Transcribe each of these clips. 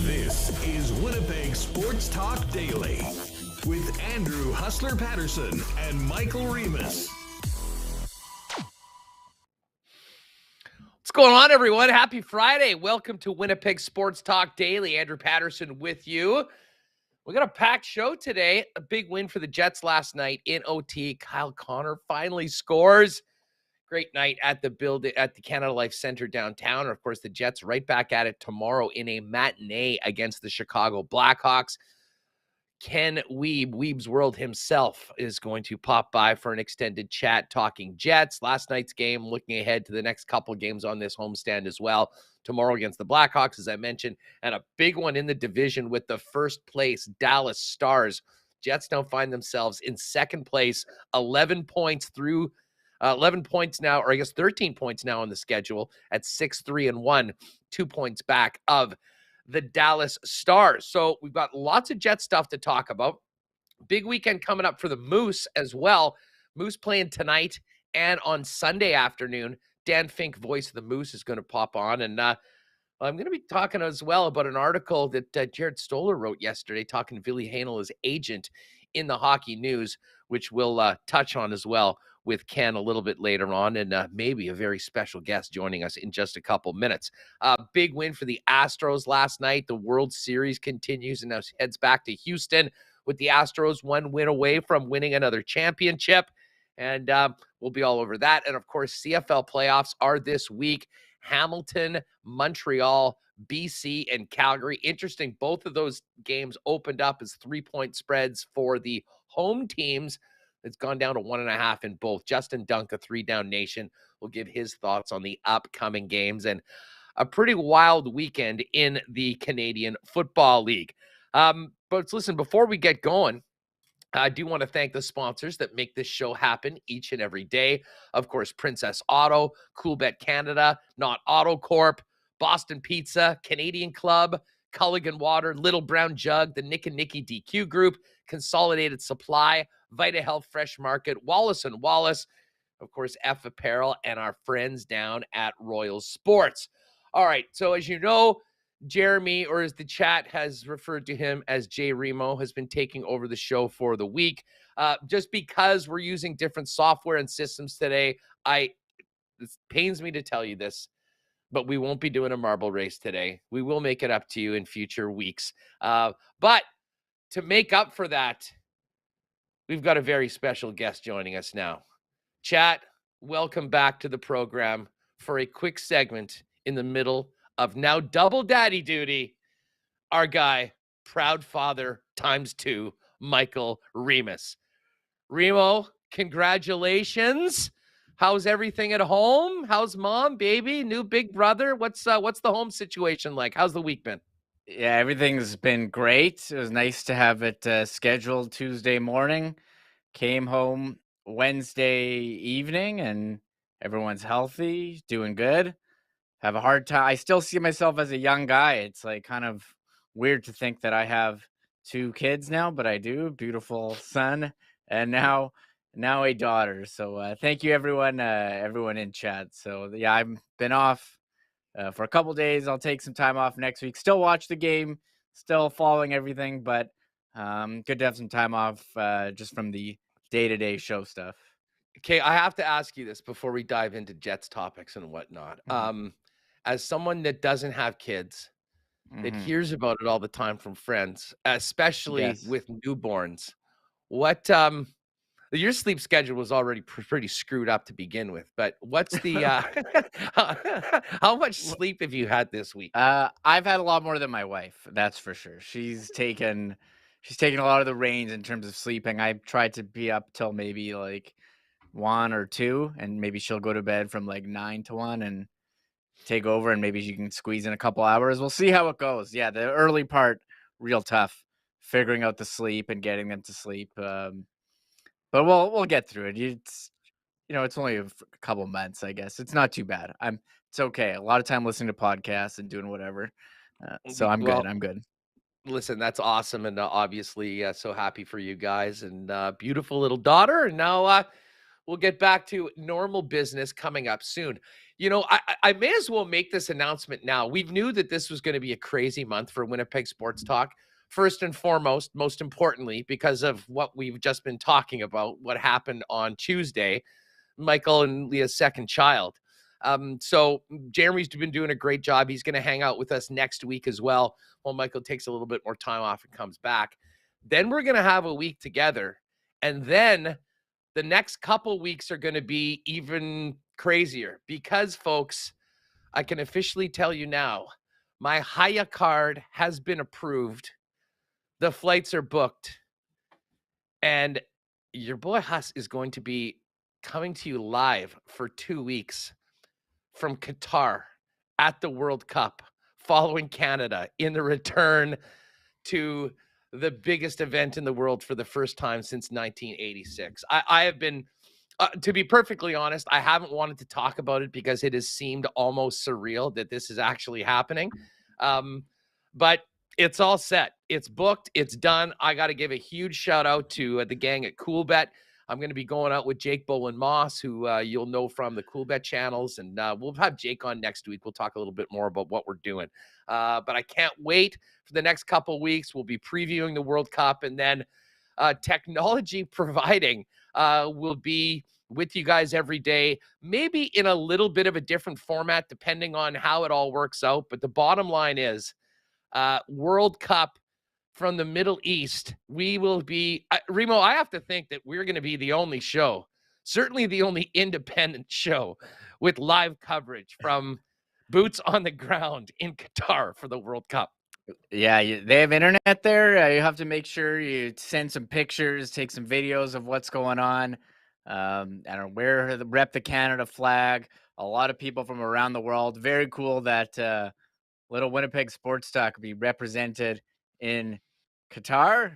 This is Winnipeg Sports Talk Daily with Andrew Hustler Paterson and Michael Remus. What's going on, everyone? Happy Friday. Welcome to Winnipeg Sports Talk Daily. Andrew Paterson with you. We got a packed show today. A big win for the Jets last night in OT. Kyle Connor finally scores. Great night at the building at the Canada Life Center downtown. And of course, the Jets right back at it tomorrow in a matinee against the Chicago Blackhawks. Ken Wiebe, Wiebe's World himself, is going to pop by for an extended chat talking Jets. Last night's game, looking ahead to the next couple games on this homestand as well. Tomorrow against the Blackhawks, as I mentioned, and a big one in the division with the first place Dallas Stars. Jets now find themselves in second place, 11 points now, or I guess 13 points now on the schedule at 6-3-1, 2 points back of the Dallas Stars. So we've got lots of Jet stuff to talk about. Big weekend coming up for the Moose as well. Moose playing tonight and on Sunday afternoon. Dan Fink, voice of the Moose, is going to pop on. And I'm going to be talking as well about an article that Jared Stoller wrote yesterday, talking to Billy Hanel, his agent in the Hockey News, which we'll touch on as well with Ken a little bit later on, and maybe a very special guest joining us in just a couple minutes. Big win for the Astros last night. The World Series continues and now heads back to Houston with the Astros 1 win away from winning another championship. And we'll be all over that. And of course, CFL playoffs are this week. Hamilton, Montreal, BC, and Calgary. Interesting, both of those games opened up as 3-point spreads for the home teams. It's gone down to 1.5 in both. Justin Dunk, a 3-down nation, will give his thoughts on the upcoming games and a pretty wild weekend in the Canadian Football League. But listen, before we get going, I do want to thank the sponsors that make this show happen each and every day. Of course, Princess Auto, Coolbet Canada, Not Auto Corp, Boston Pizza, Canadian Club, Culligan Water, Little Brown Jug, the Nick and Nicky DQ Group, Consolidated Supply, Vita Health Fresh Market, Wallace & Wallace, of course, F Apparel, and our friends down at Royal Sports. All right, so as you know, Jeremy, or as the chat has referred to him as JRemo, has been taking over the show for the week. Just because we're using different software and systems today, it pains me to tell you this, but we won't be doing a marble race today. We will make it up to you in future weeks. But to make up for that, we've got a very special guest joining us now. Chat, welcome back to the program for a quick segment in the middle of now double daddy duty. Our guy, proud father ×2, Michael Remus. Remo, congratulations. How's everything at home? How's mom, baby, new big brother? What's the home situation like? How's the week been? Yeah, everything's been great. It was nice to have it scheduled Tuesday morning. Came home Wednesday evening, and everyone's healthy, doing good. Have a hard time. I still see myself as a young guy. It's like kind of weird to think that I have 2 kids now, but I do. Beautiful son, and now a daughter. So thank you, everyone in chat. So yeah, I've been off for a couple days. I'll take some time off next week. Still watch the game, still following everything, but good to have some time off just from the day-to-day show stuff. Okay, I have to ask you this before we dive into Jets topics and whatnot. As someone that doesn't have kids, that hears about it all the time from friends, especially with newborns, what your sleep schedule was already pretty screwed up to begin with, but what's the how much sleep have you had this week? I've had a lot more than my wife, that's for sure. She's taken a lot of the reins in terms of sleeping. I tried to be up till maybe like 1 or 2, and maybe she'll go to bed from like 9 to 1 and take over, and maybe she can squeeze in a couple hours. We'll see how it goes. Yeah, the early part, real tough, figuring out the sleep and getting them to sleep. But we'll get through it. It's only a couple months, I guess. It's not too bad. It's okay. A lot of time listening to podcasts and doing whatever. So I'm good. Well, I'm good. listen, that's awesome, and obviously so happy for you guys, and beautiful little daughter. And now we'll get back to normal business coming up soon. I may as well make this announcement now. We knew that this was going to be a crazy month for Winnipeg Sports Talk. First and foremost, most importantly, because of what we've just been talking about, what happened on Tuesday, Michael and Leah's second child. So Jeremy's been doing a great job. He's going to hang out with us next week as well, while Michael takes a little bit more time off and comes back. Then we're going to have a week together. And then the next couple weeks are going to be even crazier because, folks, I can officially tell you now, my Haya card has been approved. The flights are booked. And your boy Huss is going to be coming to you live for 2 weeks from Qatar at the World Cup, following Canada in the return to the biggest event in the world for the first time since 1986. I have been, to be perfectly honest, I haven't wanted to talk about it because it has seemed almost surreal that this is actually happening. But it's all set. It's booked. It's done. I got to give a huge shout out to the gang at CoolBet. I'm going to be going out with Jake Bowen Moss, who you'll know from the CoolBet channels. And we'll have Jake on next week. We'll talk a little bit more about what we're doing. But I can't wait for the next couple of weeks. We'll be previewing the World Cup. And then technology providing will be with you guys every day, maybe in a little bit of a different format, depending on how it all works out. But the bottom line is World Cup from the Middle East. We will be, Remo, I have to think that we're going to be the only show, certainly the only independent show with live coverage from boots on the ground in Qatar for the World Cup. Yeah, they have internet there. You have to make sure you send some pictures, take some videos of what's going on. I don't know, rep the Canada flag. A lot of people from around the world. Very cool that little Winnipeg Sports Talk be represented in Qatar,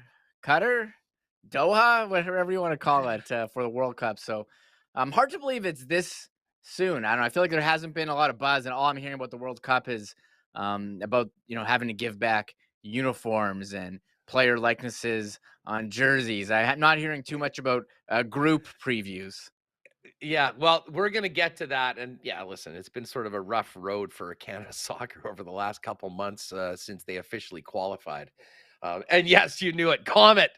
Doha, whatever you want to call it, for the World Cup. So hard to believe it's this soon. I don't know. I feel like there hasn't been a lot of buzz, and all I'm hearing about the World Cup is about having to give back uniforms and player likenesses on jerseys. I'm not hearing too much about group previews. Yeah, well, we're going to get to that. And yeah, listen, it's been sort of a rough road for Canada soccer over the last couple months since they officially qualified. And yes, you knew it. Comet.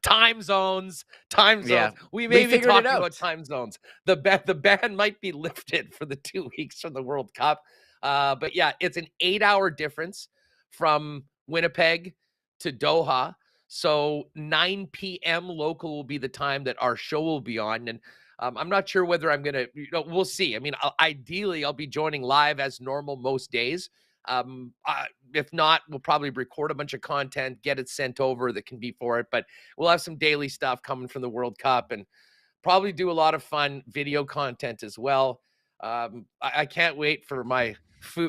Time zones. Yeah, We may be figured it talking out. about time zones. The ban might be lifted for the 2 weeks from the World Cup. But yeah, it's an 8-hour difference from Winnipeg to Doha. So 9 p.m. local will be the time that our show will be on. And I'm not sure whether I'm going to, we'll see. I mean, ideally, I'll be joining live as normal most days. If not, we'll probably record a bunch of content, get it sent over that can be for it. But we'll have some daily stuff coming from the World Cup and probably do a lot of fun video content as well. I can't wait for my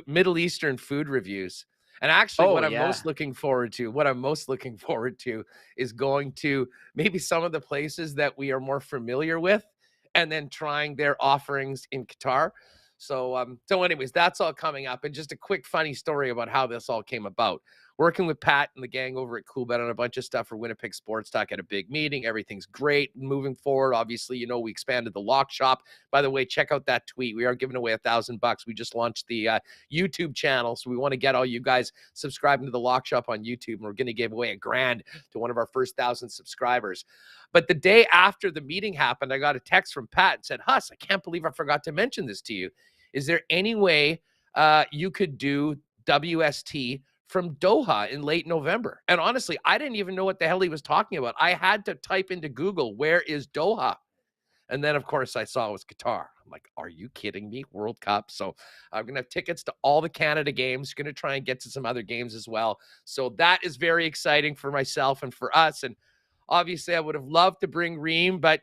Middle Eastern food reviews. And actually, what I'm most looking forward to is going to maybe some of the places that we are more familiar with and then trying their offerings in Qatar. So anyways, that's all coming up. And just a quick funny story about how this all came about. Working with Pat and the gang over at CoolBet on a bunch of stuff for Winnipeg Sports Talk at a big meeting. Everything's great moving forward. Obviously, we expanded the lock shop. By the way, check out that tweet. We are giving away $1,000. We just launched the YouTube channel. So we want to get all you guys subscribing to the lock shop on YouTube. And we're going to give away $1,000 to one of our first 1,000 subscribers. But the day after the meeting happened, I got a text from Pat and said, Huss, I can't believe I forgot to mention this to you. Is there any way you could do WST from Doha in late November? And honestly, I didn't even know what the hell he was talking about. I had to type into Google, where is Doha? And then, of course, I saw it was Qatar. I'm like, are you kidding me? World Cup. So I'm going to have tickets to all the Canada games. Going to try and get to some other games as well. So that is very exciting for myself and for us. And Obviously, I would have loved to bring Reem, but,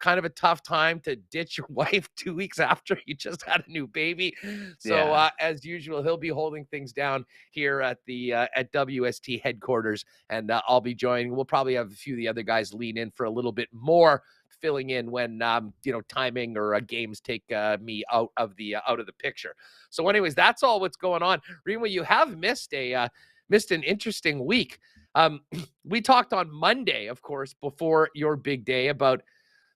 kind of a tough time to ditch your wife 2 weeks after you just had a new baby. So, Yeah. as usual, he'll be holding things down here at the at WST headquarters, and I'll be joining. We'll probably have a few of the other guys lean in for a little bit more, filling in when timing or games take me out of the picture. So, anyways, that's all what's going on. Remo, you have missed an interesting week. We talked on Monday, of course, before your big day about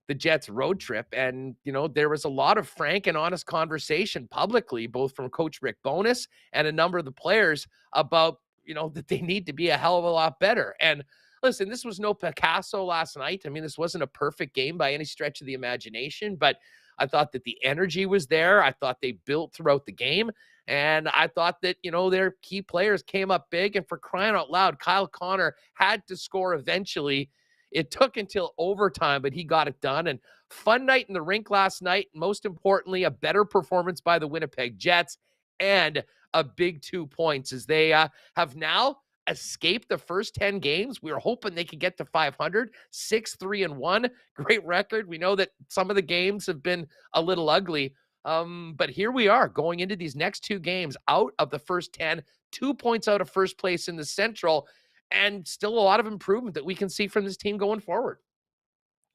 the Jets road trip. And, there was a lot of frank and honest conversation publicly, both from Coach Rick Bowness and a number of the players about, that they need to be a hell of a lot better. And listen, this was no Picasso last night. I mean, this wasn't a perfect game by any stretch of the imagination, but I thought that the energy was there. I thought they built throughout the game. And I thought that, their key players came up big. And for crying out loud, Kyle Connor had to score eventually. It took until overtime, but he got it done. And fun night in the rink last night. Most importantly, a better performance by the Winnipeg Jets and a big 2 points as they have now escaped the first 10 games. We were hoping they could get to 500, 6-3-1. Great record. We know that some of the games have been a little ugly. But here we are going into these next 2 games out of the first 10, 2 points out of first place in the Central, and still a lot of improvement that we can see from this team going forward.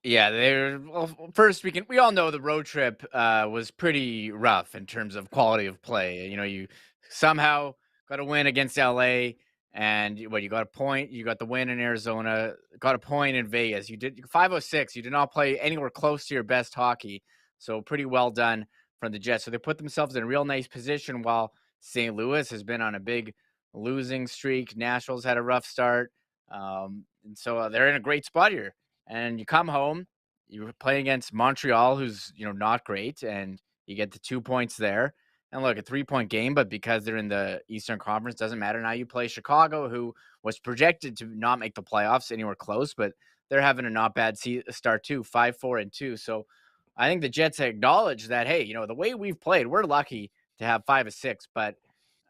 Yeah, first we all know the road trip was pretty rough in terms of quality of play. You somehow got a win against LA, and you got a point. You got the win in Arizona, got a point in Vegas. You did 506. You did not play anywhere close to your best hockey, so pretty well done from the Jets. So they put themselves in a real nice position while St. Louis has been on a big losing streak. Nashville's had a rough start, and so they're in a great spot here. And you come home, you play against Montreal, who's, not great, and you get the 2 points there. And look, a 3-point game, but because they're in the Eastern Conference, doesn't matter. Now you play Chicago, who was projected to not make the playoffs anywhere close, but they're having a not bad start too, 5-4-2. So I think the Jets acknowledge that, hey, the way we've played, we're lucky to have 5 or 6, but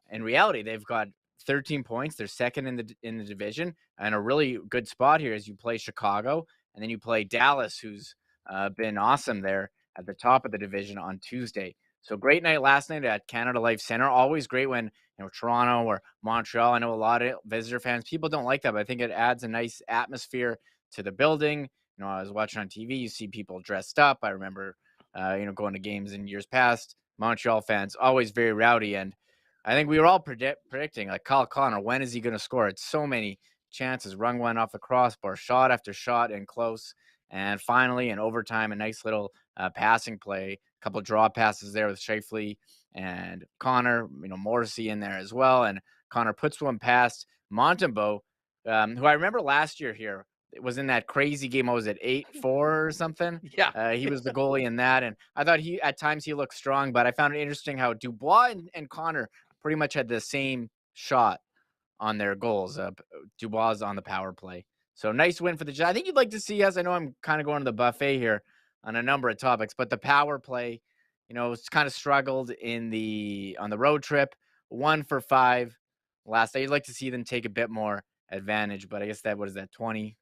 in reality, they've got 13 points. They're second in the division, and a really good spot here as you play Chicago. And then you play Dallas, who's been awesome there at the top of the division on Tuesday. So great night last night at Canada Life Center. Always great when, Toronto or Montreal. I know a lot of visitor fans, people don't like that, but I think it adds a nice atmosphere to the building. I was watching on TV, you see people dressed up. I remember, going to games in years past. Montreal fans, always very rowdy. And I think we were all predicting, like, Kyle Connor, when is he going to score? It's so many chances, rung one off the crossbar, shot after shot in close, and finally in overtime, a nice little passing play, a couple draw passes there with Shifley and Connor, Morrissey in there as well, and Connor puts one past Montembeault, who I remember last year here. It was in that crazy game. What was it, 8-4 or something? Yeah. He was the goalie in that, and I thought at times he looked strong, but I found it interesting how Dubois and Connor pretty much had the same shot on their goals. Dubois on the power play. So nice win for the Jets. I think you'd like to see us. I know I'm kind of going to the buffet here on a number of topics, but the power play, it's kind of struggled on the road trip. 1 for 5 last night. You'd like to see them take a bit more advantage, but I guess that, what is that, 20%,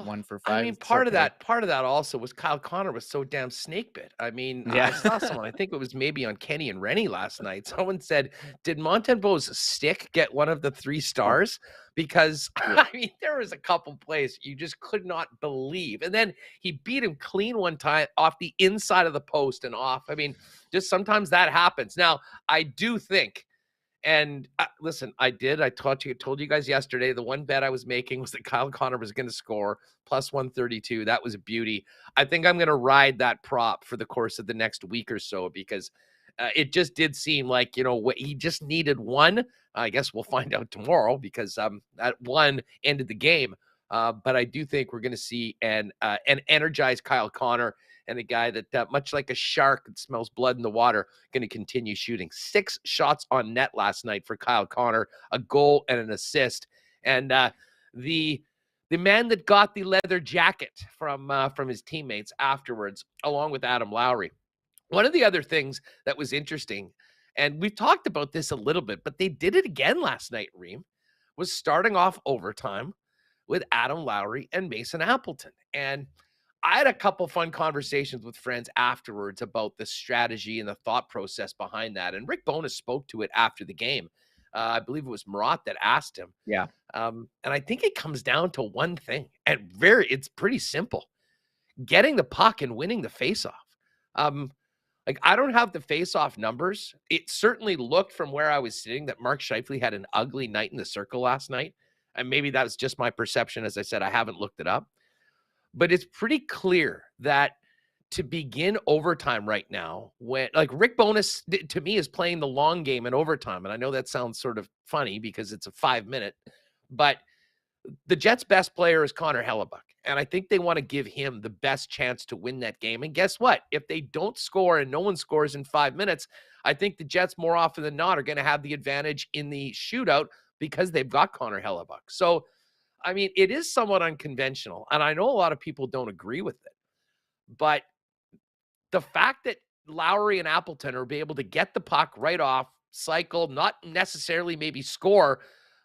1 for 5. I mean, part of that also was Kyle Connor was so damn snake bit. I mean, Yeah. I saw someone, I think it was maybe on Kenny and Rennie last night. Someone said, did Montembeault's stick get one of the 3 stars? Because I mean, there was a couple plays you just could not believe. And then he beat him clean one time off the inside of the post and off. I mean, just sometimes that happens. Now, I do think, and listen, I told you guys yesterday, the one bet I was making was that Kyle Connor was going to score plus 132. That was a beauty. I think I'm going to ride that prop for the course of the next week or so, because it just did seem like, he just needed one. I guess we'll find out tomorrow, because that one ended the game. But I do think we're going to see an energized Kyle Connor, and a guy that, much like a shark that smells blood in the water, going to continue shooting. 6 shots on net last night for Kyle Connor, a goal and an assist. And the man that got the leather jacket from his teammates afterwards, along with Adam Lowry. One of the other things that was interesting, and we've talked about this a little bit, but they did it again last night, Reem, was starting off overtime with Adam Lowry and Mason Appleton. And I had a couple fun conversations with friends afterwards about the strategy and the thought process behind that. And Rick Bowness spoke to it after the game. I believe it was Murat that asked him. Yeah. And I think it comes down to one thing, and it's pretty simple: getting the puck and winning the faceoff. Like, I don't have the face-off numbers. It certainly looked from where I was sitting that Mark Scheifele had an ugly night in the circle last night. And maybe that's just my perception. As I said, I haven't looked it up. But it's pretty clear that to begin overtime right now, when like Rick Bowness, to me, is playing the long game in overtime. And I know that sounds sort of funny because it's a 5-minute, but the Jets' best player is Connor Hellebuck. And I think they want to give him the best chance to win that game. And guess what? If they don't score and no one scores in 5 minutes, I think the Jets more often than not are going to have the advantage in the shootout because they've got Connor Hellebuck. So, I mean, it is somewhat unconventional. And I know a lot of people don't agree with it. But the fact that Lowry and Appleton are able to get the puck right off, cycle, not necessarily maybe score,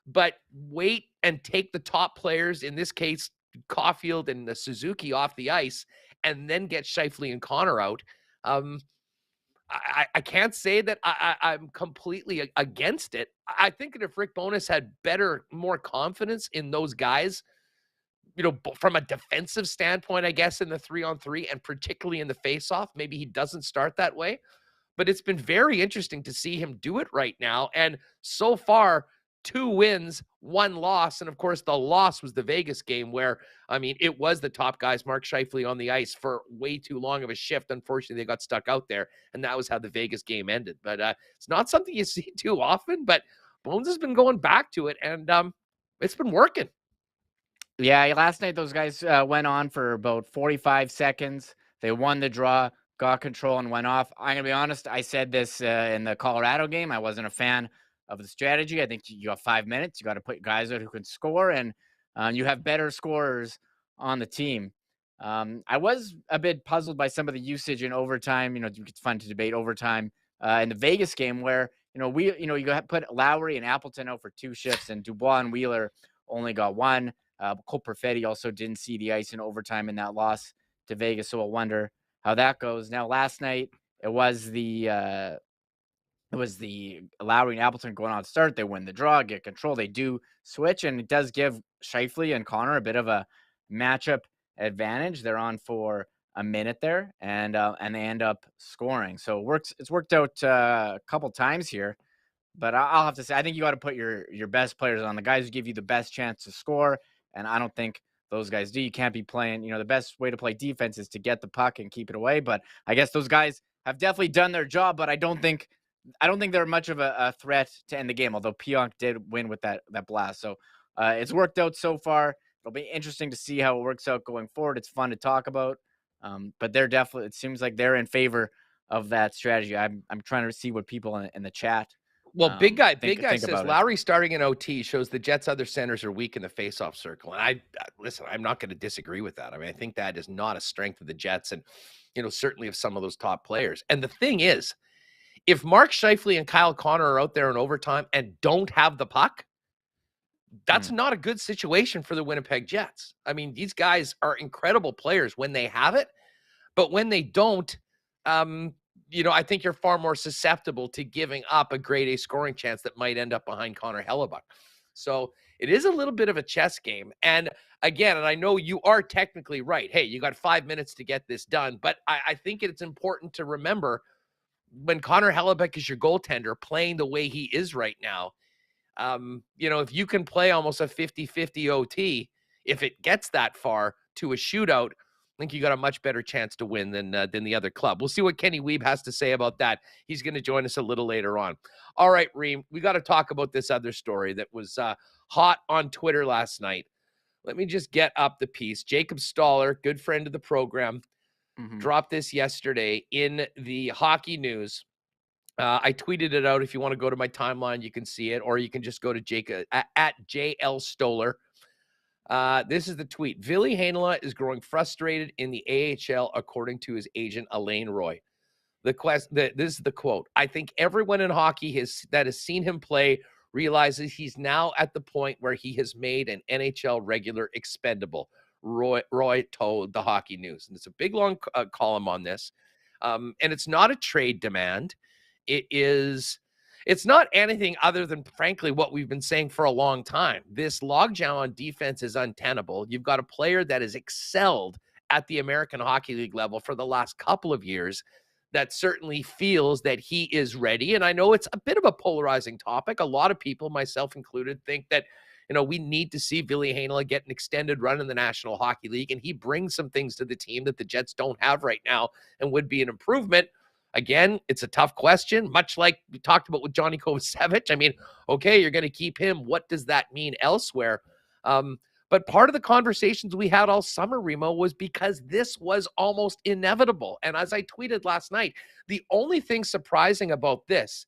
but wait and take the top players, in this case, Caulfield and the Suzuki, off the ice, and then get Scheifele and Connor out. I can't say that I'm completely against it. I think that if Rick Bowness had more confidence in those guys, from a defensive standpoint, I guess, in the 3-on-3 and particularly in the faceoff, maybe he doesn't start that way. But it's been very interesting to see him do it right now. And so far, 2 wins, 1 loss. And of course, the loss was the Vegas game where, I mean, it was the top guys, Mark Scheifele, on the ice for way too long of a shift. Unfortunately, they got stuck out there. And that was how the Vegas game ended. But it's not something you see too often. But Bones has been going back to it. And it's been working. Yeah, last night those guys went on for about 45 seconds. They won the draw, got control, and went off. I'm going to be honest, I said this in the Colorado game. I wasn't a fan of the strategy. I think you have 5 minutes. You got to put guys out who can score, and you have better scorers on the team. I was a bit puzzled by some of the usage in overtime. It's fun to debate overtime in the Vegas game where, you put Lowry and Appleton out for 2 shifts, and Dubois and Wheeler only got 1. Cole Perfetti also didn't see the ice in overtime in that loss to Vegas, so I'll wonder how that goes. Now, last night it was the Lowry and Appleton going on start. They win the draw, get control. They do switch, and it does give Scheifele and Connor a bit of a matchup advantage. They're on for a minute there, and they end up scoring. So it's worked out a couple times here. But I'll have to say, I think you got to put your best players on, the guys who give you the best chance to score. And I don't think those guys do. You can't be playing, the best way to play defense is to get the puck and keep it away. But I guess those guys have definitely done their job, but I don't think they're much of a threat to end the game, although Pionk did win with that blast. So it's worked out so far. It'll be interesting to see how it works out going forward. It's fun to talk about. But it seems like they're in favor of that strategy. I'm trying to see what people in the chat. Well, Big Guy says Lowry starting in OT shows the Jets' other centers are weak in the faceoff circle. And listen, I'm not going to disagree with that. I mean, I think that is not a strength of the Jets and, certainly of some of those top players. And the thing is, if Mark Scheifele and Kyle Connor are out there in overtime and don't have the puck, that's not a good situation for the Winnipeg Jets. I mean, these guys are incredible players when they have it, but when they don't, I think you're far more susceptible to giving up a grade A scoring chance that might end up behind Connor Hellebuck. So it is a little bit of a chess game. And again, and I know you are technically right. Hey, you got 5 minutes to get this done. But I think it's important to remember when Connor Hellebuck is your goaltender playing the way he is right now, if you can play almost a 50-50 OT, if it gets that far to a shootout, I think you got a much better chance to win than the other club. We'll see what Kenny Wiebe has to say about that. He's going to join us a little later on. All right, Reem, we got to talk about this other story that was hot on Twitter last night. Let me just get up the piece. Jacob Stoller, good friend of the program, dropped this yesterday in the Hockey News. I tweeted it out. If you want to go to my timeline, you can see it, or you can just go to Jacob at JL Stoller. This is the tweet. Ville Heinola is growing frustrated in the AHL, according to his agent, Alain Roy. This is the quote. I think everyone in hockey that has seen him play realizes he's now at the point where he has made an NHL regular expendable. Roy told the Hockey News, and it's a big, long column on this. And it's not a trade demand. It's not anything other than, frankly, what we've been saying for a long time. This logjam on defense is untenable. You've got a player that has excelled at the American Hockey League level for the last couple of years that certainly feels that he is ready. And I know it's a bit of a polarizing topic. A lot of people, myself included, think that, we need to see Ville Heinola get an extended run in the National Hockey League, and he brings some things to the team that the Jets don't have right now and would be an improvement. Again, it's a tough question, much like we talked about with Johnny Kovacevic. I mean, okay, you're going to keep him. What does that mean elsewhere? But part of the conversations we had all summer, Remo, was because this was almost inevitable. And as I tweeted last night, the only thing surprising about this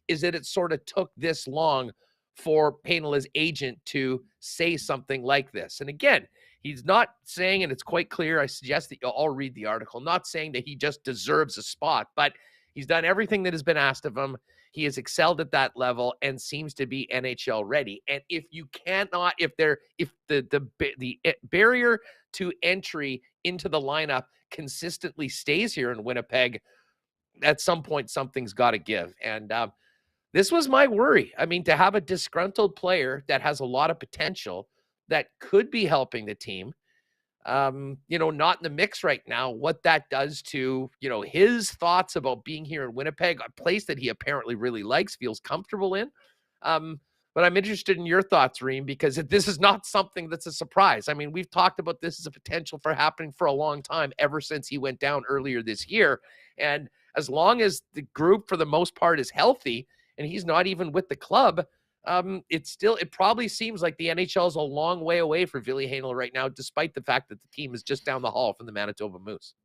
is that it sort of took this long for Heinola's agent to say something like this. And again, he's not saying, and it's quite clear, I suggest that you all read the article, not saying that he just deserves a spot, but he's done everything that has been asked of him. He has excelled at that level and seems to be NHL ready. And if you cannot, if the barrier to entry into the lineup consistently stays here in Winnipeg, at some point something's got to give. And this was my worry. I mean, to have a disgruntled player that has a lot of potential that could be helping the team, not in the mix right now, what that does to, his thoughts about being here in Winnipeg, a place that he apparently really likes, feels comfortable in. But I'm interested in your thoughts, Reem, because this is not something that's a surprise. I mean, we've talked about this as a potential for happening for a long time, ever since he went down earlier this year. And as long as the group, for the most part, is healthy, and he's not even with the club, it probably seems like the NHL is a long way away for Ville Heinola right now, despite the fact that the team is just down the hall from the Manitoba Moose.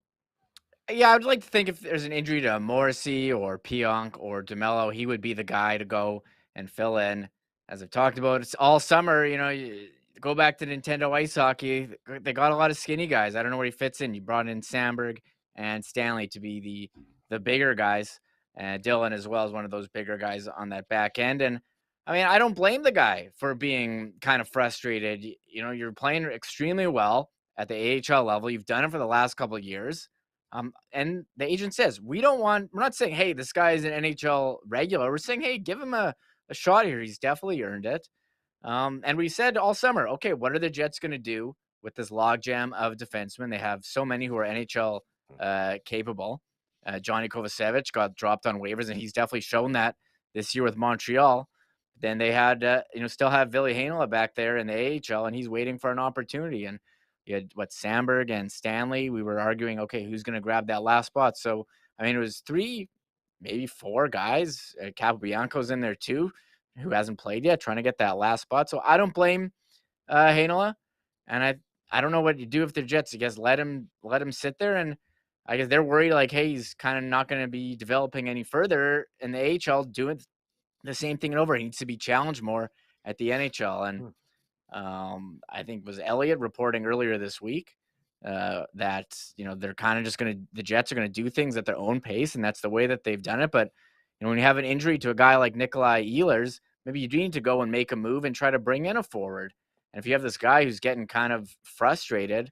Yeah, I would like to think if there's an injury to Morrissey or Pionk or DeMello, he would be the guy to go and fill in. As I've talked about, it's all summer, you go back to Nintendo Ice Hockey, they got a lot of skinny guys. I don't know where he fits in. You brought in Sandberg and Stanley to be the bigger guys. And Dylan as well is one of those bigger guys on that back end. And I mean, I don't blame the guy for being kind of frustrated. You're playing extremely well at the AHL level. You've done it for the last couple of years. And the agent says, we're not saying, hey, this guy is an NHL regular. We're saying, hey, give him a shot here. He's definitely earned it. And we said all summer, okay, what are the Jets going to do with this logjam of defensemen? They have so many who are NHL capable. Johnny Kovacevic got dropped on waivers, and he's definitely shown that this year with Montreal. Then they had, still have Ville Heinola back there in the AHL, and he's waiting for an opportunity. And you had Sandberg and Stanley. We were arguing, okay, who's going to grab that last spot? So, I mean, it was 3, maybe 4 guys. Capobianco's in there too, who hasn't played yet, trying to get that last spot. So I don't blame Heinola, and I don't know what you do if the Jets. I guess let him sit there, and I guess they're worried like, hey, he's kind of not going to be developing any further in the AHL, doing the same thing over. He needs to be challenged more at the NHL. And I think was Elliott reporting earlier this week that, they're kind of just the Jets are going to do things at their own pace, and that's the way that they've done it. But, when you have an injury to a guy like Nikolai Ehlers, maybe you do need to go and make a move and try to bring in a forward. And if you have this guy who's getting kind of frustrated,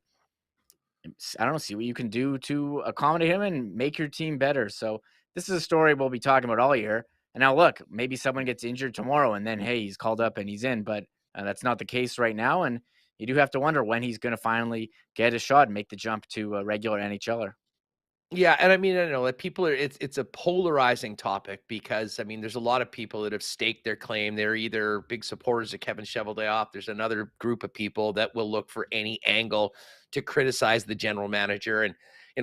I don't know, see what you can do to accommodate him and make your team better. So this is a story we'll be talking about all year. And now look, maybe someone gets injured tomorrow and then, hey, he's called up and he's in, but that's not the case right now. And you do have to wonder when he's going to finally get a shot and make the jump to a regular NHLer. Yeah, and I mean, I know that people are, it's a polarizing topic because, I mean, there's a lot of people that have staked their claim. They're either big supporters of Kevin Cheveldayoff. There's another group of people that will look for any angle to criticize the general manager. And,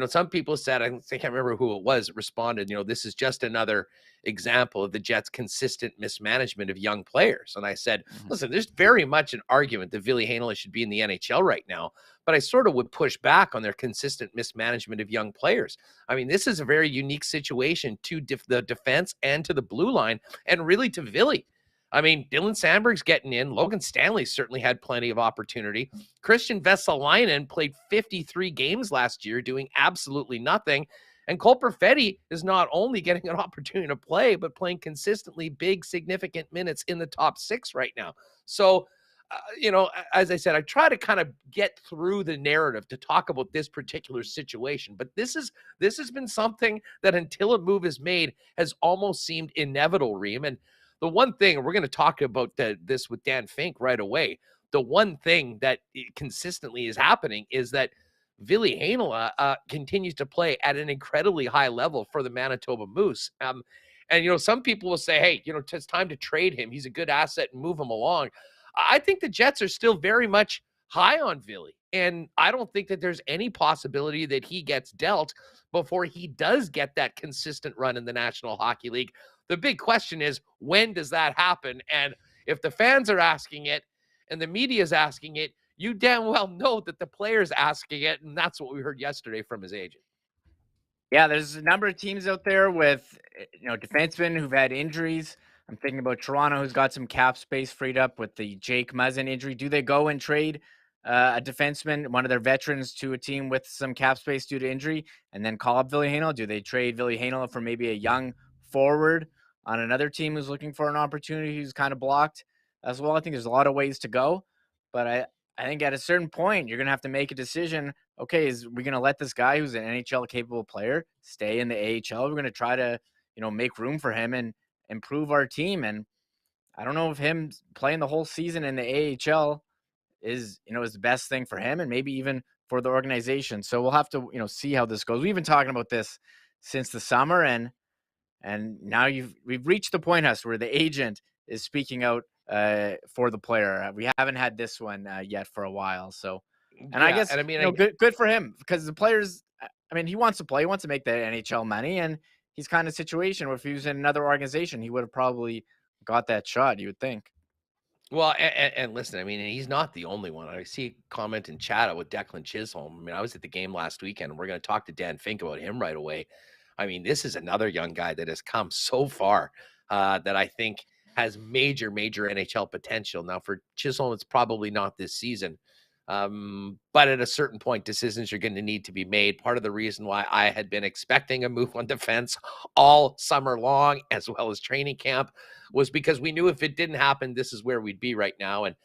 some people said, I can't remember who it was, responded, this is just another example of the Jets' consistent mismanagement of young players. And I said, listen, there's very much an argument that Ville Heinola should be in the NHL right now, but I sort of would push back on their consistent mismanagement of young players. I mean, this is a very unique situation to the defense and to the blue line, and really to Ville. I mean, Dylan Sandberg's getting in. Logan Stanley certainly had plenty of opportunity. Christian Vesalainen played 53 games last year, doing absolutely nothing. And Cole Perfetti is not only getting an opportunity to play, but playing consistently big, significant minutes in the top 6 right now. So, as I said, I try to kind of get through the narrative to talk about this particular situation. But this has been something that until a move is made has almost seemed inevitable, Reem. And the one thing, we're going to talk about this with Dan Fink right away. The one thing that consistently is happening is that Ville Heinola continues to play at an incredibly high level for the Manitoba Moose. And some people will say, hey, it's time to trade him. He's a good asset and move him along. I think the Jets are still very much high on Ville. And I don't think that there's any possibility that he gets dealt before he does get that consistent run in the National Hockey League. The big question is, when does that happen? And if the fans are asking it and the media is asking it, you damn well know that the player's asking it, and that's what we heard yesterday from his agent. Yeah, there's a number of teams out there with, defensemen who've had injuries. I'm thinking about Toronto, who's got some cap space freed up with the Jake Muzzin injury. Do they go and trade a defenseman, one of their veterans, to a team with some cap space due to injury, and then call up Ville Heinola? Do they trade Ville Heinola for maybe a young forward on another team who's looking for an opportunity who's kind of blocked as well? I think there's a lot of ways to go, but I think at a certain point, you're going to have to make a decision. Okay, is we going to let this guy who's an NHL capable player stay in the AHL? We're going to try to, make room for him and improve our team. And I don't know if him playing the whole season in the AHL is the best thing for him and maybe even for the organization. So we'll have to, see how this goes. We've been talking about this since the summer, and now we've reached the point, Huss, where the agent is speaking out for the player. We haven't had this one yet for a while. So, and yeah, I guess, good for him, because the players, he wants to play, he wants to make the NHL money, and he's kind of situation where if he was in another organization, he would have probably got that shot, you would think. Well, and listen, he's not the only one. I see a comment in chat with Declan Chisholm. I was at the game last weekend, and we're going to talk to Dan Fink about him right away. This is another young guy that has come so far that I think has major, major NHL potential. Now, for Chisholm, it's probably not this season. But at a certain point, decisions are going to need to be made. Part of the reason why I had been expecting a move on defense all summer long, as well as training camp, was because we knew if it didn't happen, this is where we'd be right now. And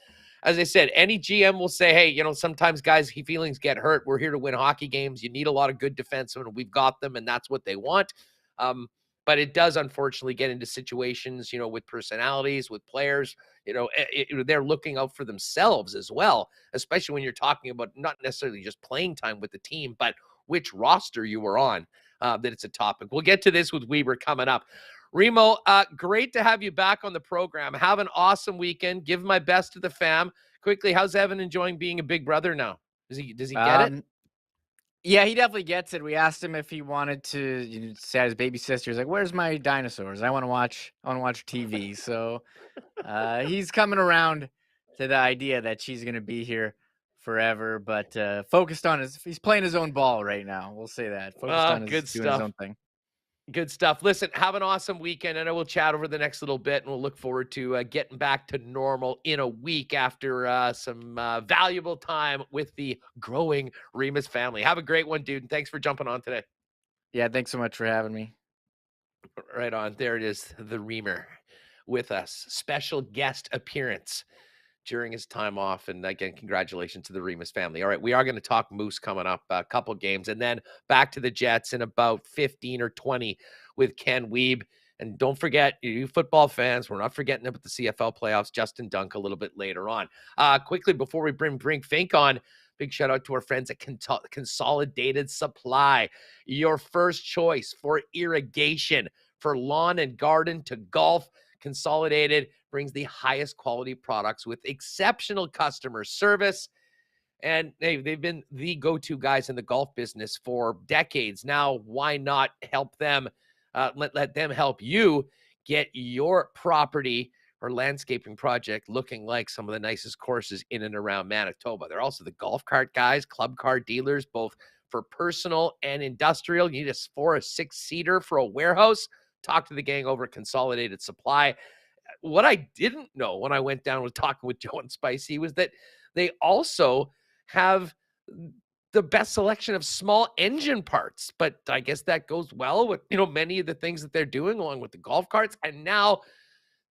as I said, any GM will say, hey, sometimes guys' feelings get hurt. We're here to win hockey games. You need a lot of good defensemen. We've got them, and that's what they want. But it does unfortunately get into situations, with personalities, with players, they're looking out for themselves as well, especially when you're talking about not necessarily just playing time with the team, but which roster you were on, that it's a topic. We'll get to this with Wiebe coming up. Remo, great to have you back on the program. Have an awesome weekend. Give my best to the fam. Quickly, how's Evan enjoying being a big brother now? Does he get it? Yeah, he definitely gets it. We asked him if he wanted to say his baby sister. He's like, "Where's my dinosaurs? I want to watch TV." So he's coming around to the idea that she's going to be here forever, but focused on he's playing his own ball right now. We'll say that. Focused on doing his own thing. Good stuff. Listen, have an awesome weekend, and I will chat over the next little bit, and we'll look forward to getting back to normal in a week after some valuable time with the growing Remus family. Have a great one, dude, and thanks for jumping on today. Yeah, thanks so much for having me. Right on. There it is, the Reamer with us. Special guest appearance during his time off. And again, congratulations to the Remus family. All right, we are going to talk Moose coming up, a couple games, and then back to the Jets in about 15 or 20 with Ken Wiebe. And don't forget, you football fans, we're not forgetting about the CFL playoffs. Justin Dunk a little bit later on. Quickly, before we bring Fink on, big shout out to our friends at Consolidated Supply, your first choice for irrigation, for lawn and garden to golf. Consolidated brings the highest quality products with exceptional customer service. And they've been the go-to guys in the golf business for decades. Now, why not help them, let them help you get your property or landscaping project looking like some of the nicest courses in and around Manitoba. They're also the golf cart guys, club car dealers, both for personal and industrial. You need a 4 or 6-seater for a warehouse. Talk to the gang over at Consolidated Supply. What I didn't know when I went down with talking with Joe and Spicy was that they also have the best selection of small engine parts. But I guess that goes well with, many of the things that they're doing along with the golf carts. And now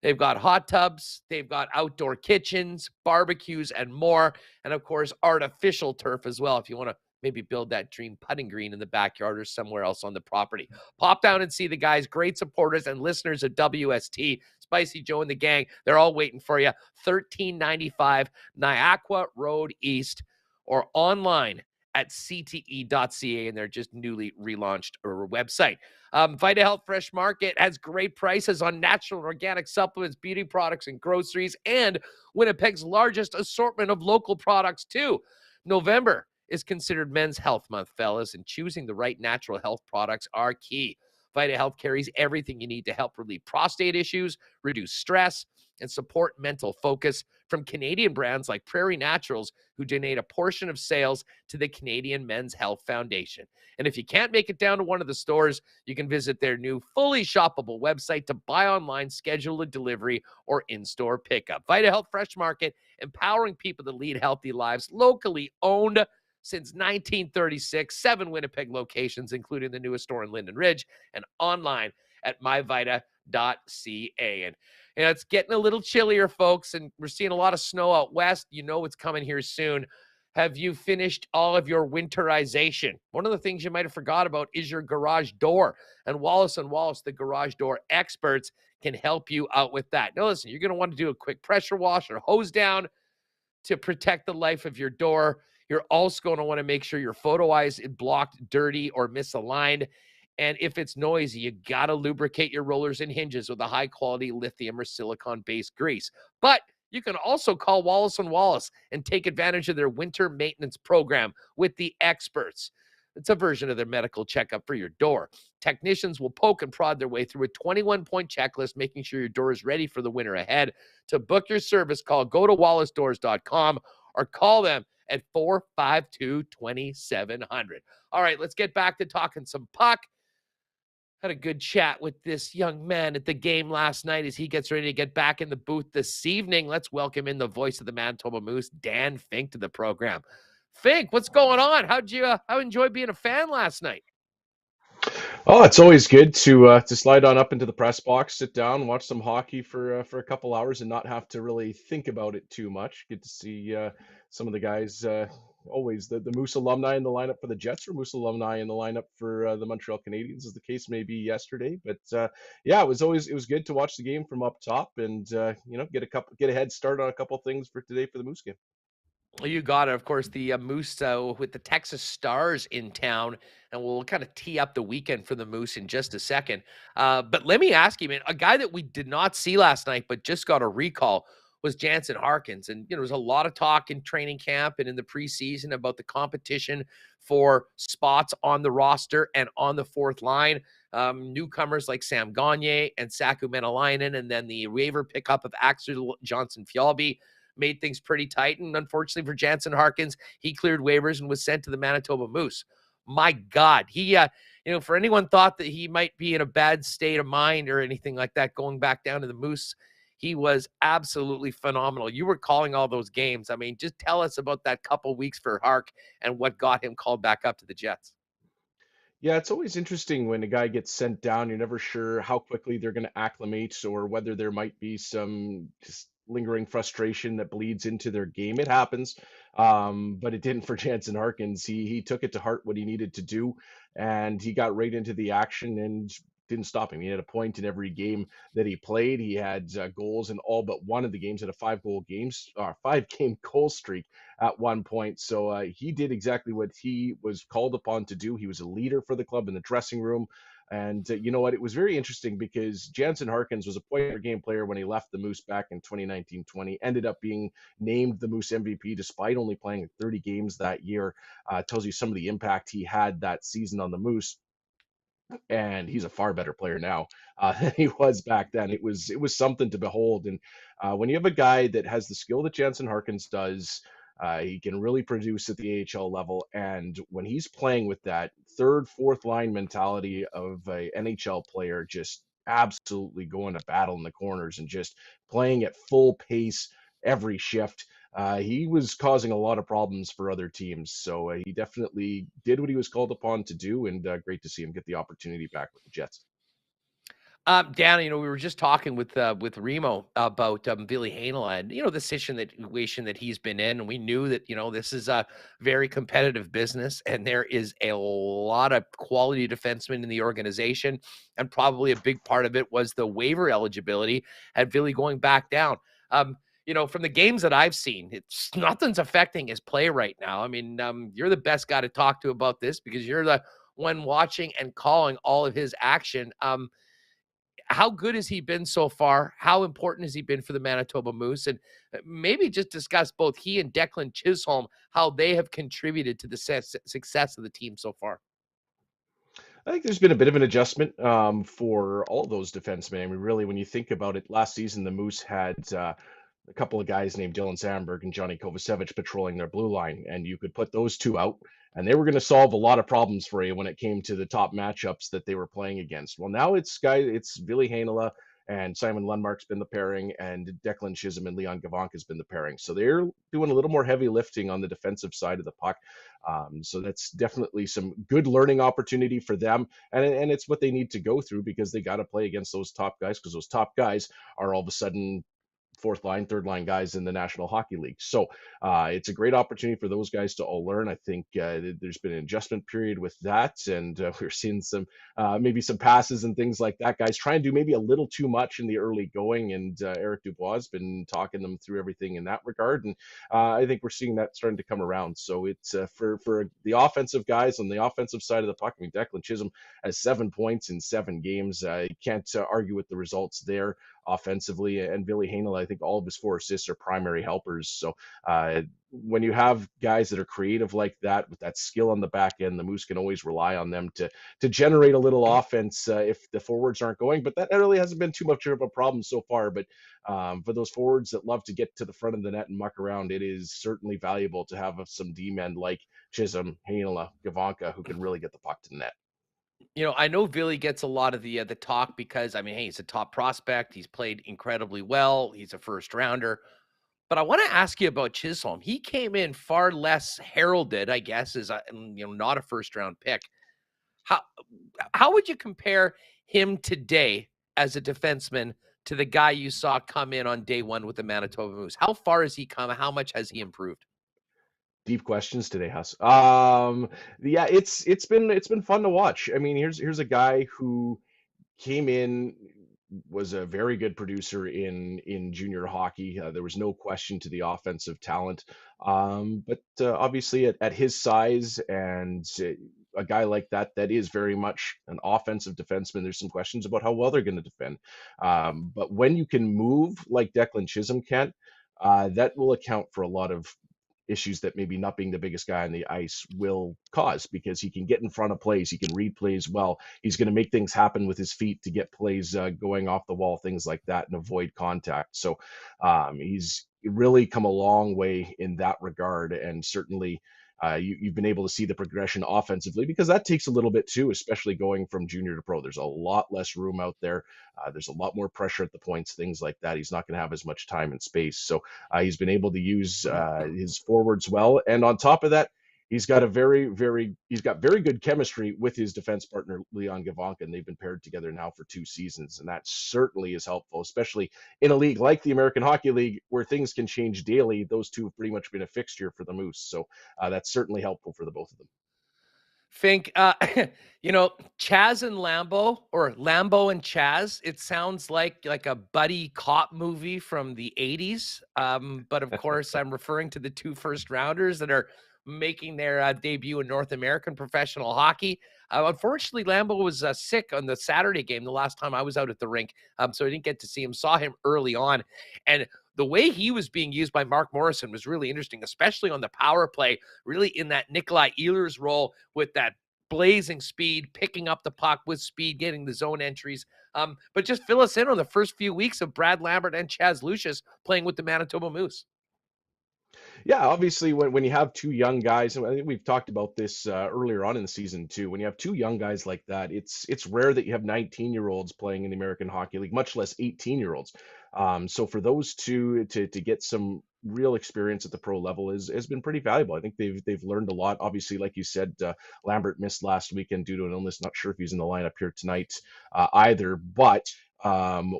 they've got hot tubs, they've got outdoor kitchens, barbecues, and more. And of course, artificial turf as well, if you want to maybe build that dream putting green in the backyard or somewhere else on the property. Pop down and see the guys, great supporters and listeners of WST. Spicy Joe and the gang, they're all waiting for you. 1395 Niagara Road East, or online at cte.ca, and they're just newly relaunched website. Vita Health Fresh Market has great prices on natural and organic supplements, beauty products, and groceries, and Winnipeg's largest assortment of local products, too. November is considered Men's Health Month, fellas, and choosing the right natural health products are key. Vita Health carries everything you need to help relieve prostate issues, reduce stress, and support mental focus from Canadian brands like Prairie Naturals, who donate a portion of sales to the Canadian Men's Health Foundation. And if you can't make it down to one of the stores, you can visit their new fully shoppable website to buy online, schedule a delivery, or in-store pickup. Vita Health Fresh Market, empowering people to lead healthy lives, locally owned since 1936, 7 Winnipeg locations, including the newest store in Linden Ridge, and online at myvita.ca. And it's getting a little chillier, folks, and we're seeing a lot of snow out west. You know it's coming here soon. Have you finished all of your winterization? One of the things you might have forgot about is your garage door. And Wallace & Wallace, the garage door experts, can help you out with that. Now, listen, you're going to want to do a quick pressure wash or hose down to protect the life of your door. You're also going to want to make sure your photo eyes is blocked, dirty, or misaligned. And if it's noisy, you got to lubricate your rollers and hinges with a high-quality lithium or silicone-based grease. But you can also call Wallace & Wallace and take advantage of their winter maintenance program with the experts. It's a version of their medical checkup for your door. Technicians will poke and prod their way through a 21-point checklist, making sure your door is ready for the winter ahead. To book your service call, go to wallacedoors.com or call them at 452-2700. All right, let's get back to talking some puck. Had a good chat with this young man at the game last night as he gets ready to get back in the booth this evening. Let's welcome in the voice of the Manitoba Moose, Dan Fink, to the program. Fink, what's going on? How'd you enjoy being a fan last night? Oh, it's always good to slide on up into the press box, sit down, watch some hockey for a couple hours, and not have to really think about it too much. Good to see some of the guys. Always the Moose alumni in the lineup for the Jets, or Moose alumni in the lineup for the Montreal Canadiens, as the case may be yesterday. But yeah, it was good to watch the game from up top, and get a head start on a couple things for today for the Moose game. Well, you got it. Of course, the Moose with the Texas Stars in town, and we'll kind of tee up the weekend for the Moose in just a second. But let me ask you, man, a guy that we did not see last night but just got a recall was Jansen Harkins. And, there was a lot of talk in training camp and in the preseason about the competition for spots on the roster and on the fourth line. Newcomers like Sam Gagner and Saku Menelainen, and then the waiver pickup of Axel Johnson-Fjallby made things pretty tight. And unfortunately for Jansen Harkins, he cleared waivers and was sent to the Manitoba Moose. My God, he, for anyone thought that he might be in a bad state of mind or anything like that, going back down to the Moose, he was absolutely phenomenal. You were calling all those games. I mean, just tell us about that couple weeks for Hark and what got him called back up to the Jets. Yeah, it's always interesting when a guy gets sent down. You're never sure how quickly they're going to acclimate, or whether there might be some just lingering frustration that bleeds into their game. It happens, but it didn't for Jansen Harkins. He took it to heart what he needed to do, and he got right into the action and didn't stop him. He had a point in every game that he played. He had goals in all but one of the games. Had a 5-game goal streak at one point. So he did exactly what he was called upon to do. He was a leader for the club in the dressing room. And you know what? It was very interesting because Jansen Harkins was a point-per-game player when he left the Moose back in 2019-20. Ended up being named the Moose MVP despite only playing 30 games that year. Tells you some of the impact he had that season on the Moose. And he's a far better player now than he was back then. It was something to behold. And when you have a guy that has the skill that Jansen Harkins does, he can really produce at the AHL level. And when he's playing with that third, fourth line mentality of a NHL player, just absolutely going to battle in the corners and just playing at full pace every shift. he was causing a lot of problems for other teams. So he definitely did what he was called upon to do, and great to see him get the opportunity back with the Jets. Dan, we were just talking with Remo about Billy Hainela and the situation that he's been in, and we knew that this is a very competitive business, and there is a lot of quality defensemen in the organization, and probably a big part of it was the waiver eligibility and Billy going back down. From the games that I've seen, it's nothing's affecting his play right now. I mean, you're the best guy to talk to about this because you're the one watching and calling all of his action. How good has he been so far? How important has he been for the Manitoba Moose? And maybe just discuss both he and Declan Chisholm, how they have contributed to the success of the team so far. I think there's been a bit of an adjustment for all those defensemen. I mean, really, when you think about it, last season the Moose had a couple of guys named Dylan Sandberg and Johnny Kovacevic patrolling their blue line, and you could put those two out, and they were going to solve a lot of problems for you when it came to the top matchups that they were playing against. Well, now it's Billy Hainela and Simon Lundmark's been the pairing, and Declan Chisholm and Leon Gavanka has been the pairing. So they're doing a little more heavy lifting on the defensive side of the puck. So that's definitely some good learning opportunity for them, and it's what they need to go through because they got to play against those top guys because those top guys are all of a sudden fourth line, third line guys in the National Hockey League. So it's a great opportunity for those guys to all learn. I think there's been an adjustment period with that, and we're seeing some maybe some passes and things like that. Guys try and do maybe a little too much in the early going, and Eric Dubois has been talking them through everything in that regard, and I think we're seeing that starting to come around. So it's for the offensive guys on the offensive side of the puck. I mean, Declan Chisholm has 7 points in 7 games. You can't argue with the results there offensively, and Billy Hainela, I think all of his 4 assists are primary helpers. So when you have guys that are creative like that with that skill on the back end, the Moose can always rely on them to generate a little offense if the forwards aren't going. But that really hasn't been too much of a problem so far. But for those forwards that love to get to the front of the net and muck around, it is certainly valuable to have some D-men like Chisholm, Hainela, Gavanka who can really get the puck to the net. I know Billy gets a lot of the talk because, I mean, hey, he's a top prospect. He's played incredibly well. He's a first rounder. But I want to ask you about Chisholm. He came in far less heralded, I guess, as not a first round pick. How would you compare him today as a defenseman to the guy you saw come in on day one with the Manitoba Moose? How far has he come? How much has he improved? Deep questions today, Huss. Yeah, it's been fun to watch. I mean, here's a guy who came in, was a very good producer in junior hockey. There was no question to the offensive talent, but obviously at his size and a guy like that is very much an offensive defenseman. There's some questions about how well they're going to defend, but when you can move like Declan Chisholm can, that will account for a lot of issues that maybe not being the biggest guy on the ice will cause, because he can get in front of plays, he can read plays well, he's going to make things happen with his feet to get plays going off the wall, things like that, and avoid contact. So he's really come a long way in that regard, and certainly you've been able to see the progression offensively, because that takes a little bit too, especially going from junior to pro. There's a lot less room out there. There's a lot more pressure at the points, things like that. He's not going to have as much time and space. So he's been able to use his forwards well. And on top of that, he's got very good chemistry with his defense partner, Leon Gavanka, and they've been paired together now for 2 seasons. And that certainly is helpful, especially in a league like the American Hockey League, where things can change daily. Those two have pretty much been a fixture for the Moose. So that's certainly helpful for the both of them. Fink, Chaz and Lambo, or Lambo and Chaz, it sounds like a buddy cop movie from the 80s. But of course, I'm referring to the 2 first rounders that are making their debut in North American professional hockey. Unfortunately, Lambo was sick on the Saturday game the last time I was out at the rink, so I didn't get to see him. Saw him early on, and the way he was being used by Mark Morrison was really interesting, especially on the power play, really in that Nikolai Ehlers role with that blazing speed, picking up the puck with speed, getting the zone entries. But just fill us in on the first few weeks of Brad Lambert and Chaz Lucius playing with the Manitoba Moose. Yeah, obviously, when you have 2 young guys, and I think we've talked about this earlier on in the season too. When you have 2 young guys like that, it's rare that you have 19-year-olds playing in the American Hockey League, much less 18-year-olds. So for those two to get some real experience at the pro level has been pretty valuable. I think they've learned a lot. Obviously, like you said, Lambert missed last weekend due to an illness. Not sure if he's in the lineup here tonight either, but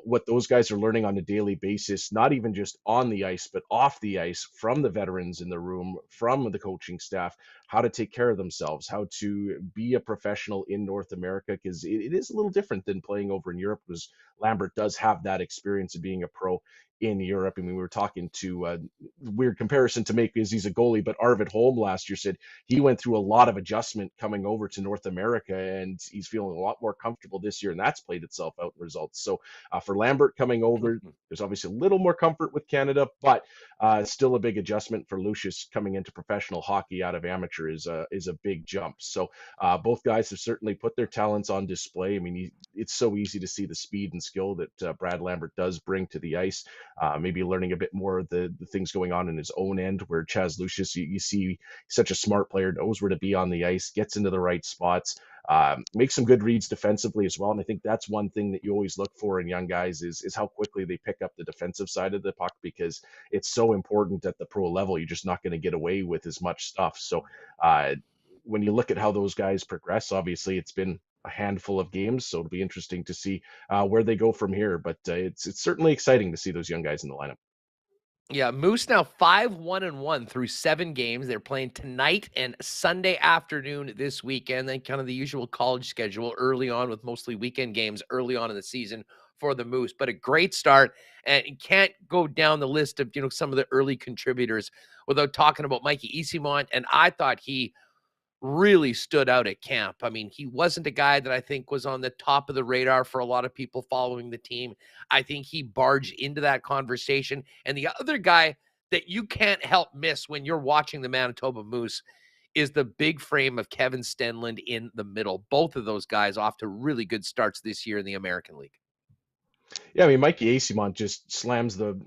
what those guys are learning on a daily basis, not even just on the ice, but off the ice, from the veterans in the room, from the coaching staff, how to take care of themselves, how to be a professional in North America, because it is a little different than playing over in Europe, because Lambert does have that experience of being a pro in Europe. I mean, we were talking to weird comparison to make because he's a goalie, but Arvid Holm last year said he went through a lot of adjustment coming over to North America, and he's feeling a lot more comfortable this year, and that's played itself out in results. So for Lambert coming over, there's obviously a little more comfort with Canada, but still a big adjustment for Lucius coming into professional hockey out of amateur is a big jump. So both guys have certainly put their talents on display. I mean, it's so easy to see the speed and skill that Brad Lambert does bring to the ice. Maybe learning a bit more of the things going on in his own end, where Chaz Lucius, you see such a smart player, knows where to be on the ice, gets into the right spots, makes some good reads defensively as well. And I think that's one thing that you always look for in young guys is how quickly they pick up the defensive side of the puck, because it's so important at the pro level. You're just not going to get away with as much stuff. So when you look at how those guys progress, obviously it's been a handful of games, so it'll be interesting to see where they go from here. But it's certainly exciting to see those young guys in the lineup. Yeah, Moose now 5-1-1 through 7 games. They're playing tonight and Sunday afternoon this weekend. Then kind of the usual college schedule early on, with mostly weekend games early on in the season for the Moose. But a great start, and you can't go down the list of some of the early contributors without talking about Mikey Eyssimont. And I thought he really stood out at camp. I mean, he wasn't a guy that I think was on the top of the radar for a lot of people following the team. I think he barged into that conversation. And the other guy that you can't help miss when you're watching the Manitoba Moose is the big frame of Kevin Stenlund in the middle. Both of those guys off to really good starts this year in the American League. Yeah, I mean, Mikey Eyssimont just slams the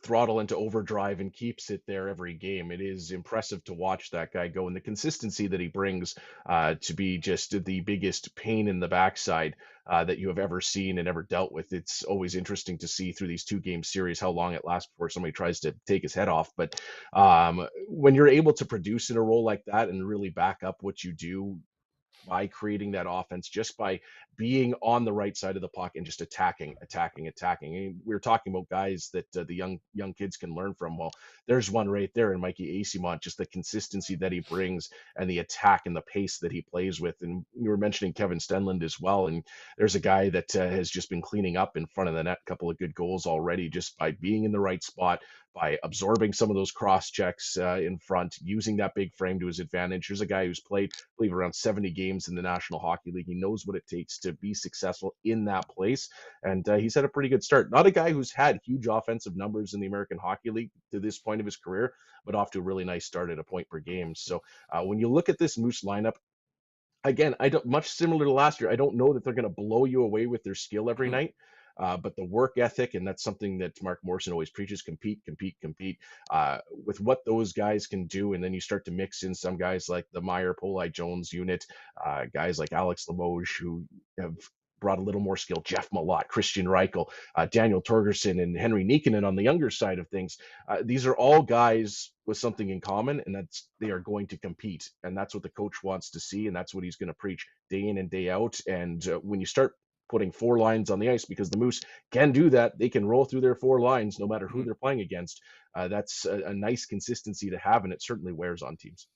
throttle into overdrive and keeps it there every game. It is impressive to watch that guy go, and the consistency that he brings to be just the biggest pain in the backside that you have ever seen and ever dealt with. It's always interesting to see through these 2-game series how long it lasts before somebody tries to take his head off. But when you're able to produce in a role like that and really back up what you do by creating that offense, just by being on the right side of the puck and just attacking. And we were talking about guys that the young kids can learn from. Well, there's one right there in Mikey Eyssimont, just the consistency that he brings and the attack and the pace that he plays with. And you were mentioning Kevin Stenlund as well. And there's a guy that has just been cleaning up in front of the net, a couple of good goals already, just by being in the right spot, by absorbing some of those cross checks in front, using that big frame to his advantage. There's a guy who's played, I believe, around 70 games in the National Hockey League. He knows what it takes to be successful in that place, and he's had a pretty good start. Not a guy who's had huge offensive numbers in the American Hockey League to this point of his career, but off to a really nice start at a point per game. So when you look at this Moose lineup, again, I don't, much similar to last year, I don't know that they're going to blow you away with their skill every night. But the work ethic, and that's something that Mark Morrison always preaches: compete. With what those guys can do, and then you start to mix in some guys like the Meyer, Poli Jones unit, guys like Alex Limoges, who have brought a little more skill, Jeff Malott, Christian Reichel, Daniel Torgerson, and Henry Niekkonen on the younger side of things. These are all guys with something in common, and that's they are going to compete. And that's what the coach wants to see, and that's what he's going to preach day in and day out. And when you start putting 4 lines on the ice, because the Moose can do that, they can roll through their 4 lines no matter who they're playing against. That's a nice consistency to have, and it certainly wears on teams.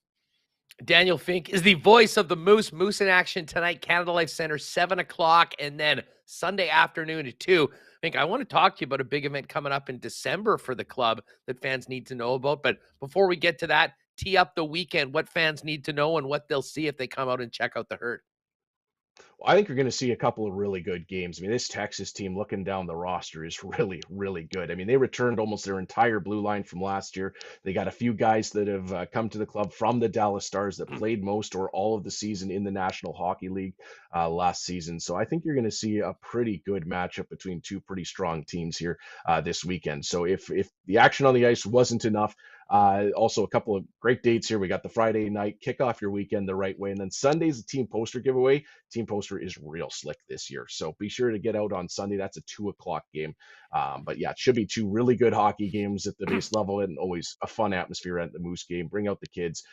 Daniel Fink is the voice of the Moose. Moose in action tonight, Canada Life Center, 7 o'clock, and then Sunday afternoon at 2. Fink, I want to talk to you about a big event coming up in December for the club that fans need to know about. But before we get to that, tee up the weekend, what fans need to know and what they'll see if they come out and check out the herd. Well, I think you're going to see a couple of really good games. I mean, this Texas team, looking down the roster, is really, really good. I mean, they returned almost their entire blue line from last year. They got a few guys that have come to the club from the Dallas Stars that played most or all of the season in the National Hockey League last season. So I think you're going to see a pretty good matchup between two pretty strong teams here this weekend. So if the action on the ice wasn't enough, Also, a couple of great dates here. We got the Friday night, kick off your weekend the right way. And then Sunday's the team poster giveaway. Team poster is real slick this year. So be sure to get out on Sunday. That's a 2 o'clock game. But yeah, it should be two really good hockey games at the base level, and always a fun atmosphere at the Moose game. Bring out the kids,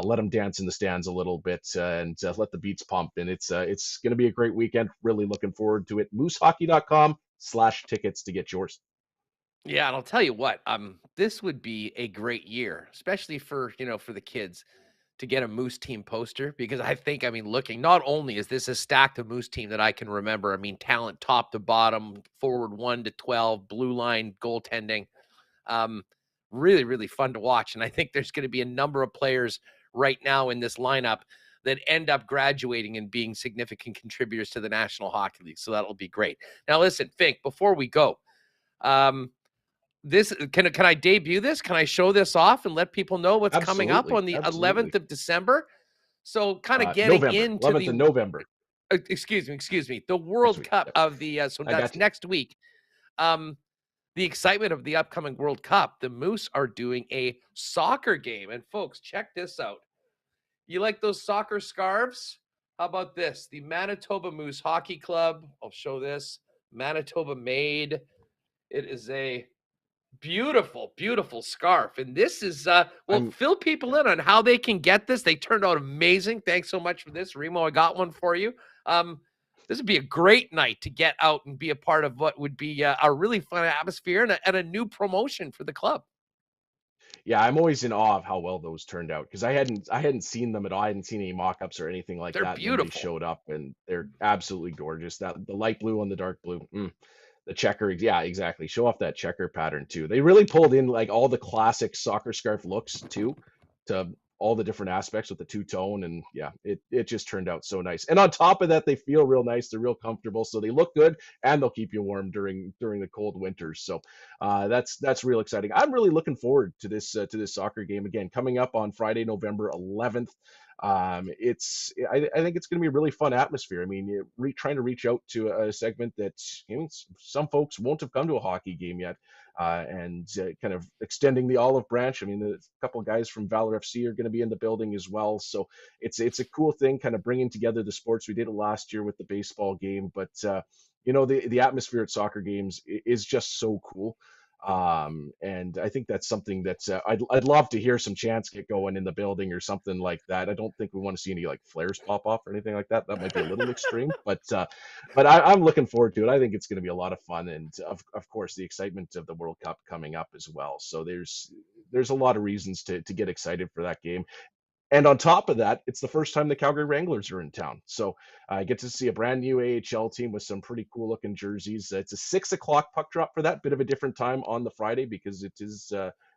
let them dance in the stands a little bit, and let the beats pump. And it's going to be a great weekend. Really looking forward to it. Moosehockey.com/tickets to get yours. Yeah, and I'll tell you what, this would be a great year, especially for, for the kids to get a Moose team poster, because I think, looking, not only is this a stacked Moose team that I can remember, talent top to bottom, forward 1 to 12, blue line goaltending, really, really fun to watch. And I think there's going to be a number of players right now in this lineup that end up graduating and being significant contributors to the National Hockey League. So that'll be great. Now, listen, Fink, before we go, this can I debut this? Can I show this off and let people know what's coming up on the 11th of December? So kind of getting November, into 11th of November. Excuse me, the World Cup of the so that's next week. The excitement of the upcoming World Cup, the Moose are doing a soccer game, and folks, check this out. You like those soccer scarves? How about this? The Manitoba Moose Hockey Club. I'll show this. Manitoba made. It is a beautiful, beautiful scarf. And this is, fill people in on how they can get this. They turned out amazing. Thanks so much for this. Remo, I got one for you. This would be a great night to get out and be a part of what would be a really fun atmosphere and a new promotion for the club. Yeah, I'm always in awe of how well those turned out, because I hadn't seen them at all. I hadn't seen any mock-ups or anything like They're that. beautiful. And they showed up, and they're absolutely gorgeous. That the light blue and the dark blue, the checker, yeah, exactly. Show off that checker pattern too. They really pulled in like all the classic soccer scarf looks too, to all the different aspects with the two-tone, and yeah, it just turned out so nice. And on top of that, they feel real nice. They're real comfortable, so they look good, and they'll keep you warm during the cold winters. So that's real exciting. I'm really looking forward to this soccer game again coming up on Friday, November 11th. I think it's going to be a really fun atmosphere. I mean, trying to reach out to a segment that some folks won't have come to a hockey game yet, and kind of extending the olive branch. I mean, a couple of guys from Valor FC are going to be in the building as well, so it's a cool thing, kind of bringing together the sports. We did it last year with the baseball game, but the atmosphere at soccer games is just so cool. And I think that's something that I'd love to hear some chants get going in the building or something like that. I don't think we want to see any like flares pop off or anything like that. That might be a little extreme, but I'm looking forward to it. I think it's going to be a lot of fun, and of course the excitement of the World Cup coming up as well. So there's a lot of reasons to get excited for that game. And on top of that, it's the first time the Calgary Wranglers are in town. So I get to see a brand new AHL team with some pretty cool looking jerseys. It's a 6 o'clock puck drop for that, bit of a different time on the Friday because it is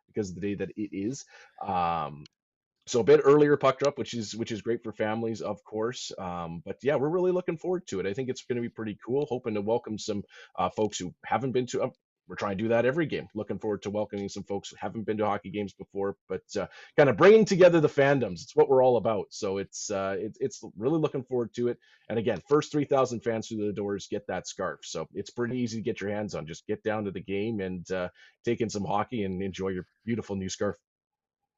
because of the day that it is. So a bit earlier puck drop, which is great for families, of course. But yeah, we're really looking forward to it. I think it's going to be pretty cool. Hoping to welcome some folks who haven't been to. We're trying to do that every game. Looking forward to welcoming some folks who haven't been to hockey games before, but kind of bringing together the fandoms. It's what we're all about. So it's really looking forward to it. And again, first 3,000 fans through the doors get that scarf. So it's pretty easy to get your hands on. Just get down to the game and take in some hockey and enjoy your beautiful new scarf.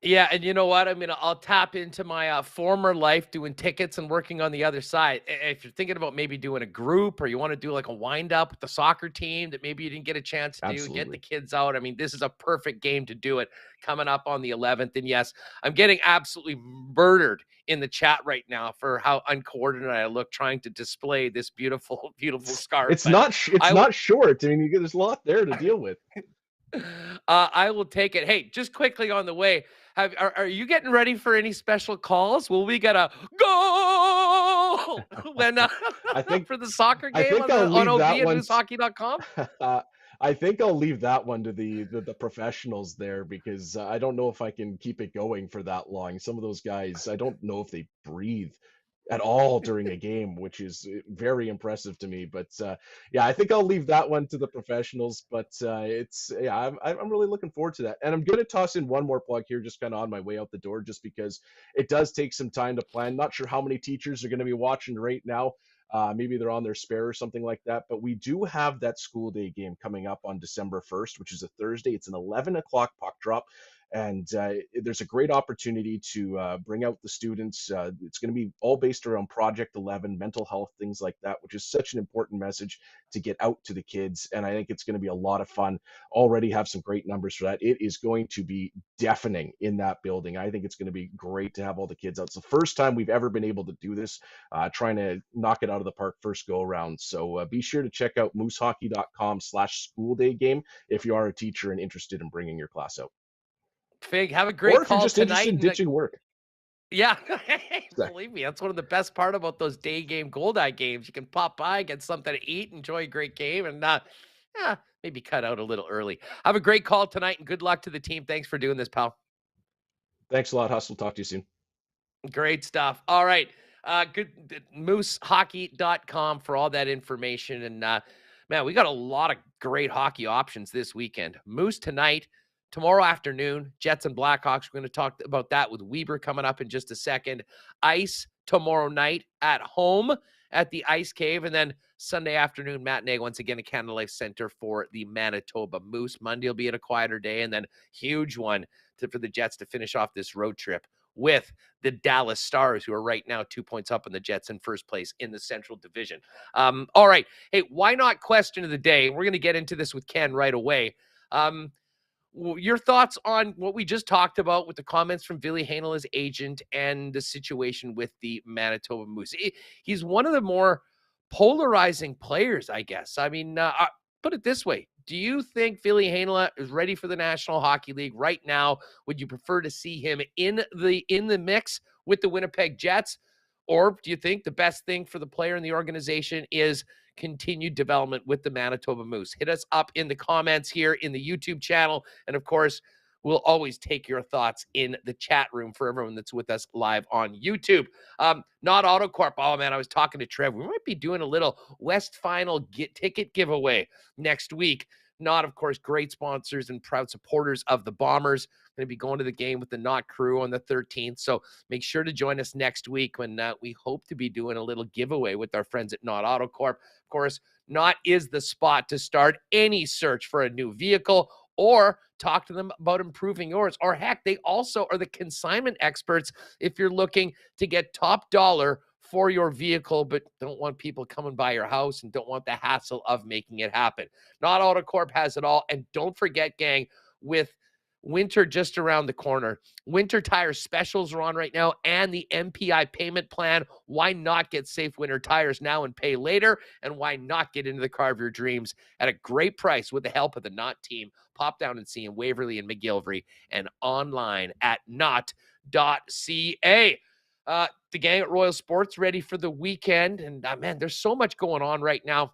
Yeah, and you know what? I'll tap into my former life doing tickets and working on the other side. If you're thinking about maybe doing a group, or you want to do like a wind up with the soccer team that maybe you didn't get a chance to do, get the kids out. This is a perfect game to do it coming up on the 11th. And yes, I'm getting absolutely murdered in the chat right now for how uncoordinated I look trying to display this beautiful, beautiful scarf. It's not short. There's a lot there to deal with. I will take it. Hey, just quickly on the way, are you getting ready for any special calls? Will we get a go when I think for the soccer game on OB and moosehockey.com? I think I'll leave that one to the professionals there, because I don't know if I can keep it going for that long. Some of those guys, I don't know if they breathe at all during a game, which is very impressive to me. But yeah, I think I'll leave that one to the professionals. But I'm really looking forward to that. And I'm going to toss in one more plug here, just kind of on my way out the door, just because it does take some time to plan. Not sure how many teachers are going to be watching right now. Maybe they're on their spare or something like that. But we do have that school day game coming up on December 1st, which is a Thursday. It's an 11 o'clock puck drop. And there's a great opportunity to bring out the students. It's going to be all based around Project 11, mental health, things like that, which is such an important message to get out to the kids. And I think it's going to be a lot of fun. Already have some great numbers for that. It is going to be deafening in that building. I think it's going to be great to have all the kids out. It's the first time we've ever been able to do this, trying to knock it out of the park first go around. So be sure to check out moosehockey.com/school-day-game if you are a teacher and interested in bringing your class out. Fink, have a Or great if you're call just interested in tonight. ditching work. Yeah, Sorry. believe me, that's one of the best part about those day game gold eye games. You can pop by, get something to eat, enjoy a great game, and maybe cut out a little early. Have a great call tonight, and good luck to the team. Thanks for doing this, pal. Thanks a lot, Hustle. Talk to you soon. Great stuff. All right. Good moosehockey.com for all that information. And man, we got a lot of great hockey options this weekend. Moose tonight, tomorrow afternoon, Jets and Blackhawks. We're going to talk about that with Wiebe coming up in just a second. Ice tomorrow night at home at the Ice Cave. And then Sunday afternoon, matinee once again at Canada Life Center for the Manitoba Moose. Monday will be a quieter day, and then huge one for the Jets to finish off this road trip with the Dallas Stars, who are right now 2 points up on the Jets in first place in the Central Division. All right. Hey, why not question of the day? We're going to get into this with Ken right away. Your thoughts on what we just talked about with the comments from Ville Heinola, agent, and the situation with the Manitoba Moose. He's one of the more polarizing players, I guess. I mean, put it this way. Do you think Ville Heinola is ready for the National Hockey League right now? Would you prefer to see him in the mix with the Winnipeg Jets? Or do you think the best thing for the player and the organization is continued development with the Manitoba Moose? Hit us up in the comments here in the YouTube channel. And of course, we'll always take your thoughts in the chat room for everyone that's with us live on YouTube. Not AutoCorp. Oh, man, I was talking to Trev. We might be doing a little West Final ticket giveaway next week. Not, of course, great sponsors and proud supporters of the Bombers. Going to be going to the game with the Knot crew on the 13th. So make sure to join us next week when we hope to be doing a little giveaway with our friends at Knot AutoCorp. Of course, Knot is the spot to start any search for a new vehicle or talk to them about improving yours. Or heck, they also are the consignment experts if you're looking to get top dollar for your vehicle, but don't want people coming by your house and don't want the hassle of making it happen. Knot AutoCorp has it all. And don't forget, gang, with winter just around the corner, winter tire specials are on right now and the MPI payment plan. Why not get safe winter tires now and pay later? And why not get into the car of your dreams at a great price with the help of the Knot team? Pop down and see in Waverly and McGillivray and online at knot.ca. The gang at Royal Sports ready for the weekend. And man, there's so much going on right now.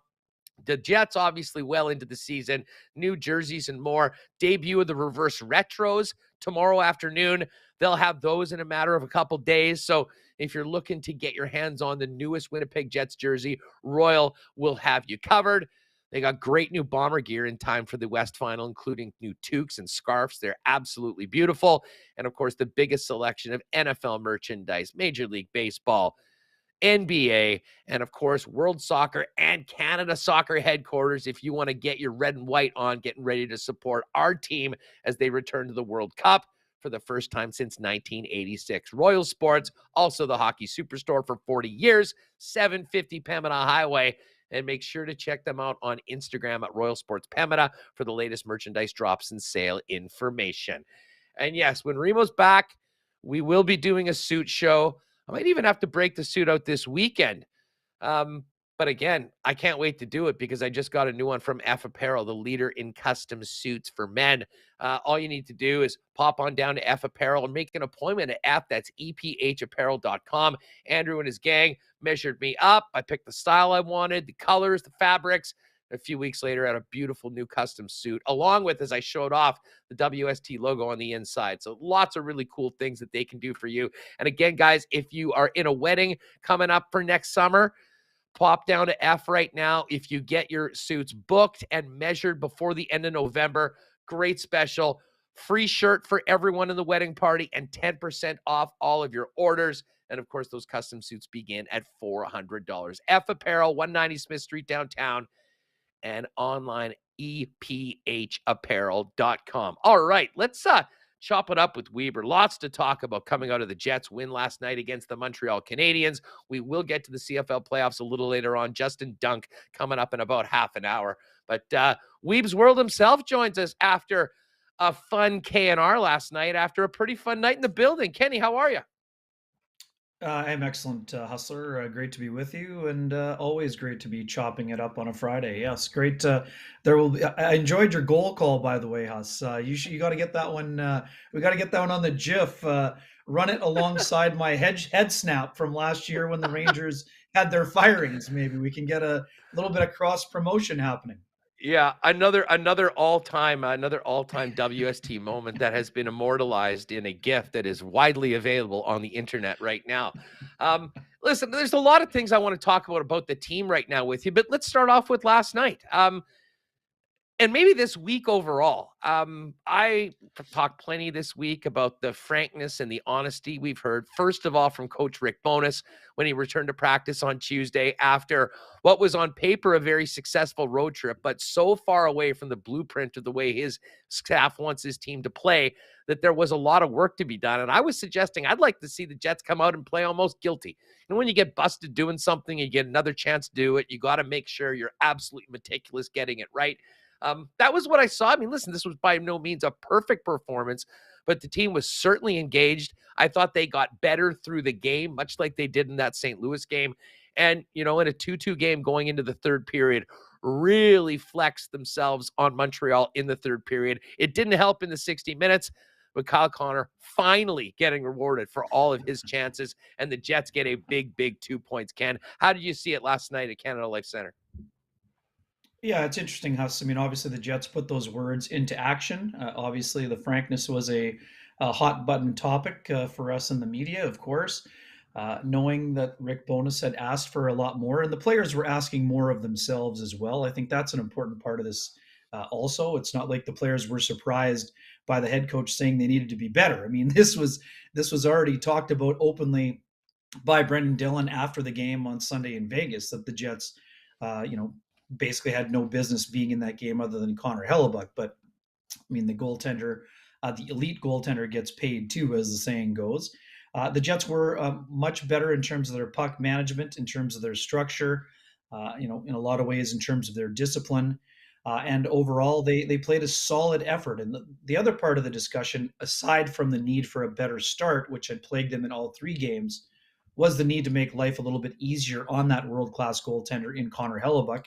The Jets obviously well into the season, new jerseys and more. Debut of the reverse retros tomorrow afternoon. They'll have those in a matter of a couple days. So if you're looking to get your hands on the newest Winnipeg Jets jersey, Royal will have you covered. They got great new Bomber gear in time for the West Final, including new toques and scarves. They're absolutely beautiful. And of course, the biggest selection of NFL merchandise, Major League Baseball, NBA, and of course, World Soccer and Canada Soccer headquarters. If you want to get your red and white on, getting ready to support our team as they return to the World Cup for the first time since 1986. Royal Sports, also the hockey superstore for 40 years, 750 Pembina Highway. And make sure to check them out on Instagram at Royal Sports Pembina for the latest merchandise drops and sale information. And yes, when Remo's back, we will be doing a suit show. I might even have to break the suit out this weekend. But again, I can't wait to do it because I just got a new one from F Apparel, the leader in custom suits for men. All you need to do is pop on down to F Apparel and make an appointment at F. That's EPHapparel.com. Andrew and his gang measured me up. I picked the style I wanted, the colors, the fabrics. A few weeks later, I had a beautiful new custom suit, along with, as I showed off, the WST logo on the inside. So lots of really cool things that they can do for you. And again, guys, if you are in a wedding coming up for next summer, pop down to F right now. If you get your suits booked and measured before the end of November, great special. Free shirt for everyone in the wedding party and 10% off all of your orders. And of course, those custom suits begin at $400. F Apparel, 190 Smith Street downtown, and online, ephapparel.com. All right, let's chop it up with Wiebe. Lots to talk about coming out of the Jets win last night against the Montreal Canadiens. We will get to the CFL playoffs a little later on. Justin Dunk coming up in about half an hour. But Wiebe's World himself joins us after a fun K&R last night, after a pretty fun night in the building. Kenny, how are you? I'm excellent, Hustler. Great to be with you, and always great to be chopping it up on a Friday. Yes, great. There will be. I enjoyed your goal call, by the way, Huss. You got to get that one. We got to get that one on the GIF. Run it alongside my head snap from last year when the Rangers had their firings. Maybe we can get a little bit of cross promotion happening. Yeah, another all-time WST moment that has been immortalized in a GIF that is widely available on the internet right now. Listen, there's a lot of things I want to talk about the team right now with you, but let's start off with last night. And maybe this week overall. I talked plenty this week about the frankness and the honesty we've heard, first of all, from Coach Rick Bowness when he returned to practice on Tuesday after what was on paper a very successful road trip, but so far away from the blueprint of the way his staff wants his team to play that there was a lot of work to be done. And I was suggesting I'd like to see the Jets come out and play almost guilty. And when you get busted doing something, you get another chance to do it. You got to make sure you're absolutely meticulous getting it right. That was what I saw. I mean, listen, this was by no means a perfect performance, but the team was certainly engaged. I thought they got better through the game, much like they did in that St. Louis game. And, in a 2-2 game going into the third period, really flexed themselves on Montreal in the third period. It didn't help in the 60 minutes, but Kyle Connor finally getting rewarded for all of his chances, and the Jets get a big, big 2 points. Ken, how did you see it last night at Canada Life Center? Yeah, it's interesting, Huss. I mean, obviously the Jets put those words into action. Obviously, the frankness was a hot button topic for us in the media, of course, knowing that Rick Bowness had asked for a lot more, and the players were asking more of themselves as well. I think that's an important part of this. Also, it's not like the players were surprised by the head coach saying they needed to be better. I mean, this was already talked about openly by Brendan Dillon after the game on Sunday in Vegas that the Jets, basically had no business being in that game other than Connor Hellebuck. But I mean, the goaltender, the elite goaltender gets paid too, as the saying goes. The Jets were much better in terms of their puck management, in terms of their structure, in a lot of ways in terms of their discipline. And overall, they played a solid effort. And the other part of the discussion, aside from the need for a better start, which had plagued them in all three games, was the need to make life a little bit easier on that world-class goaltender in Connor Hellebuck,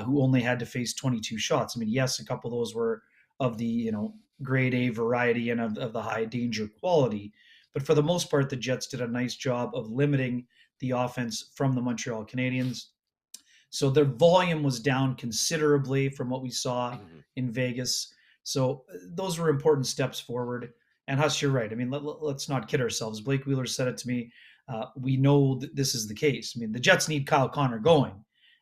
who only had to face 22 shots. I mean, yes, a couple of those were of the, grade A variety and of the high danger quality. But for the most part, the Jets did a nice job of limiting the offense from the Montreal Canadiens. So their volume was down considerably from what we saw in Vegas. So those were important steps forward. And Huss, you're right. I mean, let's not kid ourselves. Blake Wheeler said it to me. We know that this is the case. I mean, the Jets need Kyle Connor going.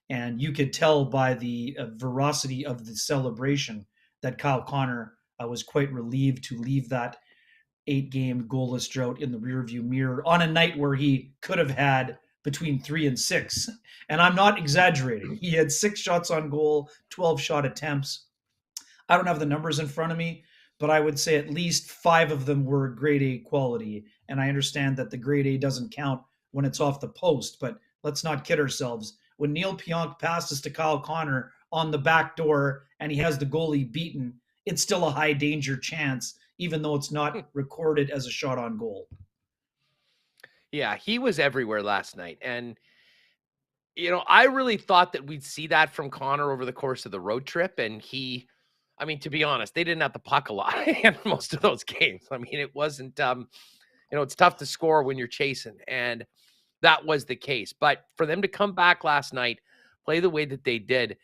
And you could tell by the veracity of the celebration that Kyle Connor was quite relieved to leave that 8-game goalless drought in the rearview mirror on a night where he could have had between 3 and 6. And I'm not exaggerating. He had 6 shots on goal, 12 shot attempts. I don't have the numbers in front of me, but I would say at least 5 of them were grade A quality. And I understand that the grade A doesn't count when it's off the post, but let's not kid ourselves. When Neil Pionk passes to Kyle Connor on the back door and he has the goalie beaten, it's still a high danger chance, even though it's not recorded as a shot on goal. Yeah, he was everywhere last night. And, I really thought that we'd see that from Connor over the course of the road trip. And to be honest, they didn't have the puck a lot in most of those games. I mean, it wasn't, it's tough to score when you're chasing. And that was the case. But for them to come back last night, play the way that they did,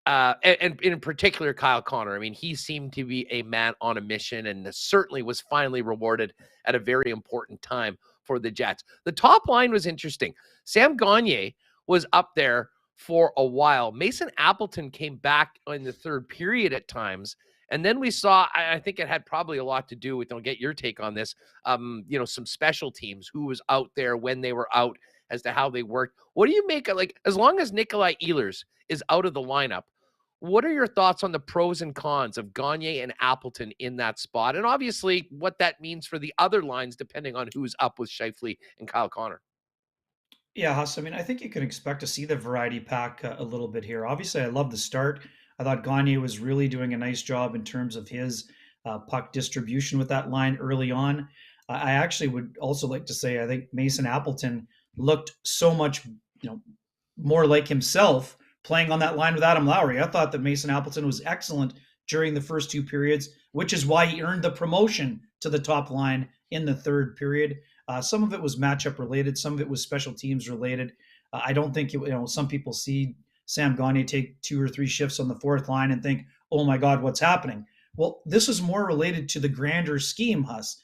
and in particular, Kyle Connor, I mean, he seemed to be a man on a mission and certainly was finally rewarded at a very important time for the Jets. The top line was interesting. Sam Gagner was up there for a while. Mason Appleton came back in the third period at times. And then we saw, I think it had probably a lot to do with, I'll get your take on this, some special teams, who was out there when they were out, as to how they worked. What do you make of, as long as Nikolai Ehlers is out of the lineup, what are your thoughts on the pros and cons of Gagne and Appleton in that spot? And obviously what that means for the other lines, depending on who's up with Scheifele and Kyle Connor. Yeah, Huss, I mean, I think you can expect to see the variety pack a little bit here. Obviously, I love the start. I thought Gagne was really doing a nice job in terms of his puck distribution with that line early on. I actually would also like to say I think Mason Appleton looked so much, more like himself playing on that line with Adam Lowry. I thought that Mason Appleton was excellent during the first two periods, which is why he earned the promotion to the top line in the third period. Some of it was matchup related, some of it was special teams related. I don't think some people see Sam Gagne take 2 or 3 shifts on the fourth line and think, "Oh my God, what's happening?" Well, this is more related to the grander scheme, Huss.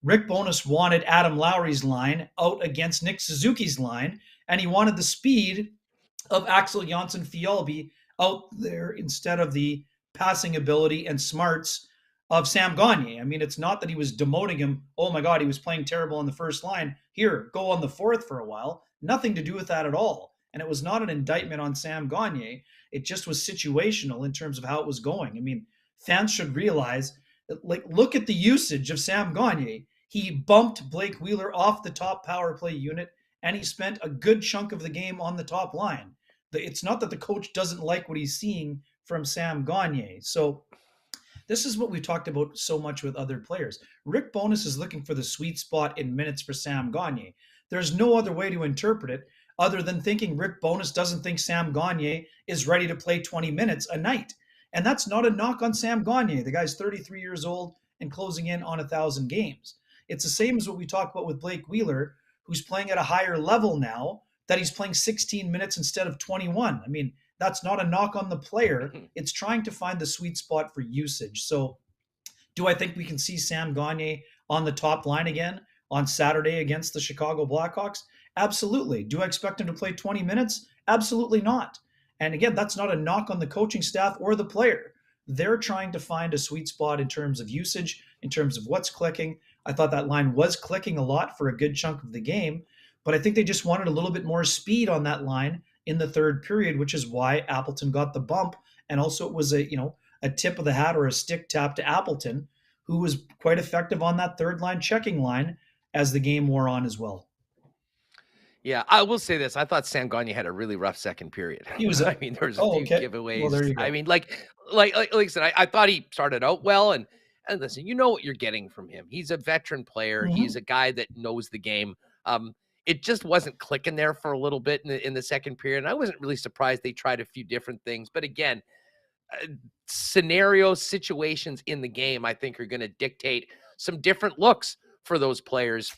Rick Bowness wanted Adam Lowry's line out against Nick Suzuki's line, and he wanted the speed of Axel Jonsson Fjällby out there instead of the passing ability and smarts of Sam Gagne. I mean, it's not that he was demoting him. Oh my God, he was playing terrible on the first line. Here, go on the fourth for a while. Nothing to do with that at all. And it was not an indictment on Sam Gagne. It just was situational in terms of how it was going. I mean, fans should realize, look at the usage of Sam Gagne. He bumped Blake Wheeler off the top power play unit, and he spent a good chunk of the game on the top line. It's not that the coach doesn't like what he's seeing from Sam Gagne. So this is what we've talked about so much with other players. Rick Bowness is looking for the sweet spot in minutes for Sam Gagne. There's no other way to interpret it other than thinking Rick Bowness doesn't think Sam Gagne is ready to play 20 minutes a night. And that's not a knock on Sam Gagne. The guy's 33 years old and closing in on 1,000 games. It's the same as what we talked about with Blake Wheeler, who's playing at a higher level now, that he's playing 16 minutes instead of 21. I mean, that's not a knock on the player. It's trying to find the sweet spot for usage. So do I think we can see Sam Gagne on the top line again on Saturday against the Chicago Blackhawks? Absolutely. Do I expect him to play 20 minutes? Absolutely not. And again, that's not a knock on the coaching staff or the player. They're trying to find a sweet spot in terms of usage, in terms of what's clicking. I thought that line was clicking a lot for a good chunk of the game, but I think they just wanted a little bit more speed on that line in the third period, which is why Appleton got the bump. And also it was a tip of the hat or a stick tap to Appleton, who was quite effective on that third line checking line as the game wore on as well. Yeah, I will say this. I thought Sam Gagne had a really rough second period. He was. I mean, there was a few giveaways. Well, there you go. I mean, like I said, I thought he started out well, and listen, you know what you're getting from him. He's a veteran player. Mm-hmm. He's a guy that knows the game. It just wasn't clicking there for a little bit in the second period. And I wasn't really surprised they tried a few different things. But again, scenarios, situations in the game, I think are going to dictate some different looks for those players.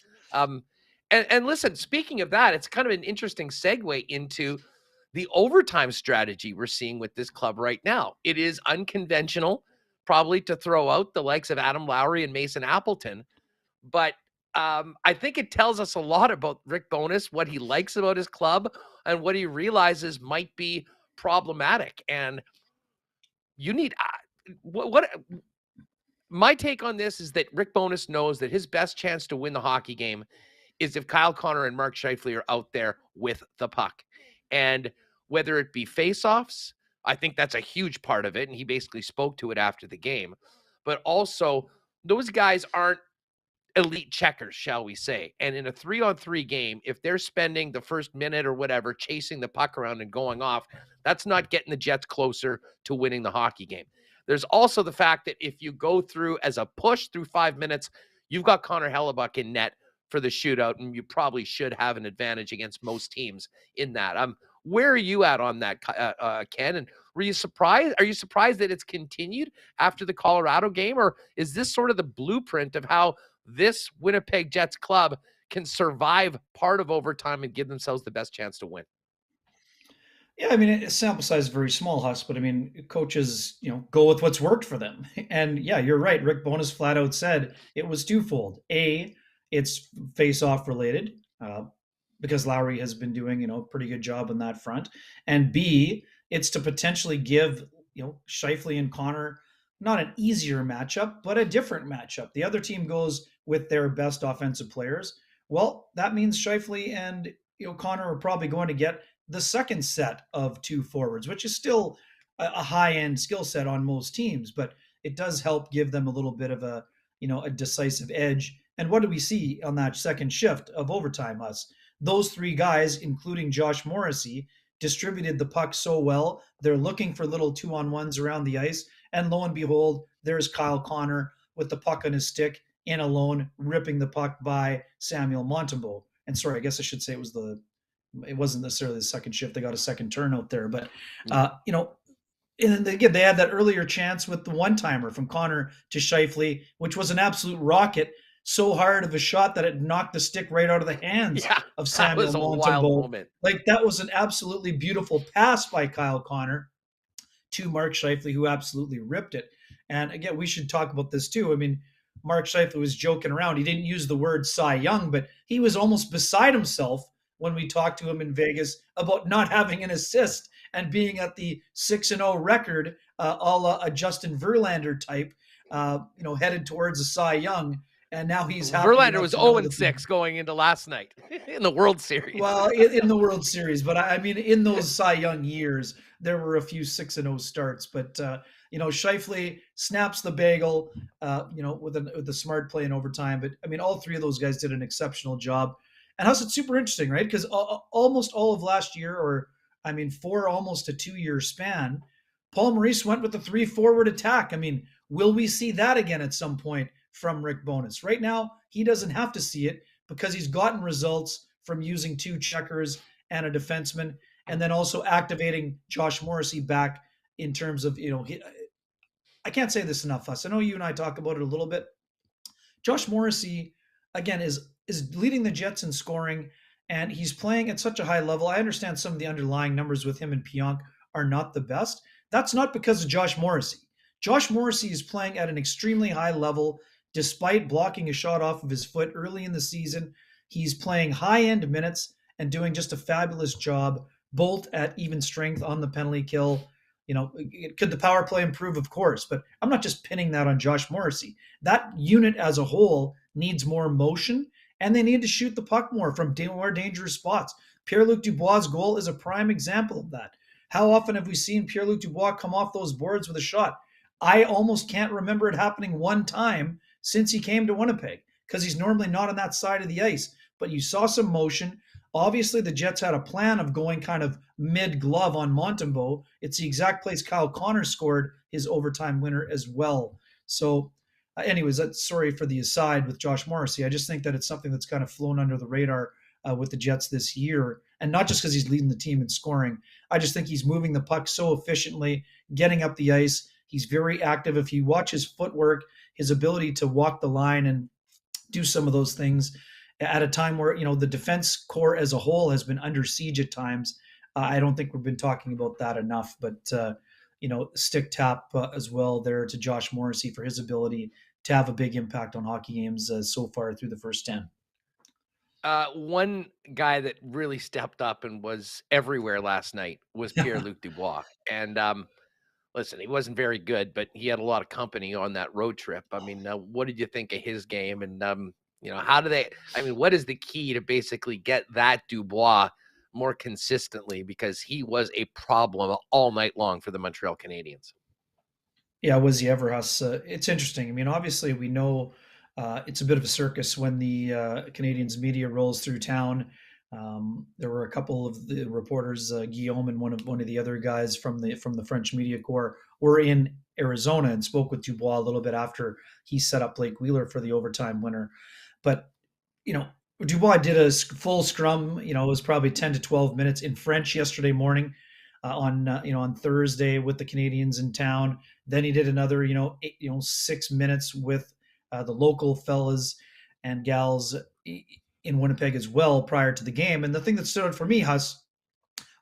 And listen, speaking of that, it's kind of an interesting segue into the overtime strategy we're seeing with this club right now. It is unconventional, probably, to throw out the likes of Adam Lowry and Mason Appleton. But I think it tells us a lot about Rick Bowness, what he likes about his club, and what he realizes might be problematic. And you need what my take on this is that Rick Bowness knows that his best chance to win the hockey game is if Kyle Connor and Mark Scheifele are out there with the puck. And whether it be faceoffs, I think that's a huge part of it. And he basically spoke to it after the game. But also, those guys aren't elite checkers, shall we say. And in a 3-on-3 game, if they're spending the first minute or whatever chasing the puck around and going off, that's not getting the Jets closer to winning the hockey game. There's also the fact that if you go through as a push through 5 minutes, you've got Connor Hellebuck in net for the shootout, and you probably should have an advantage against most teams in that. Where are you at on that, Ken? And were you surprised? Are you surprised that it's continued after the Colorado game, or is this sort of the blueprint of how this Winnipeg Jets club can survive part of overtime and give themselves the best chance to win? Yeah, I mean, sample size is very small, Huss, but I mean, coaches, go with what's worked for them. And yeah, you're right. Rick Bowness flat out said it was twofold. A, it's face-off related because Lowry has been doing, a pretty good job on that front. And B, it's to potentially give, Scheifele and Connor not an easier matchup, but a different matchup. The other team goes with their best offensive players. Well, that means Scheifele and Connor are probably going to get the second set of two forwards, which is still a high-end skill set on most teams, but it does help give them a little bit of a, a decisive edge. And what do we see on that second shift of overtime, us? Those three guys, including Josh Morrissey, distributed the puck so well. They're looking for little 2-on-1s around the ice. And lo and behold, there's Kyle Connor with the puck on his stick in alone, ripping the puck by Samuel Montembeault. And sorry, I guess I should say it wasn't necessarily the second shift. They got a second turnout there, but and again, they had that earlier chance with the one-timer from Connor to Scheifele, which was an absolute rocket, so hard of a shot that it knocked the stick right out of the hands of Samuel Montembeault. Like, that was an absolutely beautiful pass by Kyle Connor to Mark Scheifele, who absolutely ripped it. And again, we should talk about this too. I mean, Mark Scheifele was joking around. He didn't use the word Cy Young, but he was almost beside himself when we talked to him in Vegas about not having an assist and being at the 6-0 record, a la a Justin Verlander type, headed towards a Cy Young. And now he's happy. Verlander was 0-6 going into last night in the World Series. Well, in the World Series, but I mean, in those Cy Young years, there were a few 6-0 starts. But Scheifele snaps the bagel, with a smart play in overtime. But I mean, all three of those guys did an exceptional job. And how's it super interesting, right? Because almost all of last year, for almost a 2-year span, Paul Maurice went with the 3-forward attack. I mean, will we see that again at some point from Rick Bowness? Right now, he doesn't have to see it because he's gotten results from using 2 checkers and a defenseman, and then also activating Josh Morrissey back in terms of, I can't say this enough, Fuss. I know you and I talk about it a little bit. Josh Morrissey, again, is leading the Jets in scoring, and he's playing at such a high level. I understand some of the underlying numbers with him and Pionk are not the best. That's not because of Josh Morrissey. Josh Morrissey is playing at an extremely high level despite blocking a shot off of his foot early in the season. He's playing high-end minutes and doing just a fabulous job, both at even strength on the penalty kill. Could the power play improve? Of course, but I'm not just pinning that on Josh Morrissey. That unit as a whole needs more motion, and they need to shoot the puck more from more dangerous spots. Pierre-Luc Dubois' goal is a prime example of that. How often have we seen Pierre-Luc Dubois come off those boards with a shot? I almost can't remember it happening one time since he came to Winnipeg, because he's normally not on that side of the ice. But you saw some motion. Obviously, the Jets had a plan of going kind of mid-glove on Montembeault. It's the exact place Kyle Connor scored his overtime winner as well. So anyways, sorry for the aside with Josh Morrissey. I just think that it's something that's kind of flown under the radar with the Jets this year. And not just because he's leading the team in scoring. I just think he's moving the puck so efficiently, getting up the ice. He's very active. If you watch his footwork, his ability to walk the line and do some of those things at a time where, the defense core as a whole has been under siege at times. I don't think we've been talking about that enough, but, stick tap as well there to Josh Morrissey for his ability to have a big impact on hockey games so far through the first 10. One guy that really stepped up and was everywhere last night was Pierre-Luc Dubois. And listen, he wasn't very good, but he had a lot of company on that road trip. I mean, what did you think of his game? And, what is the key to basically get that Dubois more consistently? Because he was a problem all night long for the Montreal Canadiens. Yeah, was he ever, Huss? It's interesting. I mean, obviously we know it's a bit of a circus when the Canadiens media rolls through town. There were a couple of the reporters, Guillaume and one of the other guys from the French media corps, were in Arizona and spoke with Dubois a little bit after he set up Blake Wheeler for the overtime winner. But Dubois did a full scrum. It was probably 10 to 12 minutes in French yesterday morning on Thursday with the Canadiens in town. Then he did another 6 minutes with the local fellas and gals in Winnipeg as well prior to the game. And the thing that stood out for me, Huss,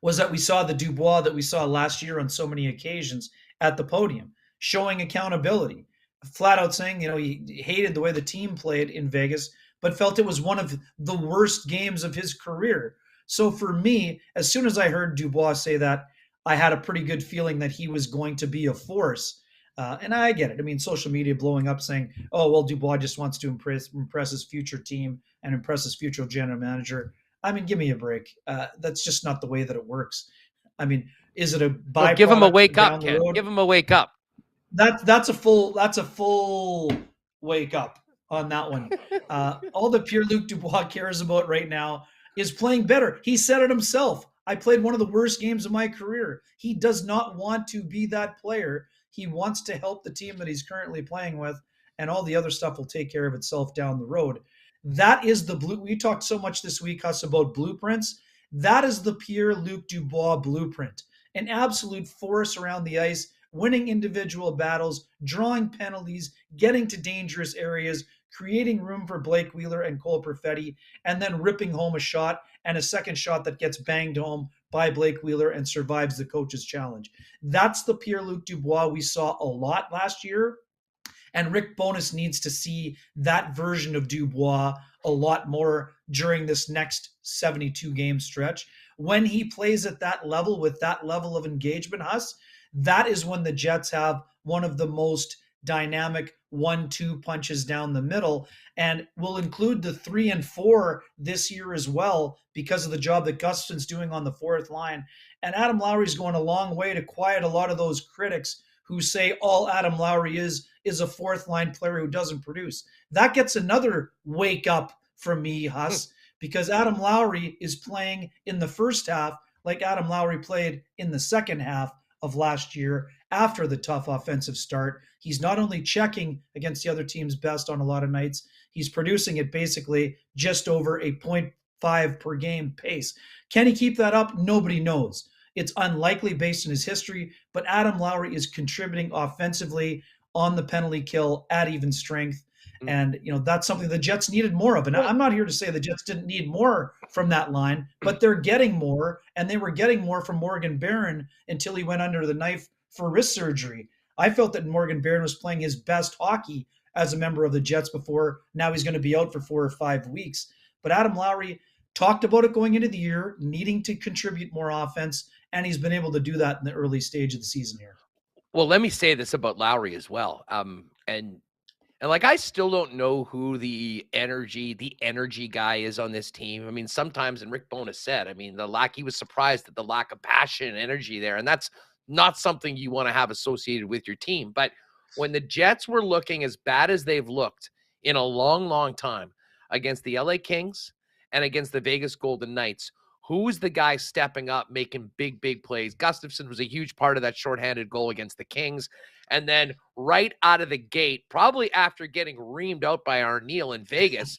was that we saw the Dubois that we saw last year on so many occasions at the podium, showing accountability, flat out saying, he hated the way the team played in Vegas, but felt it was one of the worst games of his career. So for me, as soon as I heard Dubois say that, I had a pretty good feeling that he was going to be a force. And I get it. I mean, social media blowing up saying, oh, well, Dubois just wants to impress his future team and impress his future general manager. I mean, give me a break. That's just not the way that it works. I mean, is it a No, give him a byproduct wake down up, the Ken. road? Give him a wake up. That's a full wake up on that one. All the Pierre-Luc Dubois cares about right now is playing better. He said it himself. I played one of the worst games of my career. He does not want to be that player. He wants to help the team that he's currently playing with, and all the other stuff will take care of itself down the road. That is the blue. We talked so much this week, Huss, about blueprints. That is the Pierre-Luc Dubois blueprint. An absolute force around the ice, winning individual battles, drawing penalties, getting to dangerous areas, creating room for Blake Wheeler and Cole Perfetti, and then ripping home a shot and a second shot that gets banged home by Blake Wheeler and survives the coach's challenge. That's the Pierre-Luc Dubois we saw a lot last year. And Rick Bowness needs to see that version of Dubois a lot more during this next 72-game stretch. When he plays at that level with that level of engagement, Huss, that is when the Jets have one of the most dynamic 1-2 punches down the middle, and we'll include the 3 and 4 this year as well because of the job that Gustafson's doing on the fourth line. And Adam Lowry's going a long way to quiet a lot of those critics who say all Adam Lowry is a fourth line player who doesn't produce. That gets another wake up from me, Huss, because Adam Lowry is playing in the first half like Adam Lowry played in the second half of last year after the tough offensive start. He's not only checking against the other team's best on a lot of nights, he's producing at basically just over a 0.5 per game pace. Can he keep that up? Nobody knows. It's unlikely based on his history, but Adam Lowry is contributing offensively on the penalty kill at even strength. And, that's something the Jets needed more of. And I'm not here to say the Jets didn't need more from that line, but they're getting more, and they were getting more from Morgan Barron until he went under the knife for wrist surgery. I felt that Morgan Barron was playing his best hockey as a member of the Jets before. Now he's going to be out for 4 or 5 weeks. But Adam Lowry talked about it going into the year, needing to contribute more offense, and he's been able to do that in the early stage of the season here. Well, let me say this about Lowry as well. And like, I still don't know who the energy guy is on this team. I mean, sometimes, and Rick Bowness said, he was surprised at the lack of passion and energy there. And that's not something you want to have associated with your team. But when the Jets were looking as bad as they've looked in a long, long time against the LA Kings and against the Vegas Golden Knights, who was the guy stepping up, making big, big plays? Gustafson was a huge part of that shorthanded goal against the Kings. And then right out of the gate, probably after getting reamed out by Arneal in Vegas,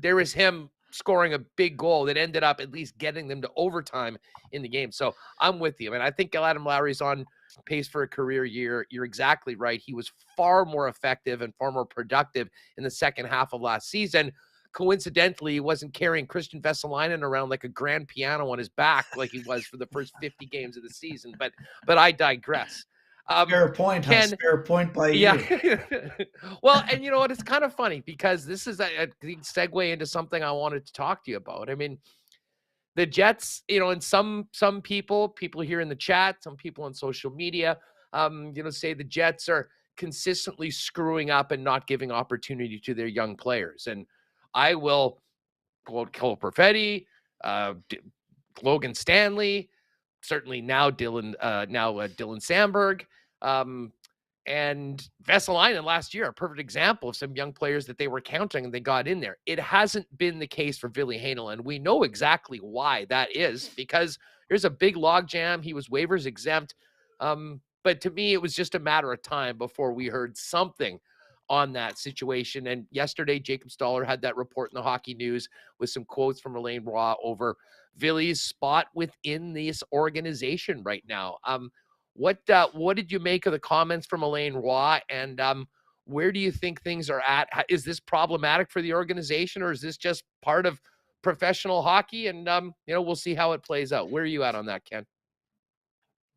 there was him scoring a big goal that ended up at least getting them to overtime in the game. So I'm with you. I think Adam Lowry's on pace for a career year. You're exactly right. He was far more effective and far more productive in the second half of last season. Coincidentally, he wasn't carrying Christian Vesalainen around like a grand piano on his back like he was for the first 50 games of the season. But I digress. Fair point, Ken, fair point by you. Yeah. Well, and you know what? It's kind of funny because this is a segue into something I wanted to talk to you about. The Jets, and some people here in the chat, some people on social media, say the Jets are consistently screwing up and not giving opportunity to their young players. And I will quote Cole Perfetti, Logan Stanley, certainly now Dylan Samberg, and Vesalainen last year, a perfect example of some young players that they were counting and they got in there. It hasn't been the case for Ville Heinola, and we know exactly why that is, because there's a big logjam. He was waivers exempt. But to me, it was just a matter of time before we heard something on that situation. And yesterday, Jacob Stoller had that report in the Hockey News with some quotes from Alain Roy over Ville's spot within this organization right now. What did you make of the comments from Alain Roy, and where do you think things are at? Is this problematic for the organization, or is this just part of professional hockey? And we'll see how it plays out. Where are you at on that, Ken?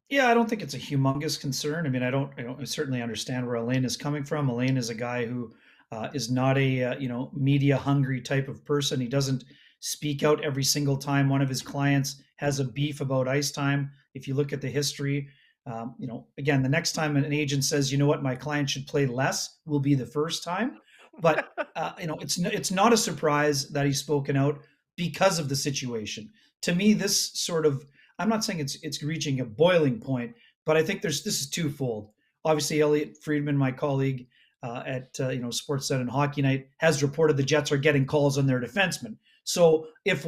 Yeah, I don't think it's a humongous concern. I certainly understand where Alain is coming from. Alain is a guy who is not a media hungry type of person. He doesn't speak out every single time one of his clients has a beef about ice time. If you look at the history, again, the next time an agent says, you know what, my client should play less, will be the first time. But it's not a surprise that he's spoken out because of the situation. To me, this sort of I'm not saying it's reaching a boiling point, but I think this is twofold. Obviously, Elliot Friedman, my colleague at Sportsnet and Hockey Night, has reported the Jets are getting calls on their defensemen. So if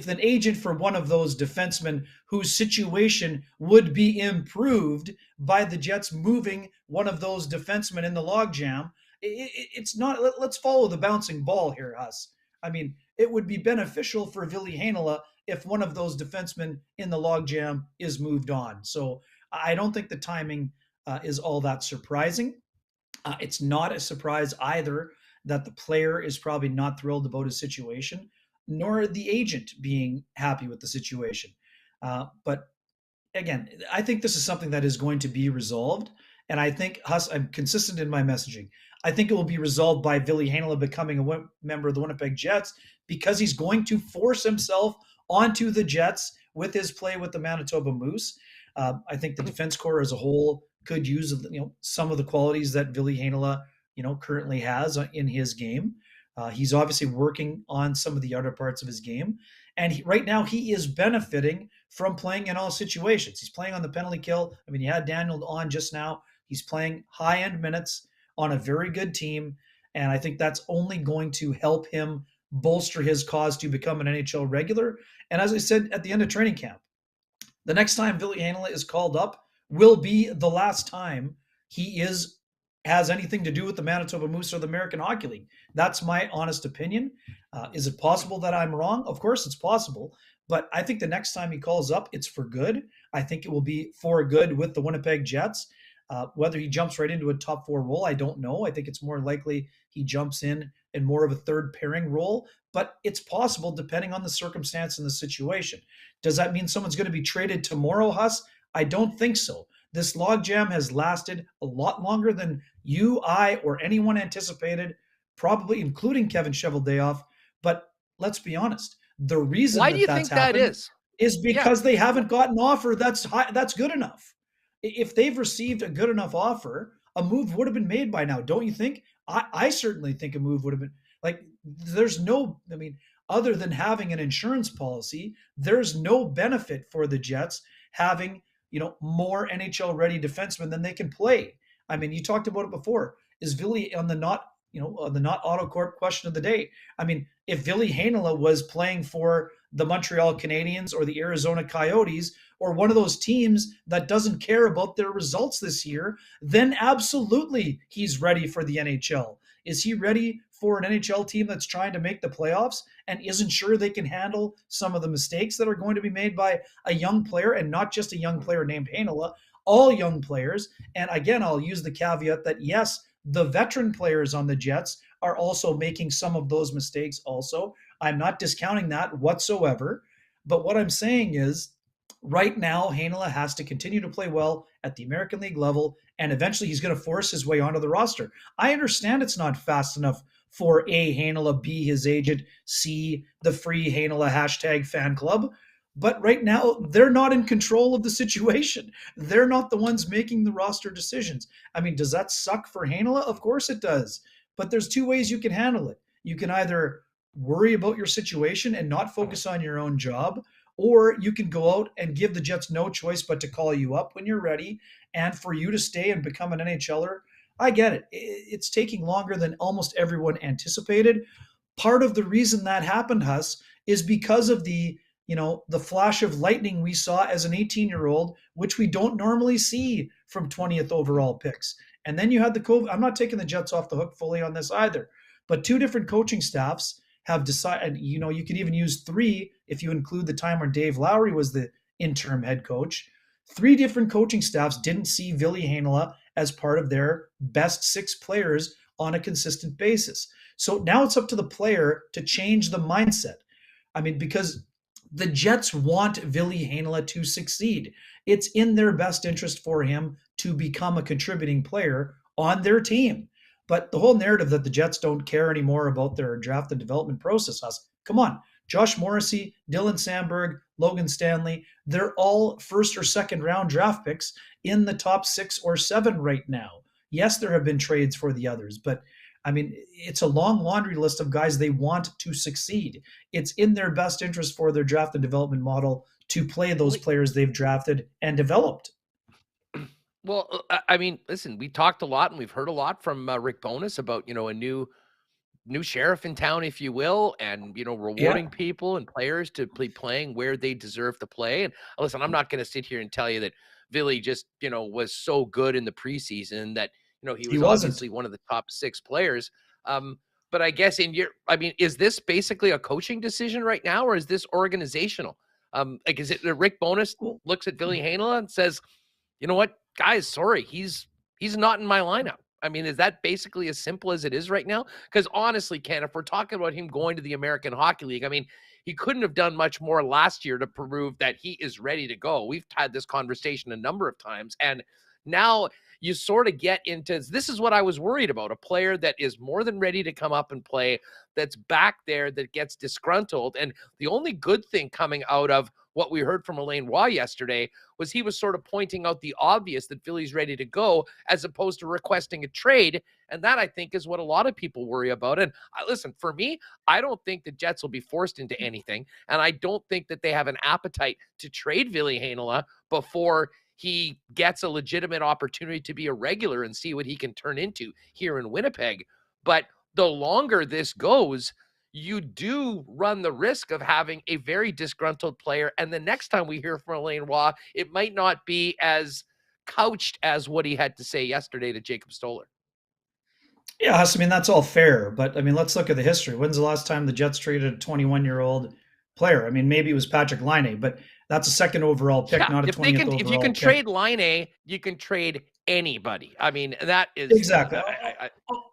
an agent for one of those defensemen whose situation would be improved by the Jets moving one of those defensemen in the logjam, it's not. Let's follow the bouncing ball here, Huss. I mean, it would be beneficial for Ville Heinola if one of those defensemen in the logjam is moved on. So I don't think the timing is all that surprising. It's not a surprise either that the player is probably not thrilled about his situation, nor the agent being happy with the situation. But again, I think this is something that is going to be resolved. And I think, Huss, I'm consistent in my messaging. I think it will be resolved by Ville Heinola becoming a member of the Winnipeg Jets, because he's going to force himself onto the Jets with his play with the Manitoba Moose. I think the defense corps as a whole could use some of the qualities that Ville Heinola currently has in his game. He's obviously working on some of the other parts of his game, and right now he is benefiting from playing in all situations. He's playing on the penalty kill. I mean, you had Daniel on just now. He's playing high-end minutes on a very good team, and I think that's only going to help him bolster his cause to become an NHL regular. And as I said at the end of training camp, the next time Ville Heinola is called up will be the last time he has anything to do with the Manitoba Moose or the American Hockey League. That's my honest opinion. Is it possible that I'm wrong? Of course it's possible. But I think the next time he calls up, it's for good. I think it will be for good with the Winnipeg Jets. Whether he jumps right into a top four role, I don't know. I think it's more likely he jumps in more of a third pairing role, but it's possible depending on the circumstance and the situation. Does that mean someone's going to be traded tomorrow, Huss? I don't think so. This logjam has lasted a lot longer than you, I, or anyone anticipated, probably including Kevin Cheveldayoff. But let's be honest. The reason why do you think that is because they haven't gotten an offer that's good enough. If they've received a good enough offer, a move would have been made by now, don't you think? I certainly think a move would have been. Other than having an insurance policy, there's no benefit for the Jets having, more NHL ready defensemen than they can play. I mean, you talked about it before. Is Ville on the not Autocorp question of the day? I mean, if Ville Heinola was playing for the Montreal Canadiens or the Arizona Coyotes or one of those teams that doesn't care about their results this year, then absolutely he's ready for the NHL. Is he ready for an NHL team that's trying to make the playoffs and isn't sure they can handle some of the mistakes that are going to be made by a young player, and not just a young player named Heinola, all young players? And again, I'll use the caveat that yes, the veteran players on the Jets are also making some of those mistakes also. I'm not discounting that whatsoever. But what I'm saying is, right now, Heinola has to continue to play well at the American League level, and eventually he's going to force his way onto the roster. I understand it's not fast enough for A, Heinola, B, his agent, C, the free Heinola hashtag fan club. But right now, they're not in control of the situation. They're not the ones making the roster decisions. I mean, does that suck for Heinola? Of course it does. But there's two ways you can handle it. You can either worry about your situation and not focus on your own job, or you can go out and give the Jets no choice but to call you up when you're ready and for you to stay and become an NHLer. I get it. It's taking longer than almost everyone anticipated. Part of the reason that happened, Huss, is because of the flash of lightning we saw as an 18-year-old, which we don't normally see from 20th overall picks. And then you had the COVID. I'm not taking the Jets off the hook fully on this either, but two different coaching staffs have decided, you could even use three if you include the time when Dave Lowry was the interim head coach. Three different coaching staffs didn't see Ville Heinola as part of their best six players on a consistent basis. So now it's up to the player to change the mindset. I mean, because the Jets want Ville Heinola to succeed. It's in their best interest for him to become a contributing player on their team. But the whole narrative that the Jets don't care anymore about their draft and development process, come on. Josh Morrissey, Dylan Sandberg, Logan Stanley, they're all first or second round draft picks in the top 6 or 7 right now. Yes, there have been trades for the others, but I mean, it's a long laundry list of guys they want to succeed. It's in their best interest for their draft and development model to play those players they've drafted and developed. Well, I mean, listen, we talked a lot and we've heard a lot from Rick Bowness about, a new sheriff in town, if you will, and, rewarding people and players to be playing where they deserve to play. And listen, I'm not going to sit here and tell you that Villy just, was so good in the preseason that, he was obviously one of the top 6 players. But I guess is this basically a coaching decision right now, or is this organizational? Is it that Rick Bowness looks at Villy Heinola and says, you know what, guys, sorry, he's not in my lineup? I mean, is that basically as simple as it is right now? Because honestly, Ken, if we're talking about him going to the American Hockey League, I mean, he couldn't have done much more last year to prove that he is ready to go. We've had this conversation a number of times, and now you sort of get into, this is what I was worried about, a player that is more than ready to come up and play, that's back there, that gets disgruntled. And the only good thing coming out of what we heard from Alain Roy yesterday was he was sort of pointing out the obvious, that Philly's ready to go, as opposed to requesting a trade. And that, I think, is what a lot of people worry about. And listen, for me, I don't think the Jets will be forced into anything. And I don't think that they have an appetite to trade Villy Heinola before he gets a legitimate opportunity to be a regular and see what he can turn into here in Winnipeg. But the longer this goes, you do run the risk of having a very disgruntled player. And the next time we hear from Alain Roy, it might not be as couched as what he had to say yesterday to Jacob Stoller. Yeah, I mean, that's all fair. But I mean, let's look at the history. When's the last time the Jets traded a 21-year-old player? I mean, maybe it was Patrick Laine, but that's a second overall pick, not a 20th overall pick. If you can trade Laine, you can trade anybody. I mean, that is exactly.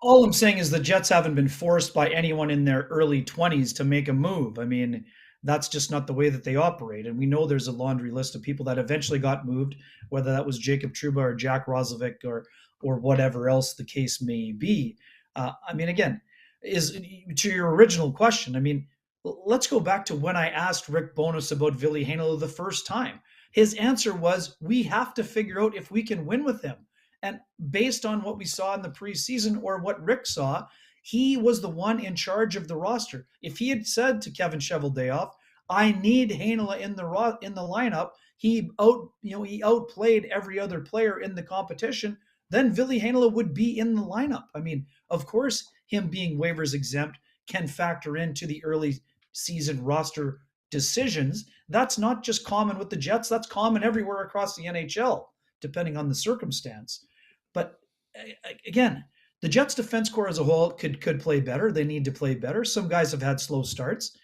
All I'm saying is the Jets haven't been forced by anyone in their early 20s to make a move. I mean, that's just not the way that they operate. And we know there's a laundry list of people that eventually got moved, whether that was Jacob Trouba or Jack Roslovic or whatever else the case may be. I mean, again, is to your original question. I mean, let's go back to when I asked Rick Bowness about Villy Heinola the first time. His answer was, we have to figure out if we can win with him. And based on what we saw in the preseason, or what Rick saw, he was the one in charge of the roster. If he had said to Kevin Cheveldayoff, I need Heinola in the lineup, he outplayed every other player in the competition, then Villy Heinola would be in the lineup. I mean, of course, him being waivers exempt can factor into the early season roster decisions. That's not just common with the Jets. That's common everywhere across the NHL, depending on the circumstance. But again, the Jets defense core as a whole could play better. They need to play better. Some guys have had slow starts.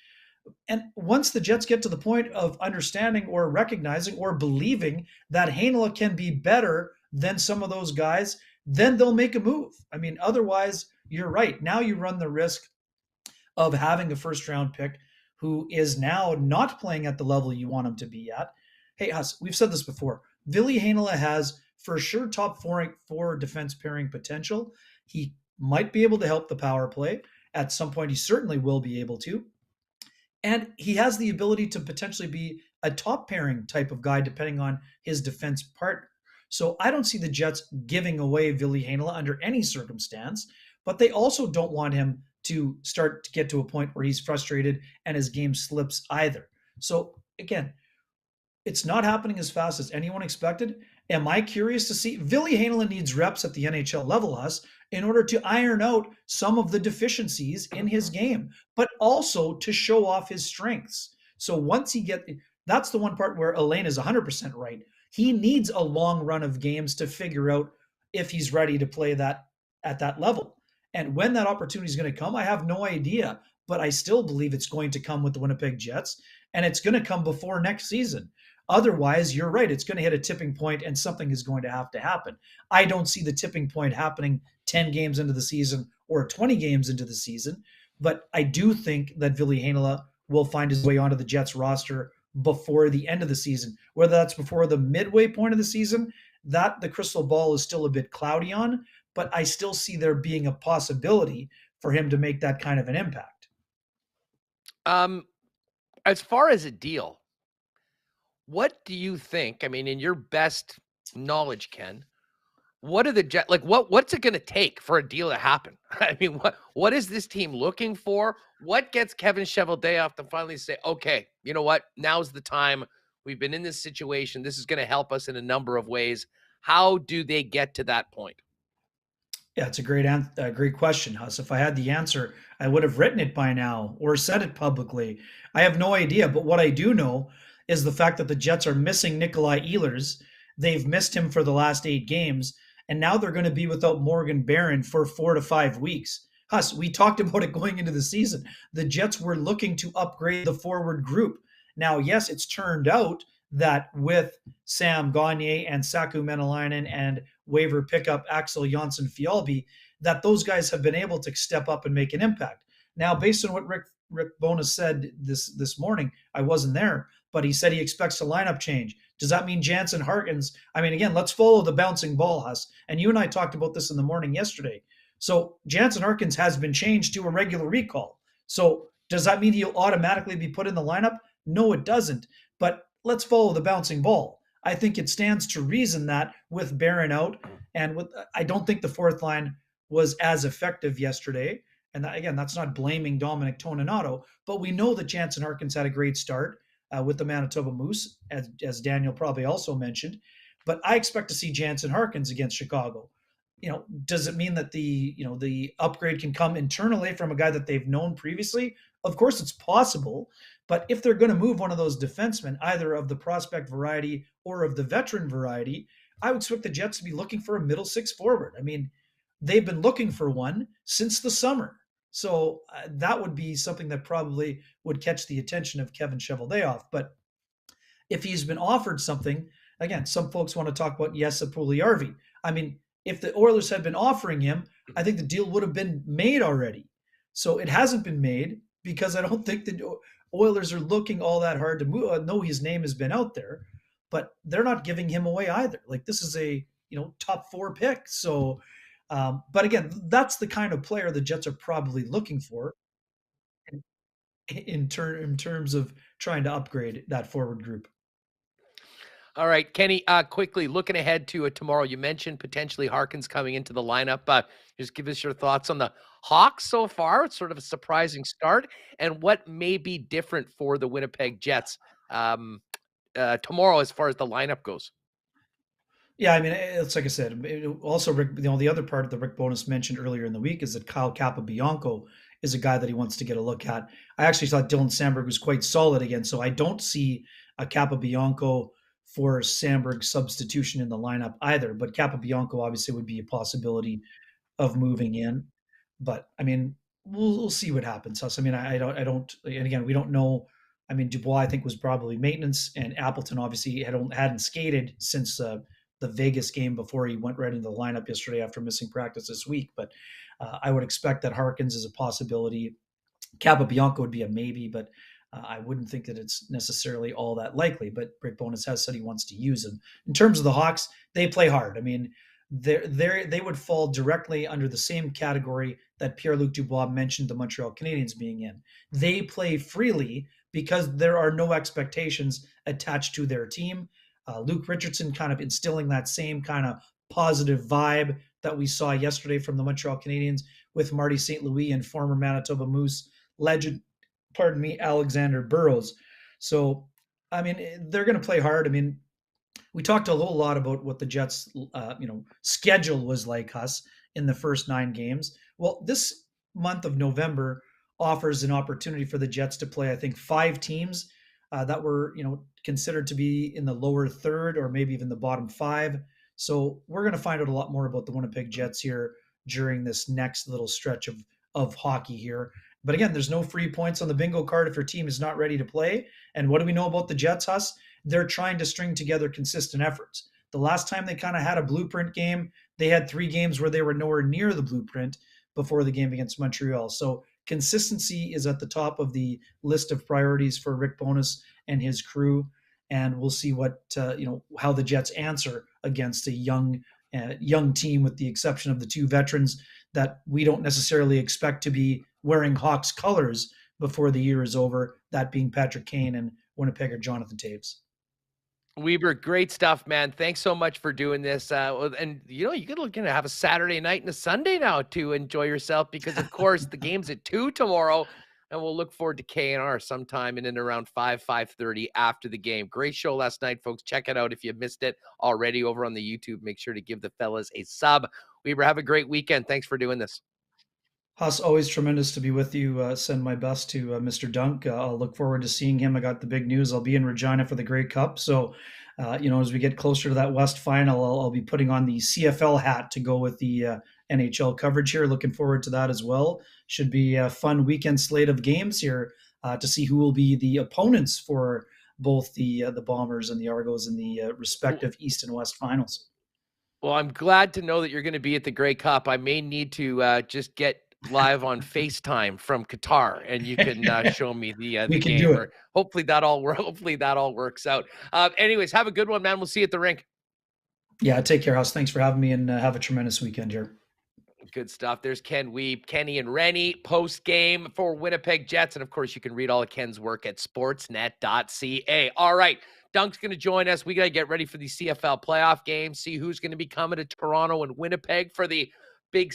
And once the Jets get to the point of understanding or recognizing or believing that Heinola can be better than some of those guys, then they'll make a move. I mean, otherwise, you're right. Now you run the risk of having a first-round pick who is now not playing at the level you want him to be at. Hey, Huss, we've said this before. Villy Heinola has for sure top four defense pairing potential. He might be able to help the power play. At some point, he certainly will be able to. And he has the ability to potentially be a top pairing type of guy, depending on his defense partner. So I don't see the Jets giving away Villy Heinola under any circumstance, but they also don't want him to start to get to a point where he's frustrated and his game slips either. So again, it's not happening as fast as anyone expected. Am I curious to see? Villy Heinola needs reps at the NHL level, Huss, in order to iron out some of the deficiencies in his game, but also to show off his strengths. So once that's the one part where Alain is 100% right. He needs a long run of games to figure out if he's ready to play that at that level. And when that opportunity is going to come, I have no idea, but I still believe it's going to come with the Winnipeg Jets, and it's going to come before next season. Otherwise, you're right, it's going to hit a tipping point and something is going to happen. I don't see the tipping point happening 10 games into the season or 20 games into the season, but I do think that Villy Heinola will find his way onto the Jets roster before the end of the season. Whether that's before the midway point of the season, that the crystal ball is still a bit cloudy on, but I still see there being a possibility for him to make that kind of an impact. As far as a deal, what do you think? I mean, in your best knowledge, Ken, what are the Jets like? What's it going to take for a deal to happen? I mean, what is this team looking for? What gets Kevin Cheveldayoff to finally say, okay, you know what? Now's the time. We've been in this situation. This is going to help us in a number of ways. How do they get to that point? Yeah, it's a great question, Huss. If I had the answer, I would have written it by now or said it publicly. I have no idea, but what I do know is the fact that the Jets are missing Nikolai Ehlers. They've missed him for the last 8 games, and now they're going to be without Morgan Barron for 4 to 5 weeks. Huss, we talked about it going into the season. The Jets were looking to upgrade the forward group. Now, yes, it's turned out that with Sam Gagner and Saku Menelainen and waiver pickup Axel Jonsson Fjallby, that those guys have been able to step up and make an impact. Now, based on what Rick Bowness said this morning, I wasn't there, but he said he expects a lineup change. Does that mean Jansen Harkins? I mean, again, let's follow the bouncing ball, Huss. And you and I talked about this in the morning yesterday. So Jansen Harkins has been changed to a regular recall. So does that mean he'll automatically be put in the lineup? No, it doesn't. But let's follow the bouncing ball. I think it stands to reason that with Barron out and with, I don't think the fourth line was as effective yesterday. And again, that's not blaming Dominic Toninato, but we know that Jansen Harkins had a great start with the Manitoba Moose, as Daniel probably also mentioned. But I expect to see Jansen Harkins against Chicago. Does it mean that the upgrade can come internally from a guy that they've known previously? Of course, it's possible. But if they're going to move one of those defensemen, either of the prospect variety or of the veteran variety, I would expect the Jets to be looking for a middle six forward. I mean, they've been looking for one since the summer. So that would be something that probably would catch the attention of Kevin Cheveldayoff. But if he's been offered something, again, some folks want to talk about Jesse Puljujärvi. I mean, if the Oilers had been offering him, I think the deal would have been made already. So it hasn't been made because I don't think the Oilers are looking all that hard to move. I know his name has been out there, but they're not giving him away either. Like, this is a top 4 pick. So, but again, that's the kind of player the Jets are probably looking for in terms of trying to upgrade that forward group. All right, Kenny, quickly looking ahead to tomorrow, you mentioned potentially Harkins coming into the lineup. Just give us your thoughts on the Hawks so far. It's sort of a surprising start, and what may be different for the Winnipeg Jets tomorrow as far as the lineup goes. Yeah, I mean, it's like I said. Also, Rick, the other part that Rick Bowness mentioned earlier in the week is that Kyle Capobianco is a guy that he wants to get a look at. I actually thought Dylan Samberg was quite solid again, so I don't see a Capobianco for Samberg substitution in the lineup either. But Capobianco obviously would be a possibility of moving in. But I mean, we'll see what happens. I mean, I don't. And again, we don't know. I mean, Dubois I think was probably maintenance, and Appleton obviously hadn't skated since the Vegas game before he went right into the lineup yesterday after missing practice this week. But I would expect that Harkins is a possibility. Capobianco would be a maybe, but I wouldn't think that it's necessarily all that likely. But Rick Bowness has said he wants to use him. In terms of the Hawks, they play hard. I mean, they would fall directly under the same category that Pierre-Luc Dubois mentioned the Montreal Canadiens being in. They play freely because there are no expectations attached to their team. Luke Richardson kind of instilling that same kind of positive vibe that we saw yesterday from the Montreal Canadiens with Marty St. Louis and former Manitoba Moose legend, Alexander Burrows. So, I mean, they're going to play hard. I mean, we talked a lot about what the Jets, schedule was like us in the first 9 games. Well, this month of November offers an opportunity for the Jets to play, I think, 5 teams that were, considered to be in the lower third or maybe even the bottom 5. So we're going to find out a lot more about the Winnipeg Jets here during this next little stretch of hockey here. But again, there's no free points on the bingo card if your team is not ready to play. And what do we know about the Jets, Huss? They're trying to string together consistent efforts. The last time they kind of had a blueprint game, they had 3 games where they were nowhere near the blueprint before the game against Montreal. So consistency is at the top of the list of priorities for Rick Bowness and his crew. And we'll see what, how the Jets answer against a young team, with the exception of the 2 veterans that we don't necessarily expect to be wearing Hawks colors before the year is over, that being Patrick Kane and Winnipegger Jonathan Toews. Wiebe, great stuff, man. Thanks so much for doing this. And you're gonna have a Saturday night and a Sunday now to enjoy yourself because, of course, the game's at 2 tomorrow, and we'll look forward to K&R sometime in and around 5:30 after the game. Great show last night, folks. Check it out if you missed it already over on the YouTube. Make sure to give the fellas a sub. Wiebe, have a great weekend. Thanks for doing this. Huss, always tremendous to be with you. Send my best to Mr. Dunk. I'll look forward to seeing him. I got the big news. I'll be in Regina for the Grey Cup. So, as we get closer to that West final, I'll be putting on the CFL hat to go with the NHL coverage here. Looking forward to that as well. Should be a fun weekend slate of games here to see who will be the opponents for both the Bombers and the Argos in the respective East and West finals. Well, I'm glad to know that you're going to be at the Grey Cup. I may need to just get live on FaceTime from Qatar, and you can show me the game. Or hopefully that all works out. Anyways, have a good one, man. We'll see you at the rink. Yeah, take care, House. Thanks for having me, and have a tremendous weekend here. Good stuff. There's Ken Wiebe, Kenny and Rennie post game for Winnipeg Jets, and of course you can read all of Ken's work at sportsnet.ca. All right. Dunk's going to join us. We got to get ready for the CFL playoff game, see who's going to be coming to Toronto and Winnipeg for the big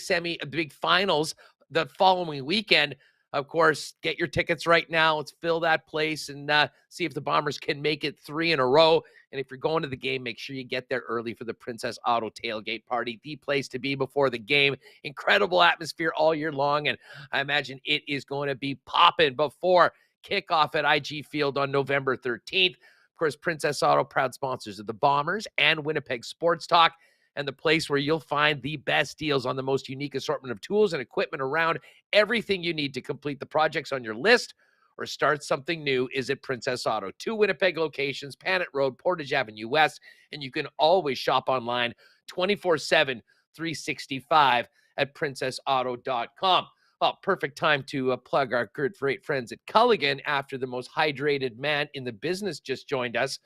finals the following weekend. Of course, get your tickets right now. Let's fill that place and see if the Bombers can make it 3 in a row. And if you're going to the game, make sure you get there early for the Princess Auto tailgate party, the place to be before the game. Incredible atmosphere all year long, and I imagine it is going to be popping before kickoff at IG Field on November 13th. Of course, Princess Auto, proud sponsors of the Bombers and Winnipeg Sports Talk, and the place where you'll find the best deals on the most unique assortment of tools and equipment around. Everything you need to complete the projects on your list or start something new is at Princess Auto. 2 Winnipeg locations, Panet Road, Portage Avenue West, and you can always shop online 24/7, 365 at princessauto.com. Well, perfect time to plug our great friends at Culligan after the most hydrated man in the business just joined us.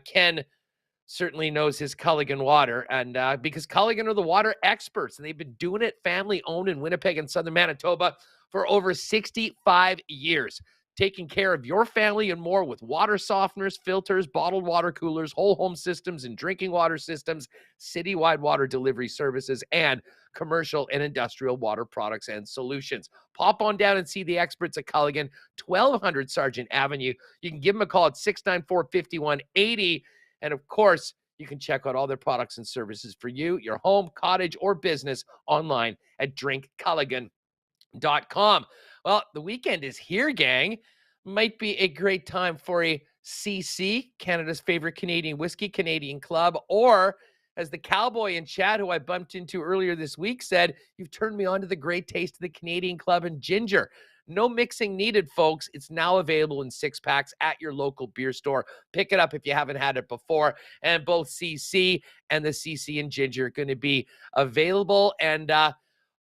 Ken certainly knows his Culligan water, and because Culligan are the water experts, and they've been doing it family-owned in Winnipeg and southern Manitoba for over 65 years, taking care of your family and more with water softeners, filters, bottled water coolers, whole home systems and drinking water systems, citywide water delivery services, and commercial and industrial water products and solutions. Pop on down and see the experts at Culligan, 1200 Sargent Avenue. You can give them a call at 694-5180. And of course, you can check out all their products and services for you, your home, cottage, or business online at drinkculligan.com. Well, the weekend is here, gang. Might be a great time for a CC, Canada's favorite Canadian whiskey, Canadian Club, or as the cowboy in chat who I bumped into earlier this week said, you've turned me on to the great taste of the Canadian Club and ginger. No mixing needed, folks. It's now available in 6-packs at your local beer store. Pick it up if you haven't had it before. And both CC and the CC and ginger are going to be available and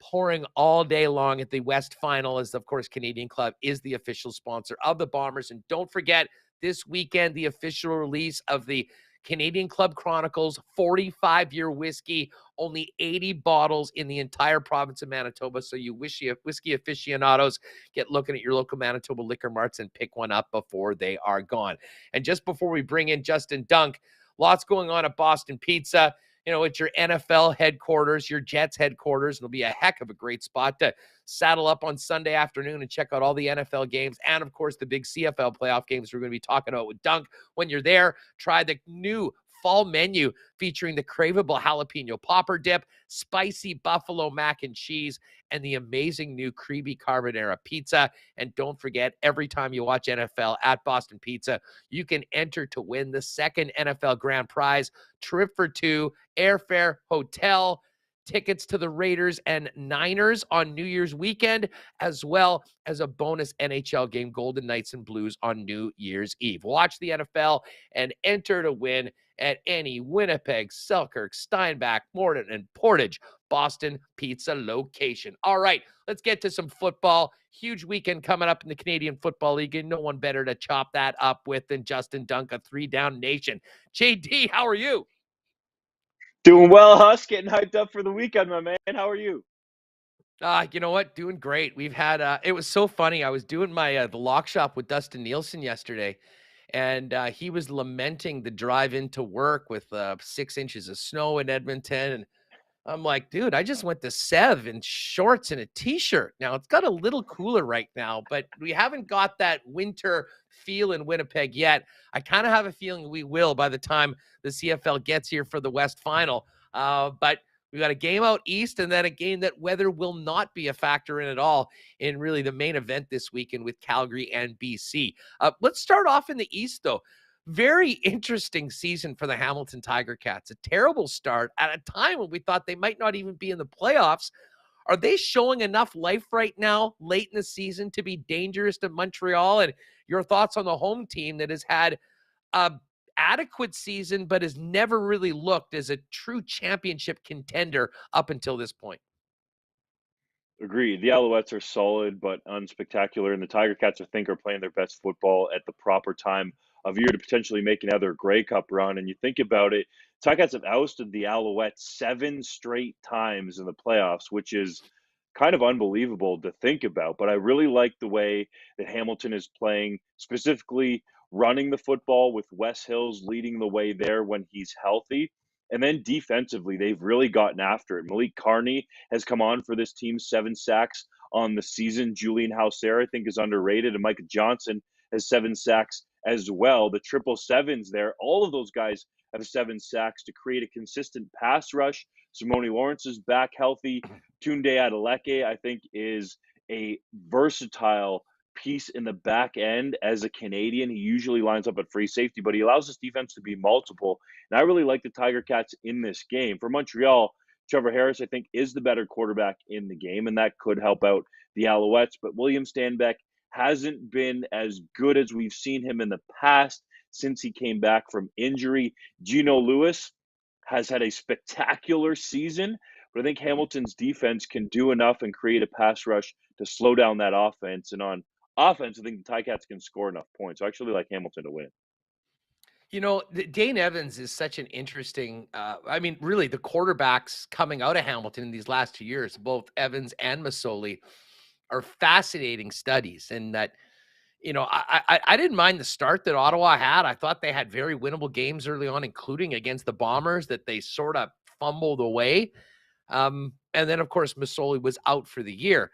pouring all day long at the West Final, as, of course, Canadian Club is the official sponsor of the Bombers. And don't forget, this weekend, the official release of the Canadian Club Chronicles 45-year whiskey, only 80 bottles in the entire province of Manitoba. So you whiskey aficionados, get looking at your local Manitoba liquor marts and pick one up before they are gone. And just before we bring in Justin Dunk, lots going on at Boston Pizza. It's your NFL headquarters, your Jets headquarters. It'll be a heck of a great spot to saddle up on Sunday afternoon and check out all the NFL games and, of course, the big CFL playoff games we're going to be talking about with Dunk. When you're there, try the new fall menu featuring the craveable jalapeno popper dip, spicy buffalo mac and cheese, and the amazing new creamy carbonara pizza. And don't forget, every time you watch NFL at Boston Pizza, you can enter to win the second NFL grand prize, trip for 2, airfare, hotel, tickets to the Raiders and Niners on New Year's weekend, as well as a bonus NHL game, Golden Knights and Blues on New Year's Eve. Watch the NFL and enter to win at any Winnipeg, Selkirk, Steinbach, Morden, and Portage Boston Pizza location. All right, let's get to some football. Huge weekend coming up in the Canadian Football League, and no one better to chop that up with than Justin Dunk, a 3-down nation. JD, how are you? Doing well, Huss. Getting hyped up for the weekend, my man. How are you? You know what? Doing great. We've had, it was so funny. I was doing my, the lock shop with Dustin Nielsen yesterday, And he was lamenting the drive into work with 6 inches of snow in Edmonton. And I'm like, dude, I just went to Sev in shorts and a t-shirt. Now it's got a little cooler right now, but we haven't got that winter feel in Winnipeg yet. I kind of have a feeling we will by the time the CFL gets here for the West Final. But we got a game out east and then a game that weather will not be a factor in at all in really the main event this weekend with Calgary and BC. Let's start off in the east, though. Very interesting season for the Hamilton Tiger Cats. A terrible start at a time when we thought they might not even be in the playoffs. Are they showing enough life right now, late in the season, to be dangerous to Montreal? And your thoughts on the home team that has had a adequate season, but has never really looked as a true championship contender up until this point? Agreed. The Alouettes are solid but unspectacular, and the Tiger Cats, I think, are playing their best football at the proper time of year to potentially make another Grey Cup run. And you think about it, Tiger Cats have ousted the Alouettes 7 straight times in the playoffs, which is kind of unbelievable to think about. But I really like the way that Hamilton is playing, specifically running the football with Wes Hills leading the way there when he's healthy. And then defensively, they've really gotten after it. Malik Carney has come on for this team, 7 sacks on the season. Julian Hauser, I think, is underrated, and Micah Johnson has 7 sacks as well. The 777s there, all of those guys have 7 sacks to create a consistent pass rush. Simone Lawrence is back healthy. Tunde Adeleke, I think, is a versatile piece in the back end as a Canadian. He usually lines up at free safety, but he allows his defense to be multiple. And I really like the Tiger Cats in this game. For Montreal, Trevor Harris, I think, is the better quarterback in the game, and that could help out the Alouettes. But William Stanback hasn't been as good as we've seen him in the past since he came back from injury. Gino Lewis has had a spectacular season, but I think Hamilton's defense can do enough and create a pass rush to slow down that offense. And on offense, I think the Ticats can score enough points. So I actually like Hamilton to win. You know, Dane Evans is such an interesting, really the quarterbacks coming out of Hamilton in these last 2 years, both Evans and Masoli, are fascinating studies. And that, I didn't mind the start that Ottawa had. I thought they had very winnable games early on, including against the Bombers that they sort of fumbled away. And then, of course, Masoli was out for the year.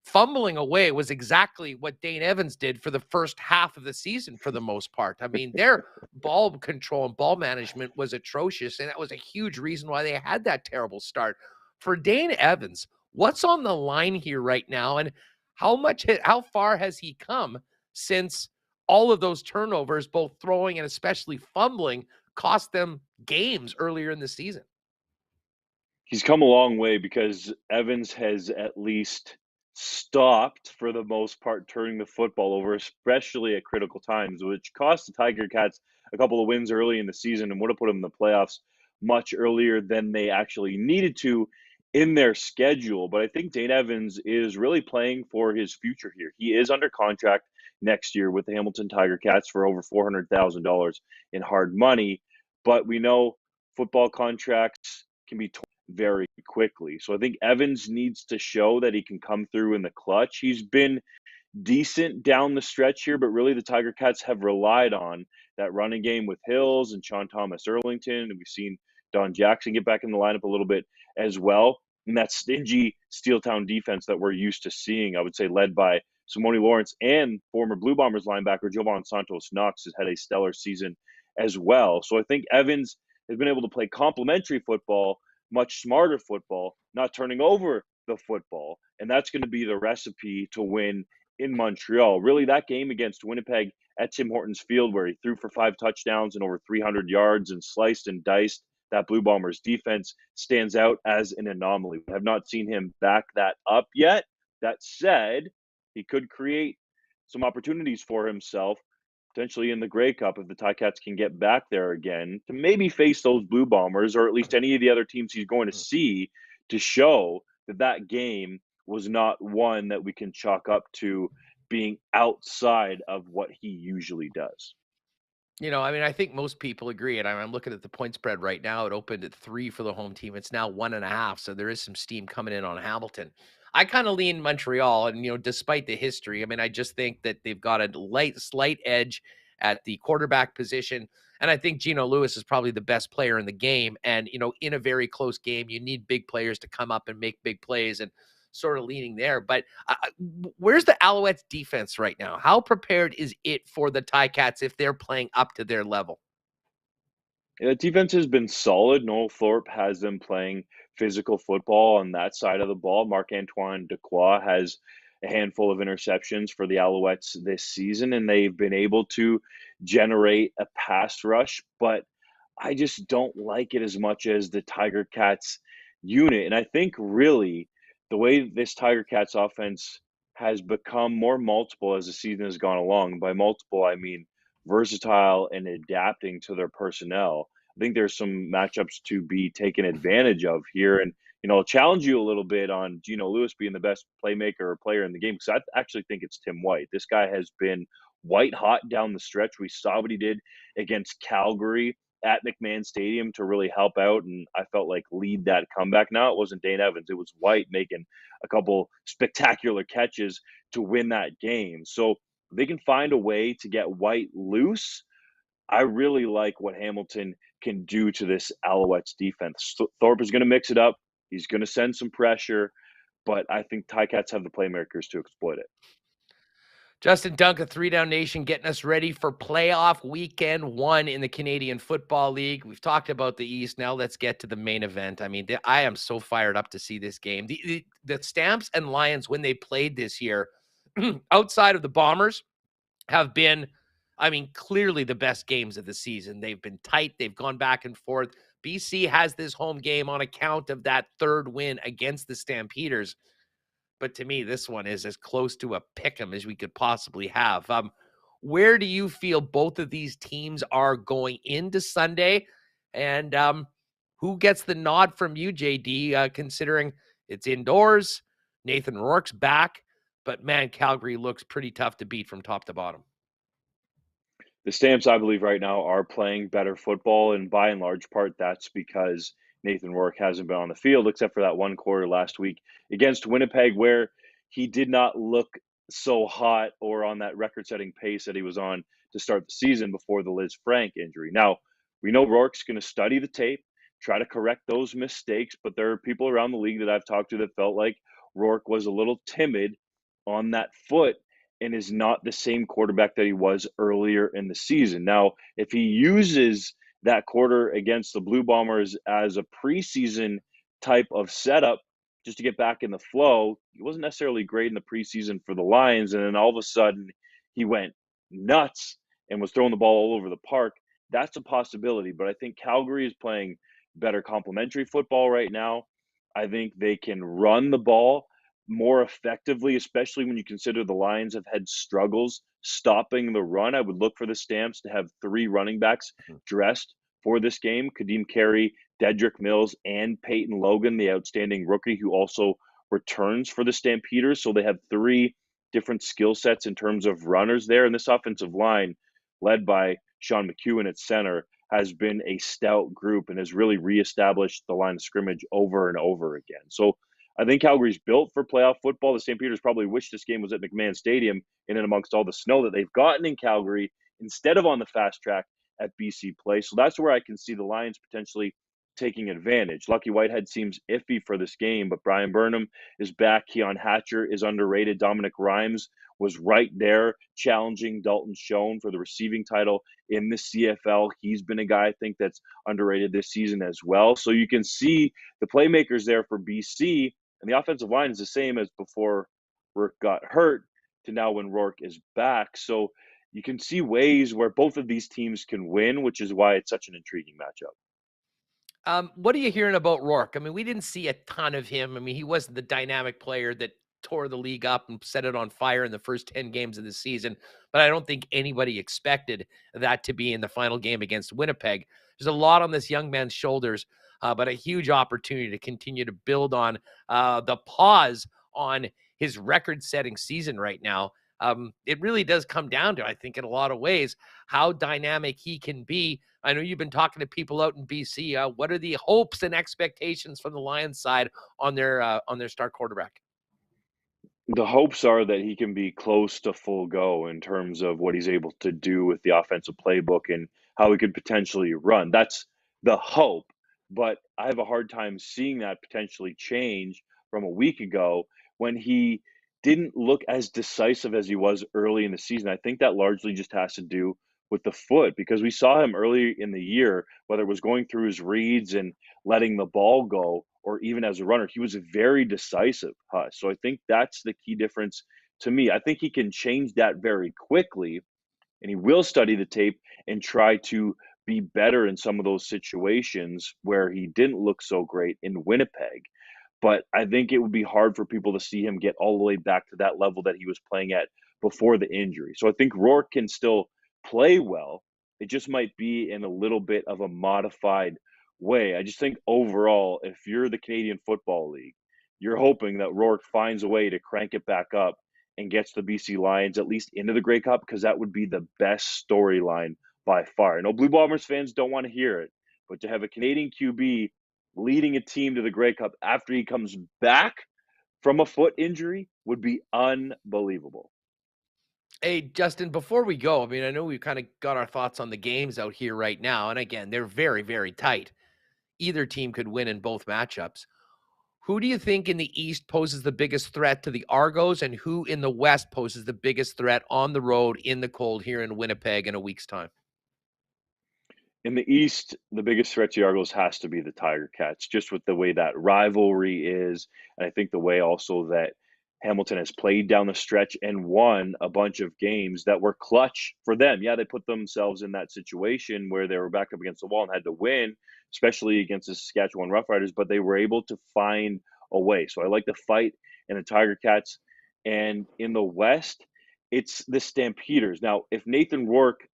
Fumbling away was exactly what Dane Evans did for the first half of the season for the most part. I mean, their ball control and ball management was atrocious, and that was a huge reason why they had that terrible start. For Dane Evans, what's on the line here right now, and how far has he come since all of those turnovers, both throwing and especially fumbling, cost them games earlier in the season? He's come a long way because Evans has at least stopped, for the most part, turning the football over, especially at critical times, which cost the Tiger Cats a couple of wins early in the season and would have put them in the playoffs much earlier than they actually needed to in their schedule. But I think Dane Evans is really playing for his future here. He is under contract next year with the Hamilton Tiger Cats for over $400,000 in hard money. But we know football contracts can be torn very quickly. So I think Evans needs to show that he can come through in the clutch. He's been decent down the stretch here, but really the Tiger Cats have relied on that running game with Hills and Sean Thomas Erlington. And we've seen Don Jackson get back in the lineup a little bit as well. And that stingy Steeltown defense that we're used to seeing, I would say, led by Simone Lawrence and former Blue Bombers linebacker Jovan Santos Knox has had a stellar season as well. So I think Evans has been able to play complementary football, much smarter football, not turning over the football. And that's going to be the recipe to win in Montreal. Really, that game against Winnipeg at Tim Hortons Field, where he threw for 5 touchdowns and over 300 yards and sliced and diced that Blue Bombers defense, stands out as an anomaly. We have not seen him back that up yet. That said, he could create some opportunities for himself, potentially in the Grey Cup, if the Ticats can get back there again, to maybe face those Blue Bombers or at least any of the other teams he's going to see, to show that that game was not one that we can chalk up to being outside of what he usually does. I think most people agree, and I'm looking at the point spread right now. It opened at 3 for the home team. It's now 1.5, so there is some steam coming in on Hamilton. I kind of lean Montreal, and despite the history, I just think that they've got a slight edge at the quarterback position. And I think Geno Lewis is probably the best player in the game. And, in a very close game, you need big players to come up and make big plays, and sort of leaning there. But where's the Alouettes defense right now? How prepared is it for the Ticats if they're playing up to their level? Yeah, defense has been solid. Noel Thorpe has them playing physical football on that side of the ball. Marc-Antoine Dequoy has a handful of interceptions for the Alouettes this season, and they've been able to generate a pass rush, but I just don't like it as much as the Tiger Cats unit. And I think really the way this Tiger Cats offense has become more multiple as the season has gone along. By multiple, I mean versatile and adapting to their personnel. I think there's some matchups to be taken advantage of here. And, I'll challenge you a little bit on Geno Lewis being the best playmaker or player in the game, because I actually think it's Tim White. This guy has been white hot down the stretch. We saw what he did against Calgary at McMahon Stadium to really help out, and I felt like lead that comeback. Now it wasn't Dane Evans, it was White making a couple spectacular catches to win that game. So they can find a way to get White loose. I really like what Hamilton can do to this Alouettes defense. Thorpe is going to mix it up. He's going to send some pressure, but I think Ticats have the playmakers to exploit it. Justin Dunk, 3 Down Nation, getting us ready for playoff weekend 1 in the Canadian Football League. We've talked about the East. Now let's get to the main event. I mean, I am so fired up to see this game. The Stamps and Lions, when they played this year, outside of the Bombers, have been, clearly the best games of the season. They've been tight. They've gone back and forth. BC has this home game on account of that third win against the Stampeders. But to me, this one is as close to a pick'em as we could possibly have. Where do you feel both of these teams are going into Sunday? And who gets the nod from you, JD, considering it's indoors? Nathan Rourke's back. But, man, Calgary looks pretty tough to beat from top to bottom. The Stamps, I believe, right now are playing better football, and by and large part, that's because Nathan Rourke hasn't been on the field except for that one quarter last week against Winnipeg, where he did not look so hot or on that record-setting pace that he was on to start the season before the Liz Frank injury. Now, we know Rourke's going to study the tape, try to correct those mistakes, but there are people around the league that I've talked to that felt like Rourke was a little timid on that foot and is not the same quarterback that he was earlier in the season. Now, if he uses that quarter against the Blue Bombers as a preseason type of setup just to get back in the flow, he wasn't necessarily great in the preseason for the Lions, and then all of a sudden he went nuts and was throwing the ball all over the park. That's a possibility, but I think Calgary is playing better complementary football right now. I think they can run the ball more effectively, especially when you consider the Lions have had struggles stopping the run. I would look for the Stamps to have 3 running backs dressed for this game: Kadeem Carey, Dedrick Mills, and Peyton Logan, the outstanding rookie who also returns for the Stampeders. So they have 3 different skill sets in terms of runners there. And this offensive line, led by Sean McEwen at center, has been a stout group and has really reestablished the line of scrimmage over and over again. So I think Calgary's built for playoff football. The Stampeders probably wish this game was at McMahon Stadium in and amongst all the snow that they've gotten in Calgary instead of on the fast track at BC Place. So that's where I can see the Lions potentially taking advantage. Lucky Whitehead seems iffy for this game, but Brian Burnham is back. Keon Hatcher is underrated. Dominic Rhymes was right there challenging Dalton Schoen for the receiving title in the CFL. He's been a guy I think that's underrated this season as well. So you can see the playmakers there for BC, and the offensive line is the same as before Rourke got hurt to now when Rourke is back. So you can see ways where both of these teams can win, which is why it's such an intriguing matchup. What are you hearing about Rourke? We didn't see a ton of him. He wasn't the dynamic player that tore the league up and set it on fire in the first 10 games of the season, but I don't think anybody expected that to be in the final game against Winnipeg. There's a lot on this young man's shoulders, but a huge opportunity to continue to build on the pause on his record-setting season right now. It really does come down to, I think, in a lot of ways, how dynamic he can be. I know you've been talking to people out in BC. What are the hopes and expectations from the Lions side on their star quarterback? The hopes are that he can be close to full go in terms of what he's able to do with the offensive playbook and how he could potentially run. That's the hope, but I have a hard time seeing that potentially change from a week ago when he didn't look as decisive as he was early in the season. I think that largely just has to do with the foot because we saw him early in the year, whether it was going through his reads and letting the ball go, or even as a runner, he was very decisive. So I think that's the key difference to me. I think he can change that very quickly, and he will study the tape and try to be better in some of those situations where he didn't look so great in Winnipeg. But I think it would be hard for people to see him get all the way back to that level that he was playing at before the injury. So I think Rourke can still play well. It just might be in a little bit of a modified way. I just think overall, if you're the Canadian Football League, you're hoping that Rourke finds a way to crank it back up and gets the BC Lions at least into the Grey Cup because that would be the best storyline by far. I know Blue Bombers fans don't want to hear it, but to have a Canadian QB leading a team to the Grey Cup after he comes back from a foot injury would be unbelievable. Hey, Justin, before we go, I mean, I know we've kind of got our thoughts on the games out here right now. And again, they're very, very tight. Either team could win in both matchups. Who do you think in the East poses the biggest threat to the Argos, and who in the West poses the biggest threat on the road in the cold here in Winnipeg in a week's time? In the East, the biggest threat to the Argos has to be the Tiger Cats, just with the way that rivalry is. And I think the way also that Hamilton has played down the stretch and won a bunch of games that were clutch for them. Yeah, they put themselves in that situation where they were back up against the wall and had to win, especially against the Saskatchewan Roughriders, but they were able to find a way. So I like the fight in the Tiger Cats. And in the West, it's the Stampeders. Now, if Nathan Rourke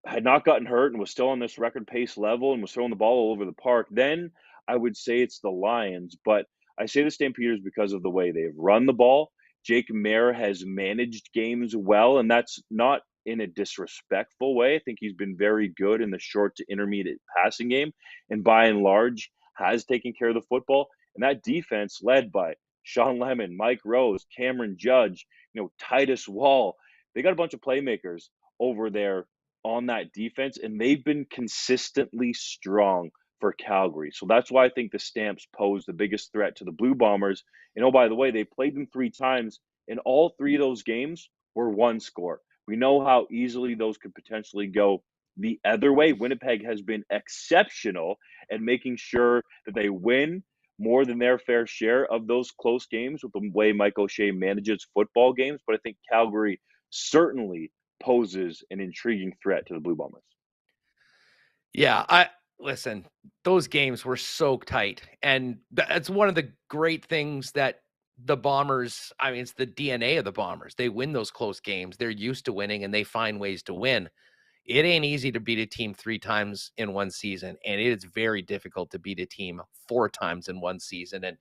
had not gotten hurt and was still on this record pace level and was throwing the ball all over the park, then I would say it's the Lions. But I say the Stampeders because of the way they've run the ball. Jake Maier has managed games well, and that's not in a disrespectful way. I think he's been very good in the short to intermediate passing game, and by and large has taken care of the football. And that defense, led by Sean Lemon, Mike Rose, Cameron Judge, Titus Wall, they got a bunch of playmakers over there on that defense, and they've been consistently strong for Calgary. So that's why I think the Stamps pose the biggest threat to the Blue Bombers. And oh, by the way, they played them 3 times, and all 3 of those games were 1 score. We know how easily those could potentially go the other way. Winnipeg has been exceptional at making sure that they win more than their fair share of those close games with the way Mike O'Shea manages football games. But I think Calgary certainly poses an intriguing threat to the Blue Bombers. Yeah, listen, those games were so tight. And that's one of the great things that the Bombers, I mean, it's the DNA of the Bombers. They win those close games. They're used to winning and they find ways to win. It ain't easy to beat a team 3 times in one season, and it is very difficult to beat a team 4 times in one season. And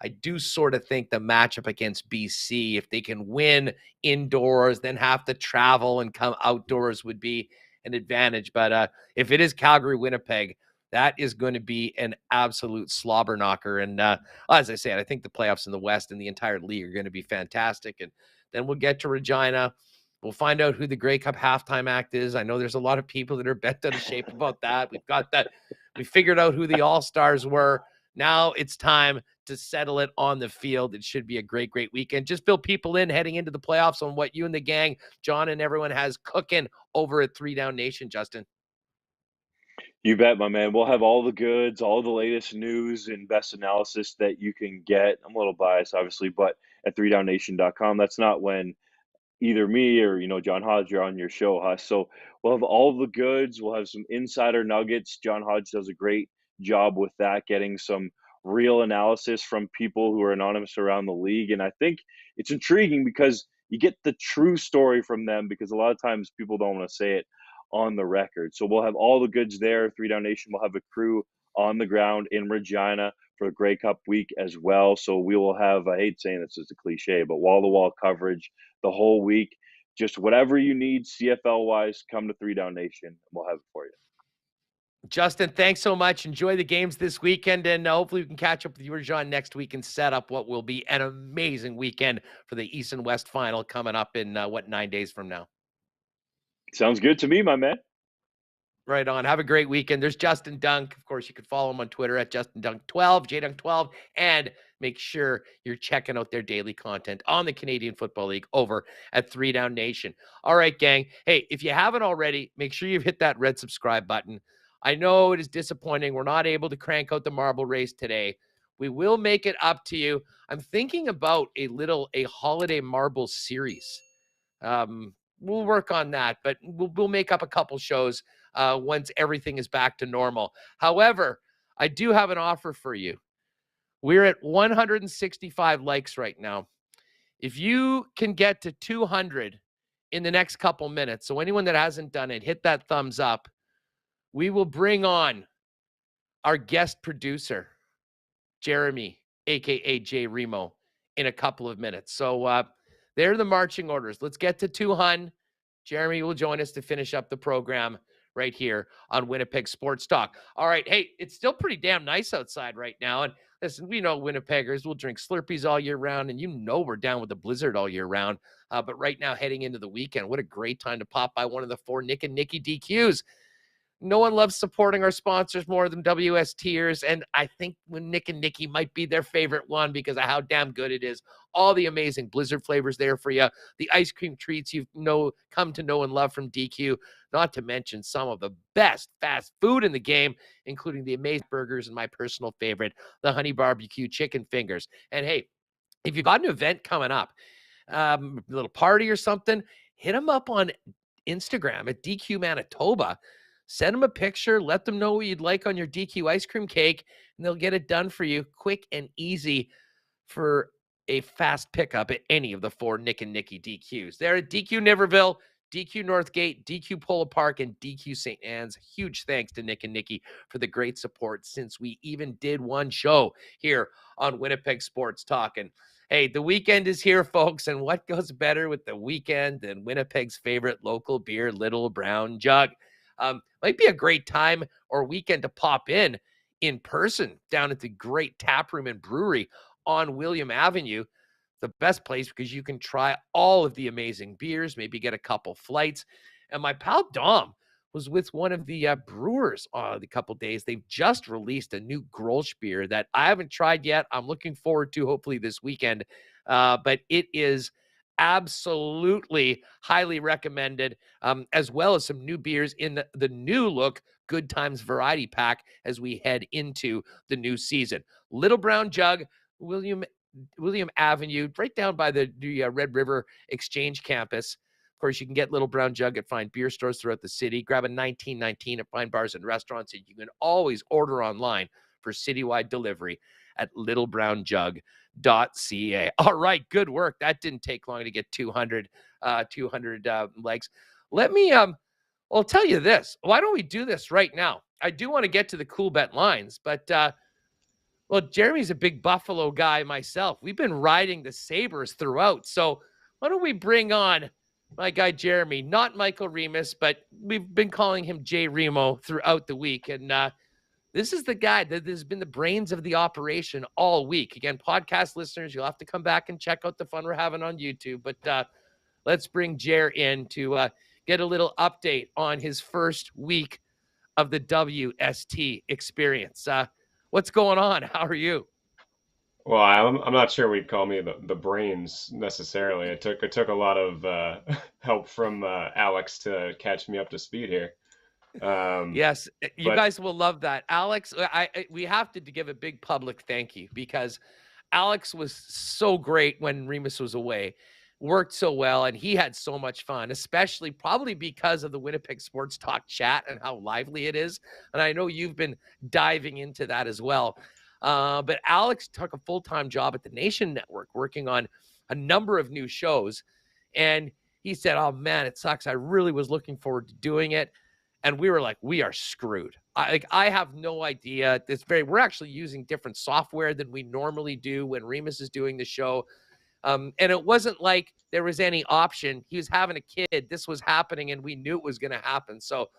I do sort of think the matchup against BC, if they can win indoors, then have to travel and come outdoors, would be an advantage. But if it is Calgary, Winnipeg, that is going to be an absolute slobber knocker. And as I said, I think the playoffs in the West and the entire league are going to be fantastic. And then we'll get to Regina. We'll find out who the Grey Cup halftime act is. I know there's a lot of people that are bent out of shape about that. We've got that. We figured out who the All-Stars were. Now it's time to settle it on the field. It should be a great, great weekend. Just fill people in heading into the playoffs on what you and the gang, John and everyone, has cooking over at 3 Down Nation, Justin. You bet, my man. We'll have all the goods, all the latest news and best analysis that you can get. I'm a little biased, obviously, but at 3downnation.com. That's not when either me or John Hodge are on your show, huh? So we'll have all the goods. We'll have some insider nuggets. John Hodge does a great job with that, getting some real analysis from people who are anonymous around the league. And I think it's intriguing because you get the true story from them, because a lot of times people don't want to say it on the record. So we'll have all the goods there. 3 Down Nation will have a crew on the ground in Regina for Grey Cup week as well. So we will have, I hate saying this as a cliche, but wall-to-wall coverage the whole week. Just whatever you need CFL-wise, come to 3 Down Nation, and we'll have it for you. Justin, thanks so much. Enjoy the games this weekend, and hopefully we can catch up with you, John, next week and set up what will be an amazing weekend for the East and West final coming up in, 9 days from now? Sounds good to me, my man. Right on. Have a great weekend. There's Justin Dunk. Of course, you can follow him on Twitter at JustinDunk12, JDunk12, and make sure you're checking out their daily content on the Canadian Football League over at 3 Down Nation. All right, gang. Hey, if you haven't already, make sure you've hit that red subscribe button. I know it is disappointing. We're not able to crank out the marble race today. We will make it up to you. I'm thinking about a holiday marble series. We'll work on that, but we'll make up a couple shows once everything is back to normal. However, I do have an offer for you. We're at 165 likes right now. If you can get to 200 in the next couple minutes, so anyone that hasn't done it, hit that thumbs up. We will bring on our guest producer, Jeremy, aka JRemo, in a couple of minutes. So they're the marching orders. Let's get to 200. Jeremy will join us to finish up the program right here on Winnipeg Sports Talk. All right. Hey, it's still pretty damn nice outside right now. And listen, we know Winnipeggers will drink Slurpees all year round, and we're down with the blizzard all year round. But right now, heading into the weekend, what a great time to pop by one of the 4 Nick and Nicky DQs. No one loves supporting our sponsors more than WSTers, and I think when Nick and Nicky might be their favorite one because of how damn good it is. All the amazing blizzard flavors there for you, the ice cream treats you've come to know and love from DQ, not to mention some of the best fast food in the game, including the amazing burgers and my personal favorite, the honey barbecue chicken fingers. And hey, if you've got an event coming up, a little party or something, hit them up on Instagram at DQ Manitoba. Send them a picture. Let them know what you'd like on your DQ ice cream cake, and they'll get it done for you quick and easy for a fast pickup at any of the 4 Nick and Nicky DQs. They're at DQ Niverville, DQ Northgate, DQ Polo Park, and DQ St. Anne's. Huge thanks to Nick and Nicky for the great support since we even did one show here on Winnipeg Sports Talk. And hey, the weekend is here, folks, and what goes better with the weekend than Winnipeg's favorite local beer, Little Brown Jug? Might be a great time or weekend to pop in person down at the great tap room and brewery on William Avenue. The best place because you can try all of the amazing beers, maybe get a couple flights. And my pal Dom was with one of the brewers the couple days. They've just released a new Grolsch beer that I haven't tried yet. I'm looking forward to hopefully this weekend. But it is absolutely highly recommended, as well as some new beers in the new look Good Times Variety Pack as we head into the new season. Little Brown Jug, William Avenue, right down by the Red River Exchange campus. Of course, you can get Little Brown Jug at fine beer stores throughout the city. Grab a 1919 at fine bars and restaurants, and you can always order online for citywide delivery at littlebrownjug.ca. All right, good work. That didn't take long to get 200 legs. Let me I'll tell you this. Why don't we do this right now? I do want to get to the cool bet lines, but well, Jeremy's a big Buffalo guy myself. We've been riding the Sabres throughout. So why don't we bring on my guy Jeremy, not Michael Remus, but we've been calling him JRemo throughout the week. And this is the guy that has been the brains of the operation all week. Again, podcast listeners, you'll have to come back and check out the fun we're having on YouTube. But let's bring Jer in to get a little update on his first week of the WST experience. What's going on? How are you? Well, I'm not sure we'd call me the brains necessarily. It took a lot of help from Alex to catch me up to speed here. Yes, you guys will love that. Alex, we have to give a big public thank you because Alex was so great when Remus was away, worked so well, and he had so much fun, especially probably because of the Winnipeg Sports Talk chat and how lively it is. And I know you've been diving into that as well. But Alex took a full-time job at the Nation Network working on a number of new shows. And he said, oh, man, it sucks. I really was looking forward to doing it. And we were like, we are screwed. I have no idea. We're actually using different software than we normally do when Remus is doing the show. And it wasn't like there was any option. He was having a kid. This was happening, and we knew it was going to happen. So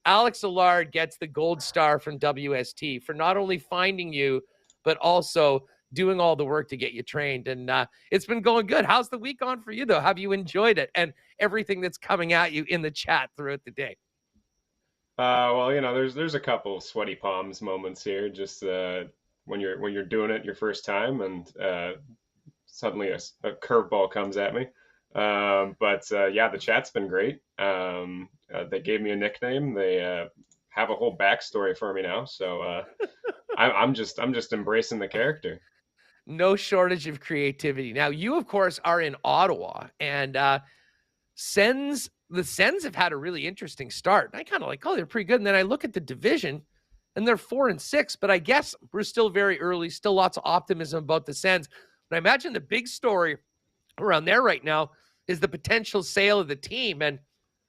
Alex Allard gets the gold star from WST for not only finding you, but also doing all the work to get you trained. And it's been going good. How's the week gone for you, though? Have you enjoyed it and everything that's coming at you in the chat throughout the day? Well, there's a couple sweaty palms moments here, just when you're doing it your first time, and suddenly a curveball comes at me. But yeah, the chat's been great. They gave me a nickname. They have a whole backstory for me now, so I'm just embracing the character. No shortage of creativity. Now, you, of course, are in Ottawa, and the Sens have had a really interesting start. I kind of like, oh, they're pretty good. And then I look at the division, and they're 4-6, but I guess we're still very early, still lots of optimism about the Sens. But I imagine the big story around there right now is the potential sale of the team. And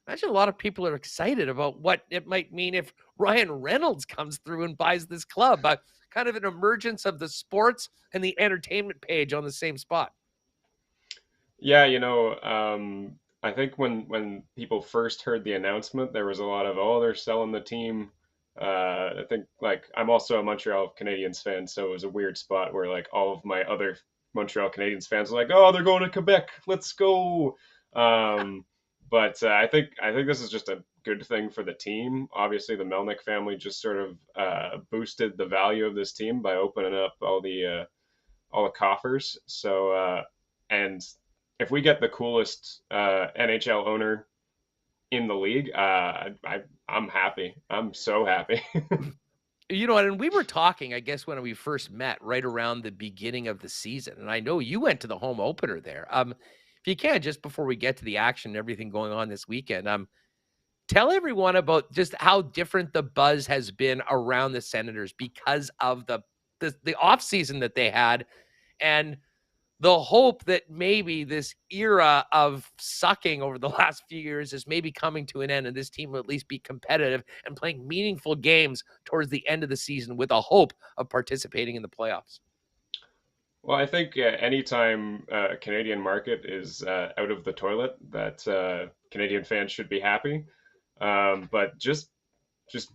I imagine a lot of people are excited about what it might mean if Ryan Reynolds comes through and buys this club. Kind of an emergence of the sports and the entertainment page on the same spot. Yeah, I think when people first heard the announcement, there was a lot of, oh, they're selling the team. I think, like, I'm also a Montreal Canadiens fan, so it was a weird spot where, like, all of my other Montreal Canadiens fans were like, oh, they're going to Quebec, let's go. But I think this is just a good thing for the team. Obviously, the Melnyk family just sort of boosted the value of this team by opening up all the coffers. So and if we get the coolest NHL owner in the league, I'm happy. I'm so happy. You know what? And we were talking, I guess, when we first met right around the beginning of the season. And I know you went to the home opener there. If you can, just before we get to the action and everything going on this weekend, tell everyone about just how different the buzz has been around the Senators because of the offseason that they had, and the hope that maybe this era of sucking over the last few years is maybe coming to an end, and this team will at least be competitive and playing meaningful games towards the end of the season with a hope of participating in the playoffs. Well, I think anytime Canadian market is out of the toilet, that Canadian fans should be happy. But just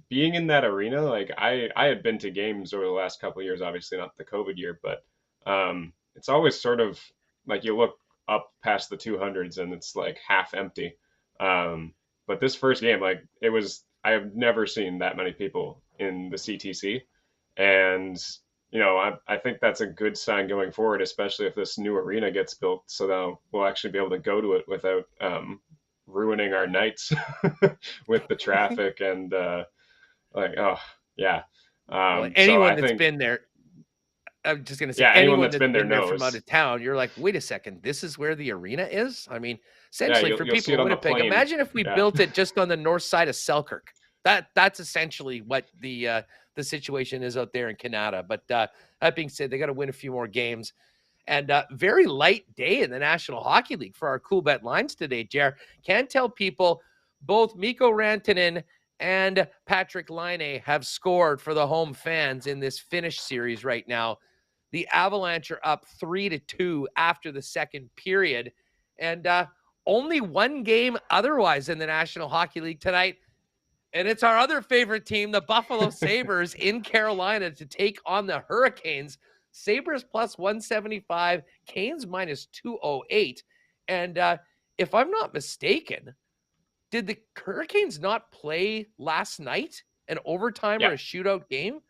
being in that arena, like I had been to games over the last couple of years, obviously not the COVID year, but it's always sort of like you look up past the 200s and it's like half empty. But this first game, like I have never seen that many people in the CTC, and I think that's a good sign going forward, especially if this new arena gets built, so that we'll actually be able to go to it without ruining our nights with the traffic and well, anyone that's been there, I'm just going to say, anyone that's been there from out of town, you're like, wait a second, this is where the arena is? I mean, essentially, for people in Winnipeg, imagine if we built it just on the north side of Selkirk. That's essentially what the situation is out there in Canada. But that being said, they got to win a few more games. And very light day in the National Hockey League for our Cool Bet lines today, Jer. Can tell people both Mikko Rantanen and Patrick Laine have scored for the home fans in this Finnish series right now. The Avalanche are up 3-2 after the second period. And only one game otherwise in the National Hockey League tonight. And it's our other favorite team, the Buffalo Sabres, in Carolina to take on the Hurricanes. Sabres plus 175, Canes minus 208. And if I'm not mistaken, did the Hurricanes not play last night, an overtime or a shootout game?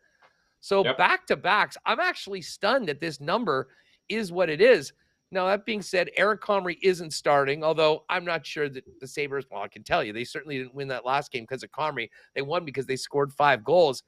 So back-to-backs, I'm actually stunned that this number is what it is. Now, that being said, Eric Comrie isn't starting, although I'm not sure that the Sabres, well, I can tell you, they certainly didn't win that last game because of Comrie. They won because they scored 5 goals.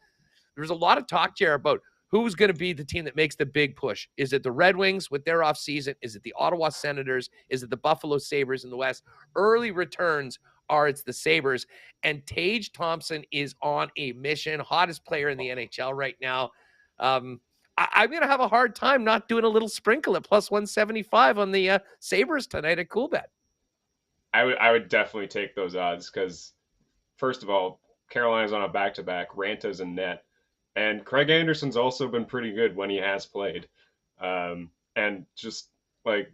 There's a lot of talk, Jared, about who's going to be the team that makes the big push. Is it the Red Wings with their offseason? Is it the Ottawa Senators? Is it the Buffalo Sabres in the West? Early returns are it's the Sabres. And Tage Thompson is on a mission, hottest player in the NHL right now. I'm going to have a hard time not doing a little sprinkle at plus 175 on the Sabres tonight at Coolbet. I would definitely take those odds because, first of all, Carolina's on a back-to-back. Ranta's in net. And Craig Anderson's also been pretty good when he has played. And just, like,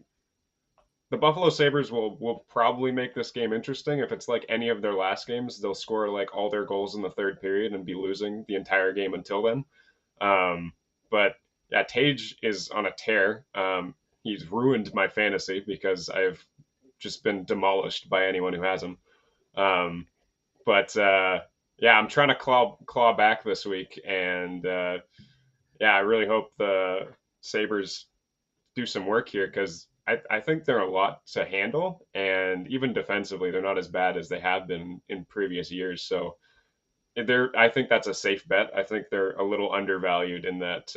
the Buffalo Sabres will probably make this game interesting. If it's like any of their last games, they'll score like all their goals in the third period and be losing the entire game until then. But yeah, Tage is on a tear. He's ruined my fantasy because I've just been demolished by anyone who has him. But yeah, I'm trying to claw back this week, and yeah, I really hope the Sabres do some work here because I think they're a lot to handle, and even defensively, they're not as bad as they have been in previous years. So I think that's a safe bet. I think they're a little undervalued in that.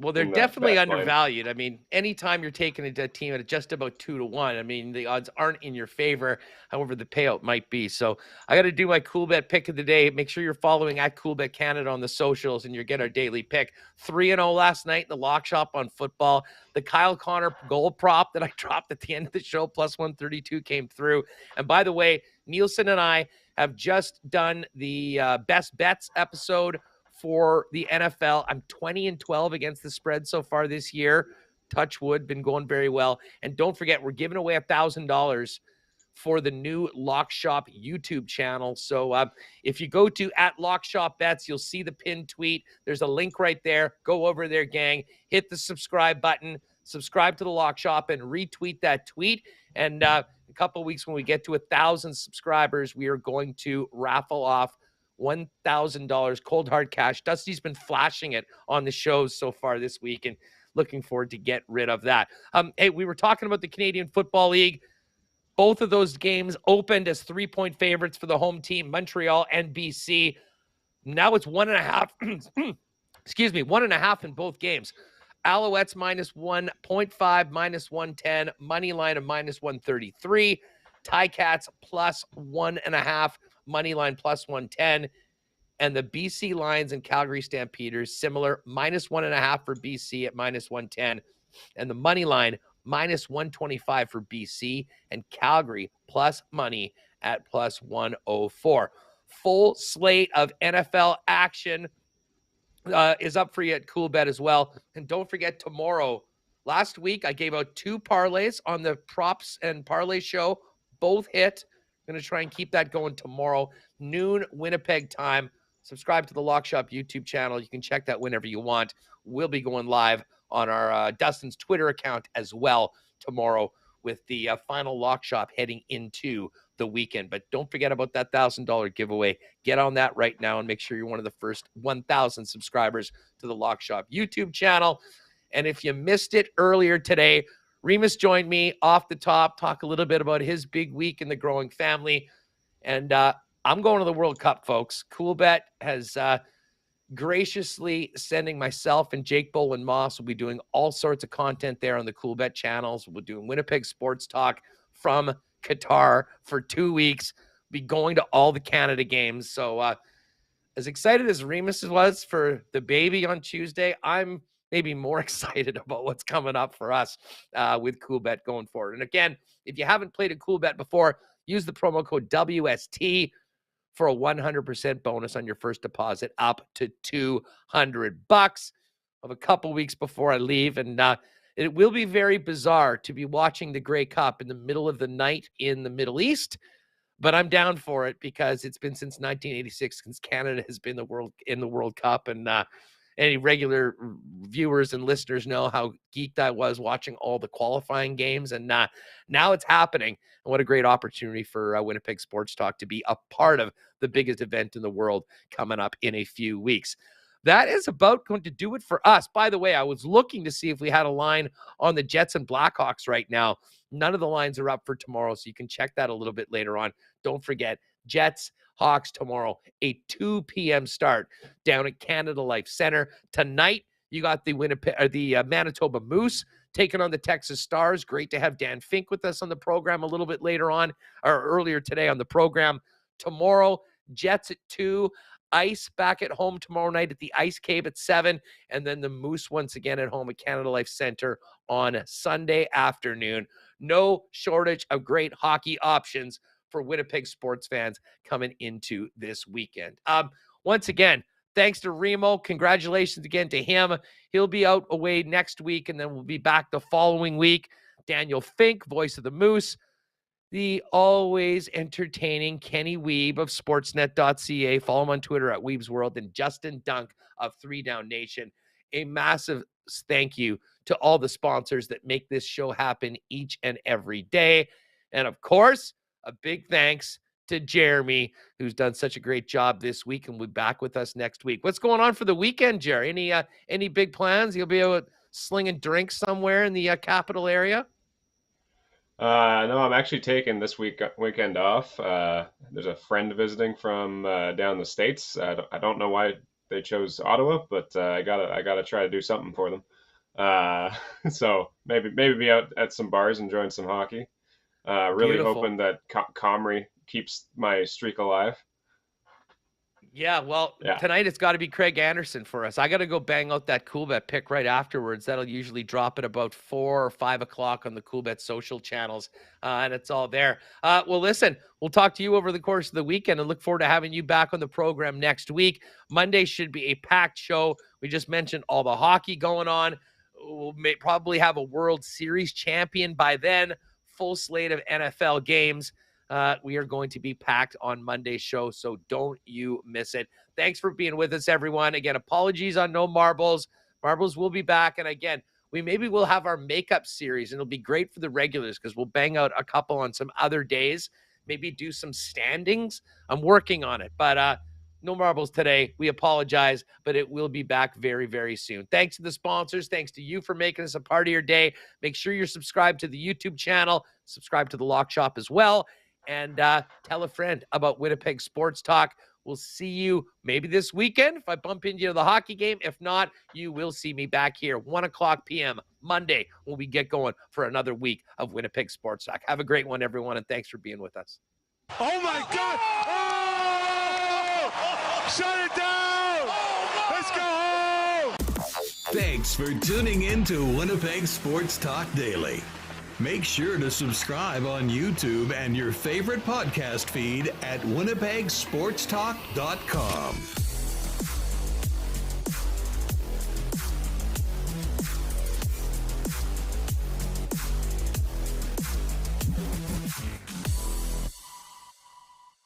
Well, they're in that definitely bet line. undervalued. I mean, anytime you're taking a team at just about 2-1, I mean, the odds aren't in your favor. However, the payout might be. So I got to do my cool bet pick of the day. Make sure you're following at Cool Bet Canada on the socials, and you get our daily pick. 3-0 last night in the lock shop on football. The Kyle Connor goal prop that I dropped at the end of the show, plus 132, came through. And by the way, Nielsen and I have just done the best bets episode for the NFL. I'm 20-12 against the spread so far this year. Touch wood, been going very well. And don't forget, we're giving away $1,000 for the new Lock Shop YouTube channel. So if you go to @LockShopBets, you'll see the pinned tweet. There's a link right there. Go over there, gang. Hit the subscribe button. Subscribe to the Lock Shop and retweet that tweet. And a couple of weeks when we get to 1,000 subscribers, we are going to raffle off $1,000 cold hard cash. Dusty's been flashing it on the shows so far this week, and looking forward to get rid of that. Hey, we were talking about the Canadian Football League. Both of those games opened as 3-point favorites for the home team, Montreal and BC. Now it's 1.5. Excuse me, 1.5 in both games. Alouettes -1.5, -110, money line of -133. Ticats +1.5. Money line +110, and the BC Lions and Calgary Stampeders similar, -1.5 for BC at -110, and the money line -125 for BC, and Calgary plus money at +104. Full slate of NFL action is up for you at Cool Bet as well. And don't forget, tomorrow, last week I gave out 2 parlays on the props and parlay show, both hit. Going to try and keep that going tomorrow, noon Winnipeg time. Subscribe to the Lock Shop YouTube channel. You can check that whenever you want. We'll be going live on our Dustin's Twitter account as well tomorrow with the final Lock Shop heading into the weekend. But don't forget about that $1,000 giveaway. Get on that right now and make sure you're one of the first 1,000 subscribers to the Lock Shop YouTube channel. And if you missed it earlier today, Remus joined me off the top, talk a little bit about his big week in the growing family. And I'm going to the World Cup, folks. Cool Bet has graciously sending myself and Jake Bolin Moss. We'll be doing all sorts of content there on the Cool Bet channels. We'll be doing Winnipeg Sports Talk from Qatar for 2 weeks. Be going to all the Canada games. So as excited as Remus was for the baby on Tuesday, I'm maybe more excited about what's coming up for us with Cool Bet going forward. And again, if you haven't played a Cool Bet before, use the promo code WST for a 100% bonus on your first deposit up to $200. Of a couple weeks before I leave, and it will be very bizarre to be watching the Grey Cup in the middle of the night in the Middle East, but I'm down for it because it's been since 1986 since Canada has been in the World Cup, and any regular viewers and listeners know how geeked I was watching all the qualifying games, and now it's happening. And what a great opportunity for Winnipeg Sports Talk to be a part of the biggest event in the world coming up in a few weeks. That is about going to do it for us. By the way, I was looking to see if we had a line on the Jets and Blackhawks right now. None of the lines are up for tomorrow, so you can check that a little bit later on. Don't forget, Jets, Hawks tomorrow, a 2 p.m. start down at Canada Life Center. Tonight, you got the Manitoba Moose taking on the Texas Stars. Great to have Dan Fink with us on the program a little bit later on, or earlier today on the program. Tomorrow, Jets at 2. Ice back at home tomorrow night at the Ice Cave at 7. And then the Moose once again at home at Canada Life Center on Sunday afternoon. No shortage of great hockey options for Winnipeg sports fans coming into this weekend. Once again, thanks to Remo. Congratulations again to him. He'll be out away next week, and then we'll be back the following week. Daniel Fink, voice of the Moose, the always entertaining Kenny Wiebe of Sportsnet.ca. Follow him on Twitter at Wiebe's World, and Justin Dunk of 3 Down Nation. A massive thank you to all the sponsors that make this show happen each and every day. And of course, a big thanks to Jeremy, who's done such a great job this week and will be back with us next week. What's going on for the weekend, Jerry? Any big plans? You'll be able to slinging drinks somewhere in the capital area? No, I'm actually taking this weekend off. There's a friend visiting from down the States. I don't know why they chose Ottawa, but I gotta try to do something for them. So maybe be out at some bars enjoying some hockey. Really Beautiful. hoping that Comrie keeps my streak alive. Yeah, well, tonight it's got to be Craig Anderson for us. I got to go bang out that Coolbet pick right afterwards. That'll usually drop at about 4 or 5 o'clock on the Coolbet social channels, and it's all there. Well, listen, we'll talk to you over the course of the weekend and look forward to having you back on the program next week. Monday should be a packed show. We just mentioned all the hockey going on. We'll probably have a World Series champion by then, full slate of NFL games. We are going to be packed on Monday's show, so don't you miss it. Thanks for being with us, everyone. Again, apologies on no marbles. Marbles will be back, and again, maybe we'll have our makeup series, and it'll be great for the regulars because we'll bang out a couple on some other days, maybe do some standings. I'm working on it, but no marbles today. We apologize, but it will be back very, very soon. Thanks to the sponsors. Thanks to you for making us a part of your day. Make sure you're subscribed to the YouTube channel. Subscribe to the Lock Shop as well. And tell a friend about Winnipeg Sports Talk. We'll see you maybe this weekend if I bump into you at the hockey game. If not, you will see me back here 1 o'clock p.m. Monday when we get going for another week of Winnipeg Sports Talk. Have a great one, everyone, and thanks for being with us. Oh, my God. Oh! Shut it down. Let's go home. Thanks for tuning in to Winnipeg Sports Talk Daily. Make sure to subscribe on YouTube and your favorite podcast feed at winnipegsportstalk.com.